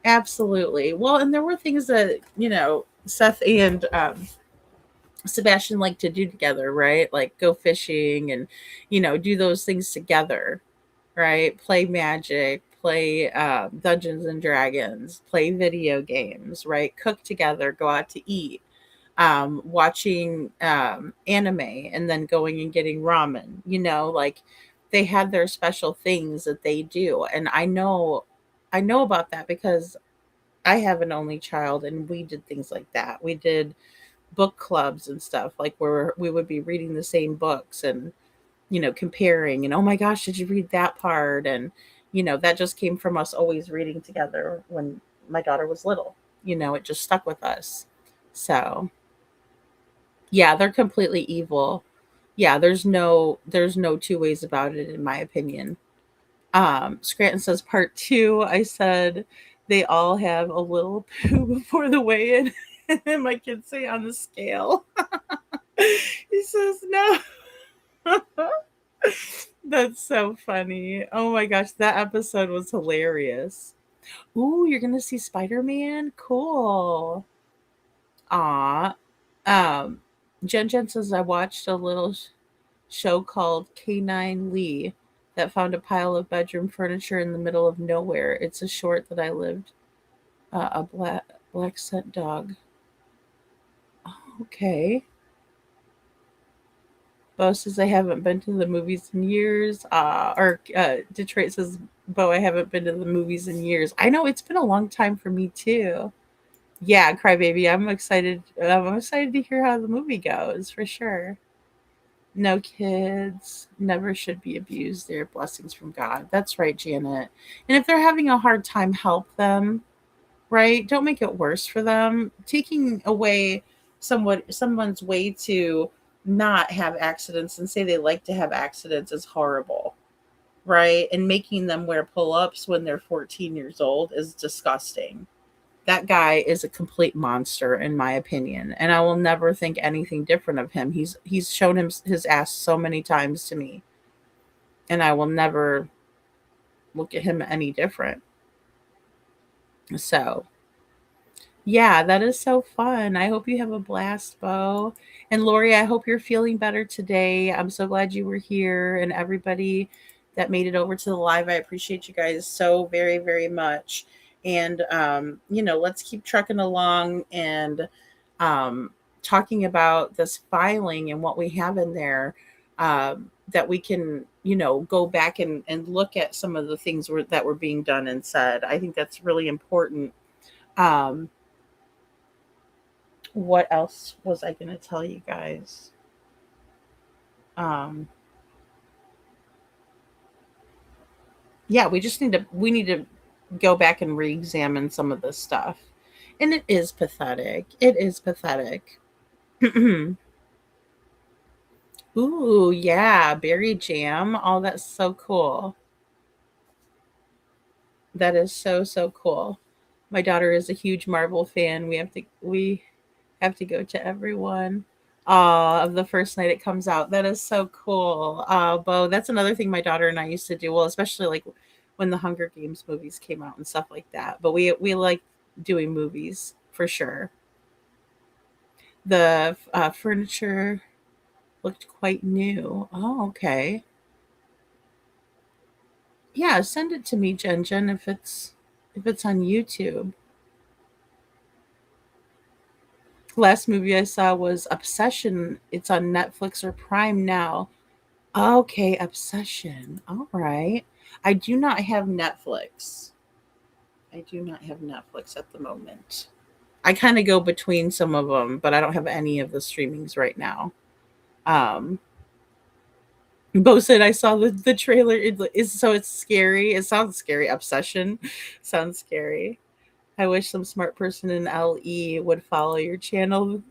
Absolutely. Well, and there were things that, Seth and Sebastian like to do together, right? Like go fishing and, do those things together, right? Play Magic, play Dungeons and Dragons, play video games, right? Cook together, go out to eat, watching anime, and then going and getting ramen, like they had their special things that they do. And I know about that because I have an only child, and we did things like that. We did book clubs and stuff, like where we would be reading the same books and, comparing, and oh my gosh, did you read that part? And, that just came from us always reading together when my daughter was little. It just stuck with us. So yeah, they're completely evil. Yeah, there's no two ways about it, in my opinion. Scranton says, part 2, I said they all have a little poo before the weigh-in. And then my kids say on the scale. He says, no. That's so funny. Oh my gosh, that episode was hilarious. Ooh, you're going to see Spider-Man? Cool. Aw. Jen says, I watched a little show called K9 Lee that found a pile of bedroom furniture in the middle of nowhere. It's a short that I lived. A black scent dog. Okay. Bo says, I haven't been to the movies in years. Detroit says, Bo, I haven't been to the movies in years. I know, it's been a long time for me too. Yeah, Crybaby, I'm excited. I'm excited to hear how the movie goes, for sure. No kids never should be abused. They're blessings from God. That's right, Janet. And if they're having a hard time, help them, right? Don't make it worse for them. Taking away someone's way to not have accidents and say they like to have accidents is horrible, right? And making them wear pull-ups when they're 14 years old is disgusting. That guy is a complete monster, in my opinion, and I will never think anything different of him. He's shown his ass so many times to me, and I will never look at him any different. So, yeah, that is so fun. I hope you have a blast, Bo. And Lori, I hope you're feeling better today. I'm so glad you were here, and everybody that made it over to the live. I appreciate you guys so very, very much. And, let's keep trucking along and talking about this filing and what we have in there. that we can, you know, go back and look at some of the things that were being done and said. I think that's really important. What else was I going to tell you guys? Yeah, we need to go back and re-examine some of this stuff. And it is pathetic. It is pathetic. Ooh, yeah, berry jam. Oh, that's so cool. That is so cool. My daughter is a huge Marvel fan. We have to go to everyone of the first night it comes out. That is so cool. Bo, that's another thing my daughter and I used to do. Well, especially like when the Hunger Games movies came out and stuff like that. But we like doing movies for sure. The furniture looked quite new. Oh, okay. Yeah, send it to me, Jen, if it's on YouTube. Last movie I saw was Obsession. It's on Netflix or Prime now. Okay, Obsession. All right. I do not have Netflix. I do not have Netflix at the moment. I kind of go between some of them, but I don't have any of the streamings right now. Bo said I saw the trailer. It's scary. It sounds scary. Obsession sounds scary. I wish some smart person in LE would follow your channel.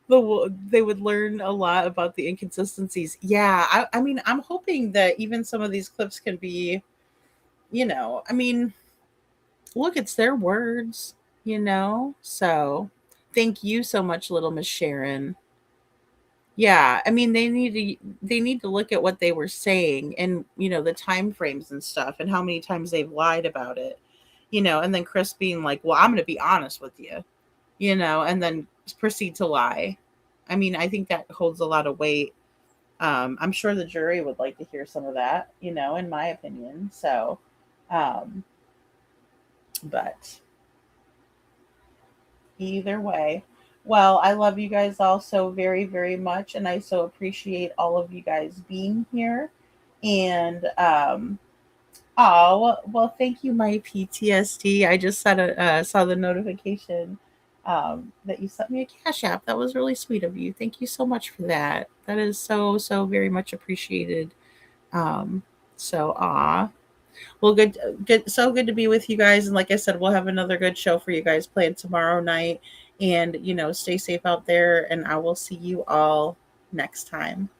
They would learn a lot about the inconsistencies. Yeah, I mean, I'm hoping that even some of these clips can be, you know, I mean, look, it's their words, you know? So thank you so much, Little Miss Sharon. Yeah, I mean, they need to look at what they were saying and, you know, the time frames and stuff and how many times they've lied about it, you know, and then Chris being like, well, I'm going to be honest with you, you know, and then proceed to lie. I mean, I think that holds a lot of weight. I'm sure the jury would like to hear some of that, you know, in my opinion. So, but either way, well, I love you guys all so very, very much. And I so appreciate all of you guys being here. And, well, thank you, my PTSD. I just saw the notification that you sent me a Cash App. That was really sweet of you. Thank you so much for that. That is so very much appreciated. Well, so good to be with you guys. And like I said, we'll have another good show for you guys planned tomorrow night. And, you know, stay safe out there. And I will see you all next time.